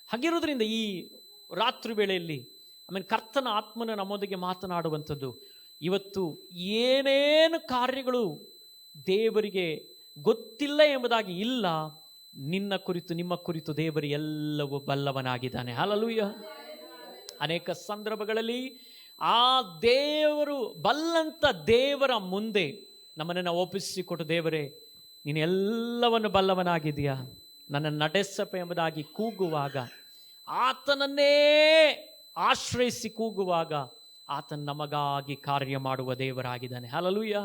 ಹಾಗಿರೋದ್ರಿಂದ ಈ ರಾತ್ರಿ ವೇಳೆಯಲ್ಲಿ ಆಮೇಲೆ ಕರ್ತನ ಆತ್ಮನ ನಮ್ಮೊಂದಿಗೆ ಮಾತನಾಡುವಂಥದ್ದು, ಇವತ್ತು ಏನೇನು ಕಾರ್ಯಗಳು ದೇವರಿಗೆ ಗೊತ್ತಿಲ್ಲ ಎಂಬುದಾಗಿ ಇಲ್ಲ, ನಿನ್ನ ಕುರಿತು, ನಿಮ್ಮ ಕುರಿತು ದೇವರು ಎಲ್ಲವೂ ಬಲ್ಲವನಾಗಿದ್ದಾನೆ. ಹಲ್ಲೆಲೂಯಾ. ಅನೇಕ ಸಂದರ್ಭಗಳಲ್ಲಿ ಆ ದೇವರು ಬಲ್ಲಂತ ದೇವರ ಮುಂದೆ ನಮ್ಮನ್ನು ನಾವು ಒಪ್ಪಿಸಿಕೊಟ್ಟು, ದೇವರೇ ನೀನು ಎಲ್ಲವನ್ನು ಬಲ್ಲವನಾಗಿದೆಯಾ, ನನ್ನ ನಡೆಸಪ್ಪ ಎಂಬುದಾಗಿ ಕೂಗುವಾಗ, ಆತನನ್ನೇ ಆಶ್ರಯಿಸಿ ಕೂಗುವಾಗ ಆತನ ನಮಗಾಗಿ ಕಾರ್ಯ ಮಾಡುವ ದೇವರಾಗಿದ್ದಾನೆ. ಹಲ್ಲೆಲೂಯಾ.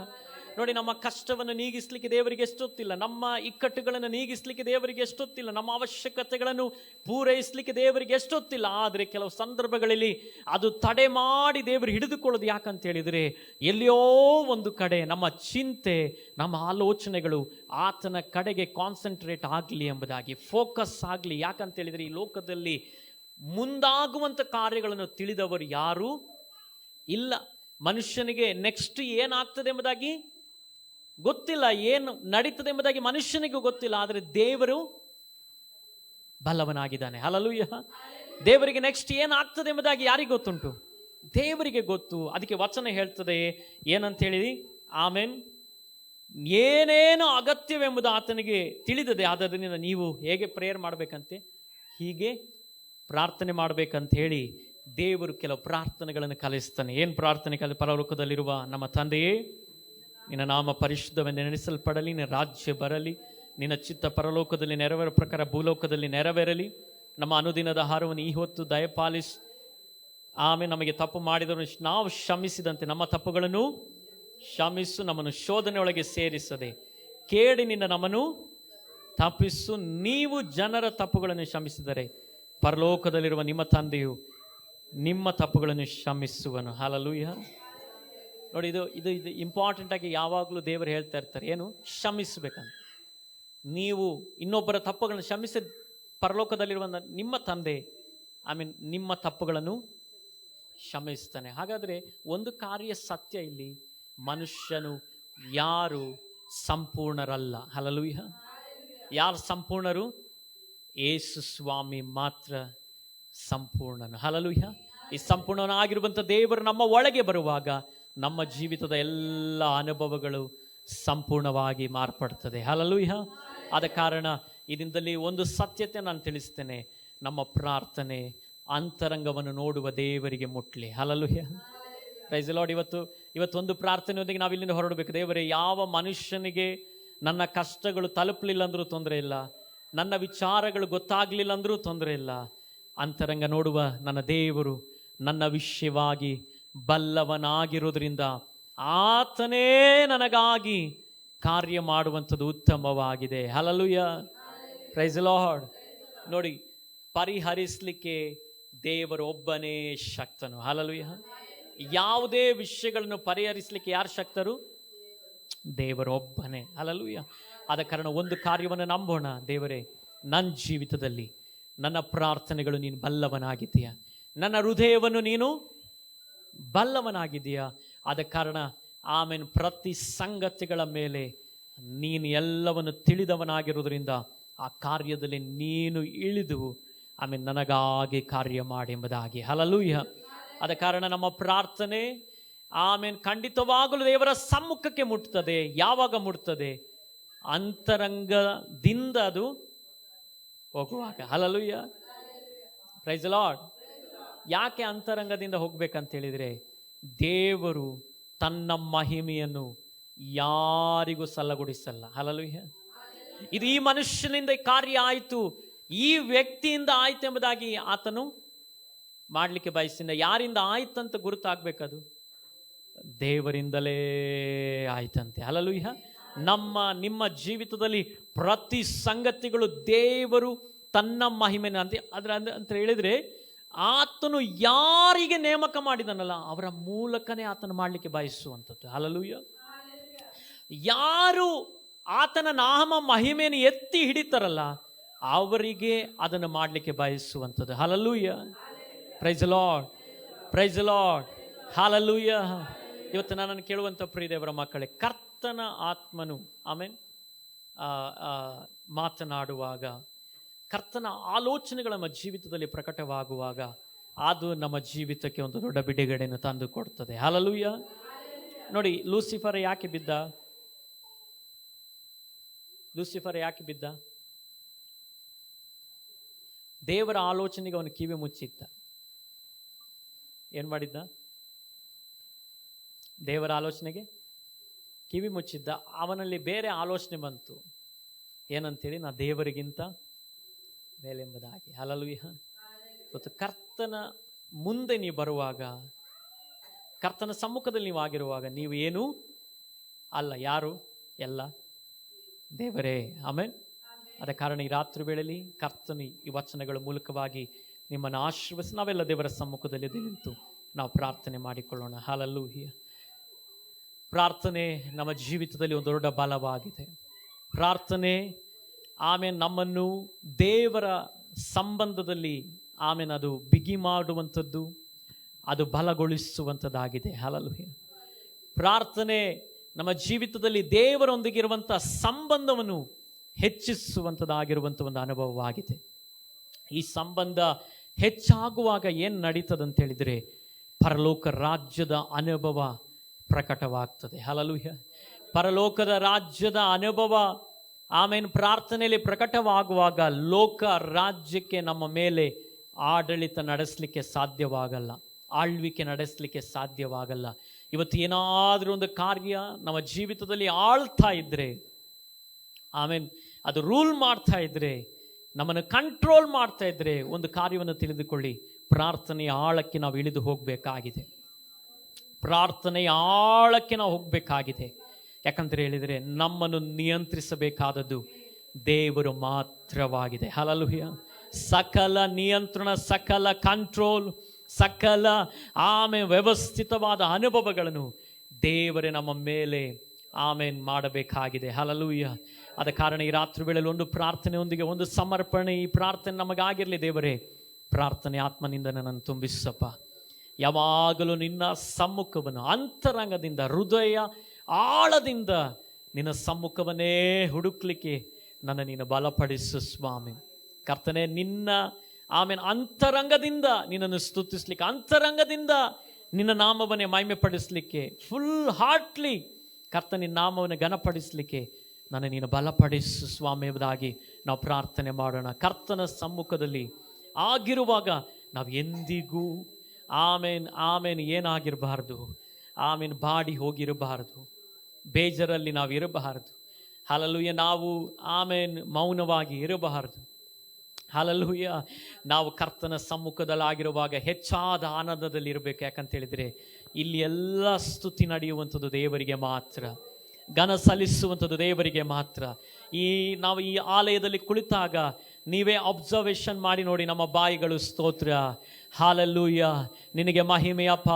ನೋಡಿ, ನಮ್ಮ ಕಷ್ಟವನ್ನು ನೀಗಿಸ್ಲಿಕ್ಕೆ ದೇವರಿಗೆ ಎಷ್ಟೊತ್ತಿಲ್ಲ, ನಮ್ಮ ಇಕ್ಕಟ್ಟುಗಳನ್ನು ನೀಗಿಸ್ಲಿಕ್ಕೆ ದೇವರಿಗೆ ಎಷ್ಟೊತ್ತಿಲ್ಲ, ನಮ್ಮ ಅವಶ್ಯಕತೆಗಳನ್ನು ಪೂರೈಸಲಿಕ್ಕೆ ದೇವರಿಗೆ ಎಷ್ಟೊತ್ತಿಲ್ಲ. ಆದರೆ ಕೆಲವು ಸಂದರ್ಭಗಳಲ್ಲಿ ಅದು ತಡೆ ಮಾಡಿ ದೇವರು ಹಿಡಿದುಕೊಳ್ಳೋದು. ಯಾಕಂತ ಹೇಳಿದರೆ, ಎಲ್ಲಿಯೋ ಒಂದು ಕಡೆ ನಮ್ಮ ಚಿಂತೆ, ನಮ್ಮ ಆಲೋಚನೆಗಳು ಆತನ ಕಡೆಗೆ ಕಾನ್ಸಂಟ್ರೇಟ್ ಆಗಲಿ ಎಂಬುದಾಗಿ, ಫೋಕಸ್ ಆಗಲಿ. ಯಾಕಂತ ಹೇಳಿದರೆ, ಈ ಲೋಕದಲ್ಲಿ ಮುಂದಾಗುವಂಥ ಕಾರ್ಯಗಳನ್ನು ತಿಳಿದವರು ಯಾರೂ ಇಲ್ಲ. ಮನುಷ್ಯನಿಗೆ ನೆಕ್ಸ್ಟ್ ಏನಾಗ್ತದೆ ಎಂಬುದಾಗಿ ಗೊತ್ತಿಲ್ಲ, ಏನು ನಡೀತದೆ ಎಂಬುದಾಗಿ ಮನುಷ್ಯನಿಗೂ ಗೊತ್ತಿಲ್ಲ. ಆದರೆ ದೇವರು ಬಲ್ಲವನಾಗಿದ್ದಾನೆ. ಹಲ್ಲೆಲೂಯಾ. ದೇವರಿಗೆ ನೆಕ್ಸ್ಟ್ ಏನಾಗ್ತದೆ ಎಂಬುದಾಗಿ ಯಾರಿಗೆ ಗೊತ್ತುಂಟು? ದೇವರಿಗೆ ಗೊತ್ತು. ಅದಕ್ಕೆ ವಚನ ಹೇಳ್ತದೆ ಏನಂತ ಹೇಳಿ, ಆಮೇನ್, ಏನೇನು ಅಗತ್ಯವೆಂಬುದು ಆತನಿಗೆ ತಿಳಿದದೆ, ಆದ್ದರಿಂದ ನೀವು ಹೇಗೆ ಪ್ರೇಯರ್ ಮಾಡಬೇಕಂತೆ ಹೀಗೆ ಪ್ರಾರ್ಥನೆ ಮಾಡಬೇಕಂತ ಹೇಳಿ ದೇವರು ಕೆಲವು ಪ್ರಾರ್ಥನೆಗಳನ್ನು ಕಲಿಸ್ತಾನೆ. ಏನು ಪ್ರಾರ್ಥನೆ ಪರಲೋಕದಲ್ಲಿರುವ ನಮ್ಮ ತಂದೆಯೇ, ನಿನ್ನ ನಾಮ ಪರಿಶುದ್ಧವೆಂದು ನೆನೆಸಲ್ಪಡಲಿ, ನಿನ್ನ ರಾಜ್ಯ ಬರಲಿ, ನಿನ್ನ ಚಿತ್ತ ಪರಲೋಕದಲ್ಲಿ ನೆರವೇರ ಪ್ರಕಾರ ಭೂಲೋಕದಲ್ಲಿ ನೆರವೇರಲಿ. ನಮ್ಮ ಅನುದಿನದ ಆಹಾರವನ್ನು ಈ ಹೊತ್ತು ದಯಪಾಲಿಸಿ. ಆಮೇಲೆ ನಮಗೆ ತಪ್ಪು ಮಾಡಿದವರು ನಾವು ಕ್ಷಮಿಸಿದಂತೆ ನಮ್ಮ ತಪ್ಪುಗಳನ್ನು ಕ್ಷಮಿಸು. ನಮ್ಮನ್ನು ಶೋಧನೆಯೊಳಗೆ ಸೇರಿಸದೆ ಕೇಡಿನಿಂದ ನಮ್ಮನ್ನು ತಪ್ಪಿಸು. ನೀವು ಜನರ ತಪ್ಪುಗಳನ್ನು ಕ್ಷಮಿಸಿದರೆ ಪರಲೋಕದಲ್ಲಿರುವ ನಿಮ್ಮ ತಂದೆಯು ನಿಮ್ಮ ತಪ್ಪುಗಳನ್ನು ಕ್ಷಮಿಸುವನು. ಹಲ್ಲೆಲೂಯಾ. ನೋಡಿ, ಇದು ಇದು ಇದು ಇಂಪಾರ್ಟೆಂಟ್ ಆಗಿ ಯಾವಾಗಲೂ ದೇವರು ಹೇಳ್ತಾ ಇರ್ತಾರೆ, ಏನು? ಕ್ಷಮಿಸಬೇಕಂತ. ನೀವು ಇನ್ನೊಬ್ಬರ ತಪ್ಪುಗಳನ್ನು ಕ್ಷಮಿಸಿ ಪರಲೋಕದಲ್ಲಿರುವ ನಿಮ್ಮ ತಂದೆ ನಿಮ್ಮ ತಪ್ಪುಗಳನ್ನು ಕ್ಷಮಿಸ್ತಾನೆ. ಹಾಗಾದರೆ ಒಂದು ಕಾರ್ಯ ಸತ್ಯ ಇಲ್ಲಿ, ಮನುಷ್ಯನು ಯಾರು ಸಂಪೂರ್ಣರಲ್ಲ. ಹಲ್ಲೆಲೂಯಾ. ಯಾರು ಸಂಪೂರ್ಣರು? ಯೇಸು ಸ್ವಾಮಿ ಮಾತ್ರ ಸಂಪೂರ್ಣನು. ಹಲ್ಲೆಲೂಯಾ. ಈ ಸಂಪೂರ್ಣನಾಗಿರುವಂಥ ದೇವರು ನಮ್ಮ ಒಳಗೆ ಬರುವಾಗ ನಮ್ಮ ಜೀವಿತದ ಎಲ್ಲ ಅನುಭವಗಳು ಸಂಪೂರ್ಣವಾಗಿ ಮಾರ್ಪಡ್ತದೆ. ಹಲ್ಲೆಲೂಯಾ. ಆದ ಕಾರಣ ಇದರಿಂದಲೇ ಒಂದು ಸತ್ಯತೆ ನಾನು ತಿಳಿಸ್ತೇನೆ, ನಮ್ಮ ಪ್ರಾರ್ಥನೆ ಅಂತರಂಗವನ್ನು ನೋಡುವ ದೇವರಿಗೆ ಮುಟ್ಲಿ. ಹಲ್ಲೆಲೂಯಾ. Praise the lord. ಇವತ್ತೊಂದು ಪ್ರಾರ್ಥನೆಯೊಂದಿಗೆ ನಾವು ಇಲ್ಲಿಂದ ಹೊರಡಬೇಕು. ದೇವರೇ, ಯಾವ ಮನುಷ್ಯನಿಗೆ ನನ್ನ ಕಷ್ಟಗಳು ತಲುಪಲಿಲ್ಲ ಅಂದರೂ ತೊಂದರೆ ಇಲ್ಲ, ನನ್ನ ವಿಚಾರಗಳು ಗೊತ್ತಾಗಲಿಲ್ಲ ಅಂದರೂ ತೊಂದರೆ ಇಲ್ಲ, ಅಂತರಂಗ ನೋಡುವ ನನ್ನ ದೇವರು ನನ್ನ ವಿಷಯವಾಗಿ ಬಲ್ಲವನಾಗಿರೋದ್ರಿಂದ ಆತನೇ ನನಗಾಗಿ ಕಾರ್ಯ ಮಾಡುವಂಥದ್ದು ಉತ್ತಮವಾಗಿದೆ. ಹಲ್ಲೆಲೂಯಾ. Praise the lord. ನೋಡಿ, ಪರಿಹರಿಸಲಿಕ್ಕೆ ದೇವರು ಒಬ್ಬನೇ ಶಕ್ತನು. ಹಲ್ಲೆಲೂಯಾ. ಯಾವುದೇ ವಿಷಯಗಳನ್ನು ಪರಿಹರಿಸಲಿಕ್ಕೆ ಯಾರು ಶಕ್ತರು? ದೇವರು ಒಬ್ಬನೇ. ಹಲ್ಲೆಲೂಯಾ. ಆದ ಕಾರಣ ಒಂದು ಕಾರ್ಯವನ್ನು ನಂಬೋಣ. ದೇವರೇ, ನನ್ನ ಜೀವಿತದಲ್ಲಿ ನನ್ನ ಪ್ರಾರ್ಥನೆಗಳು ನೀನು ಬಲ್ಲವನಾಗಿದ್ದೀಯಾ, ನನ್ನ ಹೃದಯವನ್ನು ನೀನು ಬಲ್ಲವನಾಗಿದ್ದೀಯಾ. ಆದ ಕಾರಣ ಪ್ರತಿ ಸಂಗತಿಗಳ ಮೇಲೆ ನೀನು ಎಲ್ಲವನ್ನು ತಿಳಿದವನಾಗಿರುವುದರಿಂದ ಆ ಕಾರ್ಯದಲ್ಲಿ ನೀನು ಇಳಿದು ನನಗಾಗಿ ಕಾರ್ಯ ಮಾಡಿ ಎಂಬುದಾಗಿ. ಹಲ್ಲೆಲೂಯಾ. ಆದ ಕಾರಣ ನಮ್ಮ ಪ್ರಾರ್ಥನೆ ಖಂಡಿತವಾಗಲೂ ದೇವರ ಸಮ್ಮುಖಕ್ಕೆ ಮುಟ್ತದೆ. ಯಾವಾಗ ಮುಟ್ತದೆ? ಅಂತರಂಗದಿಂದ ಅದು ಹೋಗುವಾಗ. ಹಲ್ಲೆಲೂಯಾ. Praise the lord. ಯಾಕೆ ಅಂತರಂಗದಿಂದ ಹೋಗ್ಬೇಕಂತ ಹೇಳಿದರೆ, ದೇವರು ತನ್ನ ಮಹಿಮೆಯನ್ನು ಯಾರಿಗೂ ಸಲ್ಲಗೊಡಿಸಲ್ಲ. ಹಲ್ಲೆಲೂಯಾ. ಇದು ಈ ಮನುಷ್ಯನಿಂದ ಕಾರ್ಯ ಆಯಿತು, ಈ ವ್ಯಕ್ತಿಯಿಂದ ಆಯ್ತು ಎಂಬುದಾಗಿ ಆತನು ಮಾಡಲಿಕ್ಕೆ ಬಯಸಿದ. ಯಾರಿಂದ ಆಯ್ತಂತ ಗುರುತಾಗಬೇಕದು? ದೇವರಿಂದಲೇ ಆಯ್ತಂತೆ. ಹಲ್ಲೆಲೂಯಾ. ನಿಮ್ಮ ಜೀವಿತದಲ್ಲಿ ಪ್ರತಿ ಸಂಗತಿಗಳು ದೇವರು ತನ್ನ ಮಹಿಮೆನ ಅಂತ ಹೇಳಿದ್ರೆ, ಆತನು ಯಾರಿಗೆ ನೇಮಕ ಮಾಡಿದನಲ್ಲ ಅವರ ಮೂಲಕನೇ ಆತನು ಮಾಡಲಿಕ್ಕೆ ಬಯಸುವಂಥದ್ದು. ಹಲ್ಲೆಲೂಯಾ. ಯಾರು ಆತನ ನಾಮ ಮಹಿಮೆಯನ್ನು ಎತ್ತಿ ಹಿಡಿತಾರಲ್ಲ ಅವರಿಗೆ ಅದನ್ನು ಮಾಡಲಿಕ್ಕೆ ಬಯಸುವಂಥದ್ದು. ಹಲ್ಲೆಲೂಯಾ. Praise the lord. Praise the lord. ಹಲ್ಲೆಲೂಯಾ. ಇವತ್ತು ನನ್ನನ್ನು ಕೇಳುವಂಥ ಪ್ರಿಯ ದೇವರ ಮಕ್ಕಳೇ, ಕರ್ತನ ಆತ್ಮನು ಮಾತನಾಡುವಾಗ, ಕರ್ತನ ಆಲೋಚನೆಗಳ ನಮ್ಮ ಜೀವಿತದಲ್ಲಿ ಪ್ರಕಟವಾಗುವಾಗ ಅದು ನಮ್ಮ ಜೀವಿತಕ್ಕೆ ಒಂದು ದೊಡ್ಡ ಬಿಡುಗಡೆಯನ್ನು ತಂದು ಕೊಡ್ತದೆ. ಹಲ್ಲೆಲೂಯಾ. ನೋಡಿ, ಲೂಸಿಫರ್ ಯಾಕೆ ಬಿದ್ದ? ದೇವರ ಆಲೋಚನೆಗೆ ಅವನು ಕಿವಿ ಮುಚ್ಚಿದ್ದ. ಏನು ಮಾಡಿದ್ದ? ದೇವರ ಆಲೋಚನೆಗೆ ಕಿವಿ ಮುಚ್ಚಿದ್ದ. ಅವನಲ್ಲಿ ಬೇರೆ ಆಲೋಚನೆ ಬಂತು, ಏನಂತೇಳಿ, ನಾ ದೇವರಿಗಿಂತ ಮೇಲೆಂಬುದಾಗಿ. ಹಲ್ಲೆಲೂಯಾ. ಇವತ್ತು ಕರ್ತನ ಮುಂದೆ ನೀವು ಬರುವಾಗ, ಕರ್ತನ ಸಮ್ಮುಖದಲ್ಲಿ ನೀವು ಆಗಿರುವಾಗ, ನೀವು ಏನೂ ಅಲ್ಲ, ಯಾರು? ಎಲ್ಲ ದೇವರೇ. ಆಮೆನ್. ಅದ ಕಾರಣ ಈ ರಾತ್ರಿ ವೇಳೆಯಲ್ಲಿ ಕರ್ತನ ಈ ವಚನಗಳ ಮೂಲಕವಾಗಿ ನಿಮ್ಮನ್ನು ಆಶೀರ್ವದಿಸಿ ನಾವೆಲ್ಲ ದೇವರ ಸಮ್ಮುಖದಲ್ಲಿ ನಿಂತು ನಾವು ಪ್ರಾರ್ಥನೆ ಮಾಡಿಕೊಳ್ಳೋಣ. ಹಲ್ಲೆಲೂಯಾ. ಪ್ರಾರ್ಥನೆ ನಮ್ಮ ಜೀವಿತದಲ್ಲಿ ಒಂದು ದೊಡ್ಡ ಬಲವಾಗಿದೆ. ಪ್ರಾರ್ಥನೆ ಆಮೇಲೆ ನಮ್ಮನ್ನು ದೇವರ ಸಂಬಂಧದಲ್ಲಿ ಅದು ಬಿಗಿ ಮಾಡುವಂಥದ್ದು, ಅದು ಬಲಗೊಳಿಸುವಂಥದ್ದಾಗಿದೆ. ಹಲ್ಲೆಲೂಯಾ. ಪ್ರಾರ್ಥನೆ ನಮ್ಮ ಜೀವಿತದಲ್ಲಿ ದೇವರೊಂದಿಗಿರುವಂಥ ಸಂಬಂಧವನ್ನು ಹೆಚ್ಚಿಸುವಂಥದ್ದಾಗಿರುವಂಥ ಒಂದು ಅನುಭವವಾಗಿದೆ. ಈ ಸಂಬಂಧ ಹೆಚ್ಚಾಗುವಾಗ ಏನು ನಡೀತದಂತ ಹೇಳಿದರೆ, ಪರಲೋಕ ರಾಜ್ಯದ ಅನುಭವ ಪ್ರಕಟವಾಗ್ತದೆ. ಹಲ್ಲೆಲೂಯಾ. ಪರಲೋಕದ ರಾಜ್ಯದ ಅನುಭವ ಪ್ರಾರ್ಥನೆಯಲ್ಲಿ ಪ್ರಕಟವಾಗುವಾಗ ಲೋಕ ರಾಜ್ಯಕ್ಕೆ ನಮ್ಮ ಮೇಲೆ ಆಡಳಿತ ನಡೆಸಲಿಕ್ಕೆ ಸಾಧ್ಯವಾಗಲ್ಲ, ಆಳ್ವಿಕೆ ನಡೆಸಲಿಕ್ಕೆ ಸಾಧ್ಯವಾಗಲ್ಲ. ಇವತ್ತು ಏನಾದರೂ ಒಂದು ಕಾರ್ಯ ನಮ್ಮ ಜೀವಿತದಲ್ಲಿ ಆಳ್ತಾ ಇದ್ರೆ, ಅದು ರೂಲ್ ಮಾಡ್ತಾ ಇದ್ರೆ, ನಮ್ಮನ್ನು ಕಂಟ್ರೋಲ್ ಮಾಡ್ತಾ ಇದ್ರೆ, ಒಂದು ಕಾರ್ಯವನ್ನು ತಿಳಿದುಕೊಳ್ಳಿ, ಪ್ರಾರ್ಥನೆಯ ಆಳಕ್ಕೆ ನಾವು ಇಳಿದು ಹೋಗಬೇಕಾಗಿದೆ. ಪ್ರಾರ್ಥನೆಯ ಆಳಕ್ಕೆ ನಾವು ಹೋಗಬೇಕಾಗಿದೆ. ಯಾಕಂತ ಹೇಳಿದರೆ ನಮ್ಮನ್ನು ನಿಯಂತ್ರಿಸಬೇಕಾದದ್ದು ದೇವರು ಮಾತ್ರವಾಗಿದೆ. ಹಲ್ಲೆಲೂಯಾ. ಸಕಲ ನಿಯಂತ್ರಣ, ಸಕಲ ಕಂಟ್ರೋಲ್, ಸಕಲ ವ್ಯವಸ್ಥಿತವಾದ ಅನುಭವಗಳನ್ನು ದೇವರೇ ನಮ್ಮ ಮೇಲೆ ಮಾಡಬೇಕಾಗಿದೆ. ಹಲ್ಲೆಲೂಯಾ. ಆದ ಕಾರಣ ಈ ರಾತ್ರಿ ವೇಳೆಯಲ್ಲಿ ಒಂದು ಪ್ರಾರ್ಥನೆಯೊಂದಿಗೆ ಒಂದು ಸಮರ್ಪಣೆ, ಈ ಪ್ರಾರ್ಥನೆ ನಮಗಾಗಿರಲಿ. ದೇವರೇ, ಪ್ರಾರ್ಥನೆ ಆತ್ಮನಿಂದ ನನ್ನನ್ನು ತುಂಬಿಸಪ್ಪ. ಯಾವಾಗಲೂ ನಿನ್ನ ಸಮ್ಮುಖವನ್ನು ಅಂತರಂಗದಿಂದ, ಹೃದಯ ಆಳದಿಂದ ನಿನ್ನ ಸಮ್ಮುಖವನ್ನೇ ಹುಡುಕ್ಲಿಕ್ಕೆ ನನ್ನ ನೀನು ಬಲಪಡಿಸು ಸ್ವಾಮಿ. ಕರ್ತನೆ, ನಿನ್ನ ಅಂತರಂಗದಿಂದ ನಿನ್ನನ್ನು ಸ್ತುತಿಸ್ಲಿಕ್ಕೆ, ಅಂತರಂಗದಿಂದ ನಿನ್ನ ನಾಮವನ್ನೇ ಮಹಿಮೆ ಪಡಿಸಲಿಕ್ಕೆ, ಫುಲ್ ಹಾರ್ಟ್ಲಿ ಕರ್ತನ ನಾಮವನ್ನು ಘನಪಡಿಸಲಿಕ್ಕೆ ನನ್ನ ನೀನು ಬಲಪಡಿಸು ಸ್ವಾಮಿ ಎಂಬುದಾಗಿ ನಾವು ಪ್ರಾರ್ಥನೆ ಮಾಡೋಣ. ಕರ್ತನ ಸಮ್ಮುಖದಲ್ಲಿ ಆಗಿರುವಾಗ ನಾವು ಎಂದಿಗೂ ಏನಾಗಿರಬಾರ್ದು, ಬಾಡಿ ಹೋಗಿರಬಾರ್ದು, ಬೇಜರಲ್ಲಿ ನಾವು ಇರಬಾರ್ದು. ಹಲ್ಲೆಲೂಯಾ. ನಾವು ಮೌನವಾಗಿ ಇರಬಾರ್ದು. ಹಲ್ಲೆಲೂಯಾ. ನಾವು ಕರ್ತನ ಸಮ್ಮುಖದಲ್ಲಾಗಿರುವಾಗ ಹೆಚ್ಚಾದ ಆನಂದದಲ್ಲಿ ಇರಬೇಕು. ಯಾಕಂತ ಹೇಳಿದರೆ ಇಲ್ಲಿ ಎಲ್ಲ ಸ್ತುತಿ ನಡೆಯುವಂಥದ್ದು ದೇವರಿಗೆ ಮಾತ್ರ, ಘನ ಸಲ್ಲಿಸುವಂಥದ್ದು ದೇವರಿಗೆ ಮಾತ್ರ. ನಾವು ಈ ಆಲಯದಲ್ಲಿ ಕುಳಿತಾಗ ನೀವೇ ಅಬ್ಸರ್ವೇಷನ್ ಮಾಡಿ ನೋಡಿ, ನಮ್ಮ ಬಾಯಿಗಳು ಸ್ತೋತ್ರ, ಹಲ್ಲೆಲೂಯಾ, ನಿನಗೆ ಮಹಿಮೆಯಪ್ಪ,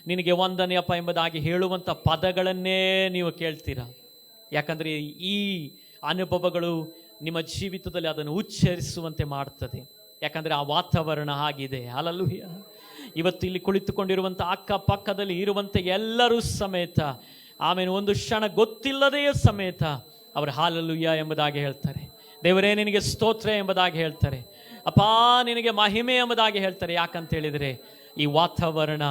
ನಿನಗೆ ವಂದನೆಯಪ್ಪ ಎಂಬುದಾಗಿ ಹೇಳುವಂಥ ಪದಗಳನ್ನೇ ನೀವು ಕೇಳ್ತೀರಾ. ಯಾಕಂದರೆ ಈ ಅನುಭವಗಳು ನಿಮ್ಮ ಜೀವಿತದಲ್ಲಿ ಅದನ್ನು ಉಚ್ಚರಿಸುವಂತೆ ಮಾಡ್ತದೆ. ಯಾಕಂದರೆ ಆ ವಾತಾವರಣ ಆಗಿದೆ. ಹಲ್ಲೆಲೂಯಾ. ಇವತ್ತು ಇಲ್ಲಿ ಕುಳಿತುಕೊಂಡಿರುವಂಥ ಅಕ್ಕಪಕ್ಕದಲ್ಲಿ ಇರುವಂಥ ಎಲ್ಲರೂ ಸಮೇತ ಒಂದು ಕ್ಷಣ ಗೊತ್ತಿಲ್ಲದೆಯೇ ಸಮೇತ ಅವರು ಹಲ್ಲೆಲೂಯಾ ಎಂಬುದಾಗಿ ಹೇಳ್ತಾರೆ. ದೇವರೇ ನಿನಗೆ ಸ್ತೋತ್ರ ಎಂಬುದಾಗಿ ಹೇಳ್ತಾರೆ. ಅಪ್ಪಾ ನಿನಗೆ ಮಹಿಮೆ ಎಂಬುದಾಗಿ ಹೇಳ್ತಾರೆ. ಯಾಕಂತ ಹೇಳಿದರೆ ಈ ವಾತಾವರಣ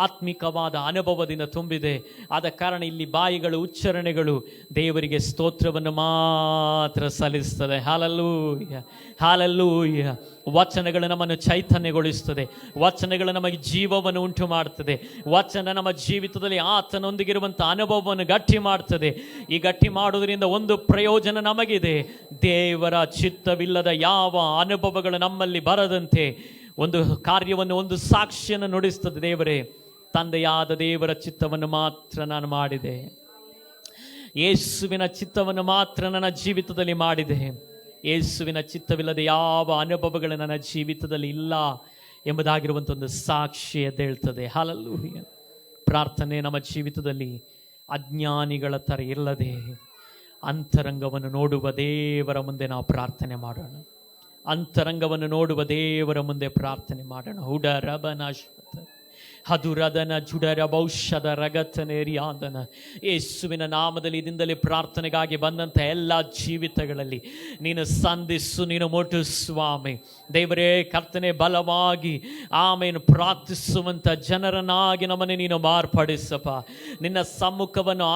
ಆತ್ಮಿಕವಾದ ಅನುಭವದಿಂದ ತುಂಬಿದೆ. ಆದ ಕಾರಣ ಇಲ್ಲಿ ಬಾಯಿಗಳು, ಉಚ್ಚಾರಣೆಗಳು ದೇವರಿಗೆ ಸ್ತೋತ್ರವನ್ನು ಮಾತ್ರ ಸಲ್ಲಿಸ್ತದೆ. Hallelujah, hallelujah. ವಚನಗಳು ನಮ್ಮನ್ನು ಚೈತನ್ಯಗೊಳಿಸ್ತದೆ, ವಚನಗಳು ನಮಗೆ ಜೀವವನ್ನು ಉಂಟು ಮಾಡ್ತದೆ, ವಚನ ನಮ್ಮ ಜೀವಿತದಲ್ಲಿ ಆತನೊಂದಿಗಿರುವಂಥ ಅನುಭವವನ್ನು ಗಟ್ಟಿ ಮಾಡ್ತದೆ. ಈ ಗಟ್ಟಿ ಮಾಡುವುದರಿಂದ ಒಂದು ಪ್ರಯೋಜನ ನಮಗಿದೆ, ದೇವರ ಚಿತ್ತವಿಲ್ಲದ ಯಾವ ಅನುಭವಗಳು ನಮ್ಮಲ್ಲಿ ಬರದಂತೆ ಒಂದು ಕಾರ್ಯವನ್ನು, ಒಂದು ಸಾಕ್ಷಿಯನ್ನು ನುಡಿಸ್ತದೆ. ದೇವರೇ, ತಂದೆಯಾದ ದೇವರ ಚಿತ್ತವನ್ನು ಮಾತ್ರ ನಾನು ಮಾಡಿದೆ, ಯೇಸುವಿನ ಚಿತ್ತವನ್ನು ಮಾತ್ರ ನನ್ನ ಜೀವಿತದಲ್ಲಿ ಮಾಡಿದೆ. ಯೇಸುವಿನ ಚಿತ್ತವಿಲ್ಲದೆ ಯಾವ ಅನುಭವಗಳು ನನ್ನ ಜೀವಿತದಲ್ಲಿ ಇಲ್ಲ ಎಂಬುದಾಗಿರುವಂಥ ಒಂದು ಸಾಕ್ಷಿ ಎದ್ದೇಳ್ತದೆ. ಹಲ್ಲೆಲೂಯಾ. ಪ್ರಾರ್ಥನೆ ನಮ್ಮ ಜೀವಿತದಲ್ಲಿ ಅಜ್ಞಾನಿಗಳ ಥರ ಇಲ್ಲದೆ ಅಂತರಂಗವನ್ನು ನೋಡುವ ದೇವರ ಮುಂದೆ ನಾವು ಪ್ರಾರ್ಥನೆ ಮಾಡೋಣ. ಅಂತರಂಗವನ್ನು ನೋಡುವ ದೇವರ ಮುಂದೆ ಪ್ರಾರ್ಥನೆ ಮಾಡೋಣ. ಹುಡರಬನಾಶ್ವತ ಹದುರದನ ಜುಡರ ಭೌಷ್ಯದ ರಗತನೇರಿಯಾದನ. ಯೇಸುವಿನ ನಾಮದಲ್ಲಿ ಇದರಿಂದಲೇ ಪ್ರಾರ್ಥನೆಗಾಗಿ ಬಂದಂಥ ಎಲ್ಲ ಜೀವಿತಗಳಲ್ಲಿ ನೀನು ಸಂಧಿಸು, ನೀನು ಮುಟ್ಟು ಸ್ವಾಮಿ. ದೇವರೇ, ಕರ್ತನೆ, ಬಲವಾಗಿ ಪ್ರಾರ್ಥಿಸುವಂಥ ಜನರನ್ನಾಗಿ ನಮ್ಮನ್ನು ನೀನು ಮಾರ್ಪಡಿಸಪ್ಪ. ನಿನ್ನ ಸಮ್ಮುಖವನ್ನು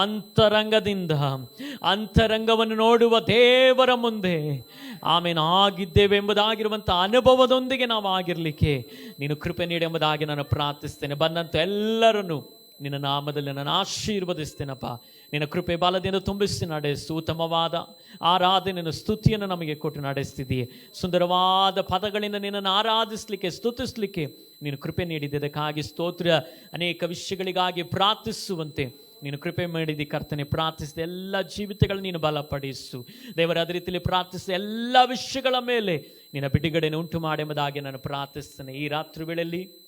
ಅಂತರಂಗವನ್ನು ನೋಡುವ ದೇವರ ಮುಂದೆ ಆಗಿದ್ದೇವೆ ಎಂಬುದಾಗಿರುವಂಥ ಅನುಭವದೊಂದಿಗೆ ನಾವು ಆಗಿರಲಿಕ್ಕೆ ನೀನು ಕೃಪೆ ನೀಡಿ ಎಂಬುದಾಗಿ ನಾನು ಪ್ರಾರ್ಥಿಸ್ತೇನೆ. ಬಂದಂಥ ಎಲ್ಲರನ್ನು ನಿನ್ನ ನಾಮದಲ್ಲಿ ನಾನು ಆಶೀರ್ವದಿಸ್ತೇನಪ್ಪ. ನಿನ್ನ ಕೃಪೆ ಬಾಲದಿಂದ ತುಂಬಿಸಿ ನಡೆಸು. ಉತ್ತಮವಾದ ಆರಾಧನೆಯನ್ನು ಸ್ತುತಿಯನ್ನು ನಮಗೆ ಕೊಟ್ಟು ನಡೆಸ್ತಿದ್ದೀಯ. ಸುಂದರವಾದ ಪದಗಳಿಂದ ನಿನ್ನನ್ನು ಆರಾಧಿಸಲಿಕ್ಕೆ ಸ್ತುತಿಸಲಿಕ್ಕೆ ನೀನು ಕೃಪೆ ನೀಡಿದ್ದಕ್ಕಾಗಿ ಸ್ತೋತ್ರ. ಅನೇಕ ವಿಷಯಗಳಿಗಾಗಿ ಪ್ರಾರ್ಥಿಸುವಂತೆ ನೀನು ಕೃಪೆ ಮಾಡಿದಿ ಕರ್ತನೆ. ಪ್ರಾರ್ಥಿಸಿದ ಎಲ್ಲ ಜೀವಿತಗಳನ್ನು ನೀನು ಬಲಪಡಿಸು ದೇವರ. ಅದೇ ರೀತಿಯಲ್ಲಿ ಪ್ರಾರ್ಥಿಸಿದ ಎಲ್ಲ ವಿಷಯಗಳ ಮೇಲೆ ನಿನ್ನ ಬಿಡುಗಡೆಯನ್ನು ಉಂಟು ಮಾಡೆಂಬುದಾಗಿ ನಾನು ಪ್ರಾರ್ಥಿಸ್ತೇನೆ. ಈ ರಾತ್ರಿ ವೇಳೆಯಲ್ಲಿ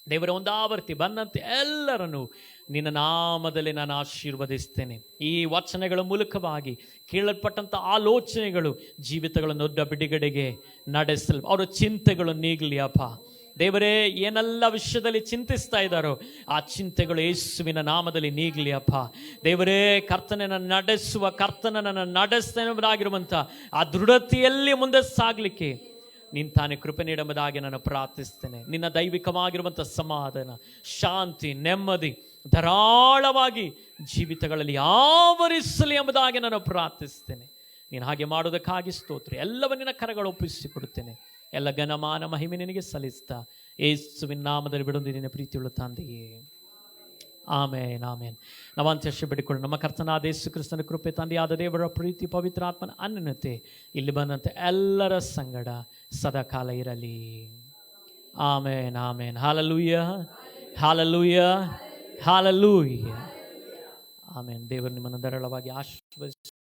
ದೇವರ ಒಂದಾವರ್ತಿ ಬಂದಂತೆ ಎಲ್ಲರನ್ನು ನಿನ್ನ ನಾಮದಲ್ಲಿ ನಾನು ಆಶೀರ್ವದಿಸ್ತೇನೆ. ಈ ವಚನಗಳ ಮೂಲಕವಾಗಿ ಕೇಳಲ್ಪಟ್ಟಂಥ ಆಲೋಚನೆಗಳು ಜೀವಿತಗಳನ್ನು ದೊಡ್ಡ ಬಿಡುಗಡೆಗೆ ನಡೆಸಲು ಅವರ ಚಿಂತೆಗಳು ನೀಗಲಿ ಅಪ್ಪ. ದೇವರೇ, ಏನೆಲ್ಲ ವಿಷಯದಲ್ಲಿ ಚಿಂತಿಸ್ತಾ ಇದ್ದಾರೋ ಆ ಚಿಂತೆಗಳು ಯೇಸುವಿನ ನಾಮದಲ್ಲಿ ನೀಗಲಿ ಅಪ್ಪ. ದೇವರೇ, ಕರ್ತನನ್ನು ನಡೆಸುವ ಕರ್ತನನ್ನು ನಡೆಸ್ತೇನೆಂಬುದಾಗಿರುವಂಥ ಆ ದೃಢತೆಯಲ್ಲಿ ಮುಂದೆ ಸಾಗಲಿಕ್ಕೆ ನೀನು ತಾನೇ ಕೃಪೆ ನೀಡುವುದಾಗಿ ನಾನು ಪ್ರಾರ್ಥಿಸ್ತೇನೆ. ನಿನ್ನ ದೈವಿಕವಾಗಿರುವಂಥ ಸಮಾಧಾನ, ಶಾಂತಿ, ನೆಮ್ಮದಿ ಧಾರಾಳವಾಗಿ ಜೀವಿತಗಳಲ್ಲಿ ಆವರಿಸಲಿ ಎಂಬುದಾಗಿ ನಾನು ಪ್ರಾರ್ಥಿಸ್ತೇನೆ. ನೀನು ಹಾಗೆ ಮಾಡೋದಕ್ಕಾಗಿ ಸ್ತೋತ್ರ. ಎಲ್ಲವನ್ನ ಕರಗಳು ಒಪ್ಪಿಸಿಕೊಡುತ್ತೇನೆ. ಎಲ್ಲ ಘನಮಾನ ಮಹಿಮೆ ನಿನಗೆ ಸಲ್ಲಿಸ್ತಾ ಯೇಸುವಿನ ನಾಮದಲ್ಲಿ ಬಿಡೊಂದಿನ ಪ್ರೀತಿಯುಳ್ಳ ತಂದೆಯೇ, ಆಮೇನ್ ಆಮೇನ್. ನಾವು ಅಂತ್ಯಶ್ಯ ಬಿಡಿಕೊಳ್ಳೋಣ. ನಮ್ಮ ಕರ್ತನಾದ ಯೇಸು ಕ್ರಿಸ್ತನ ಕೃಪೆ, ತಂದೆಯಾದ ದೇವರ ಪ್ರೀತಿ, ಪವಿತ್ರಾತ್ಮನ ಅನ್ಯೋನ್ಯತೆ ಇಲ್ಲಿ ಬಂದಂತೆ ಎಲ್ಲರ ಸಂಗಡ ಸದಾಕಾಲ ಇರಲಿ. ಆಮೇನ್ ಆಮೇನ್. ಹಾಲೆಲೂಯ, ಹಾಲೆಲೂಯ, ಹಾಲೆಲೂಯ. ಆಮೇನ್. ದೇವರು ನಿಮ್ಮನ್ನು ಧಾರಾಳವಾಗಿ ಆಶೀರ್ವದಿಸಲಿ.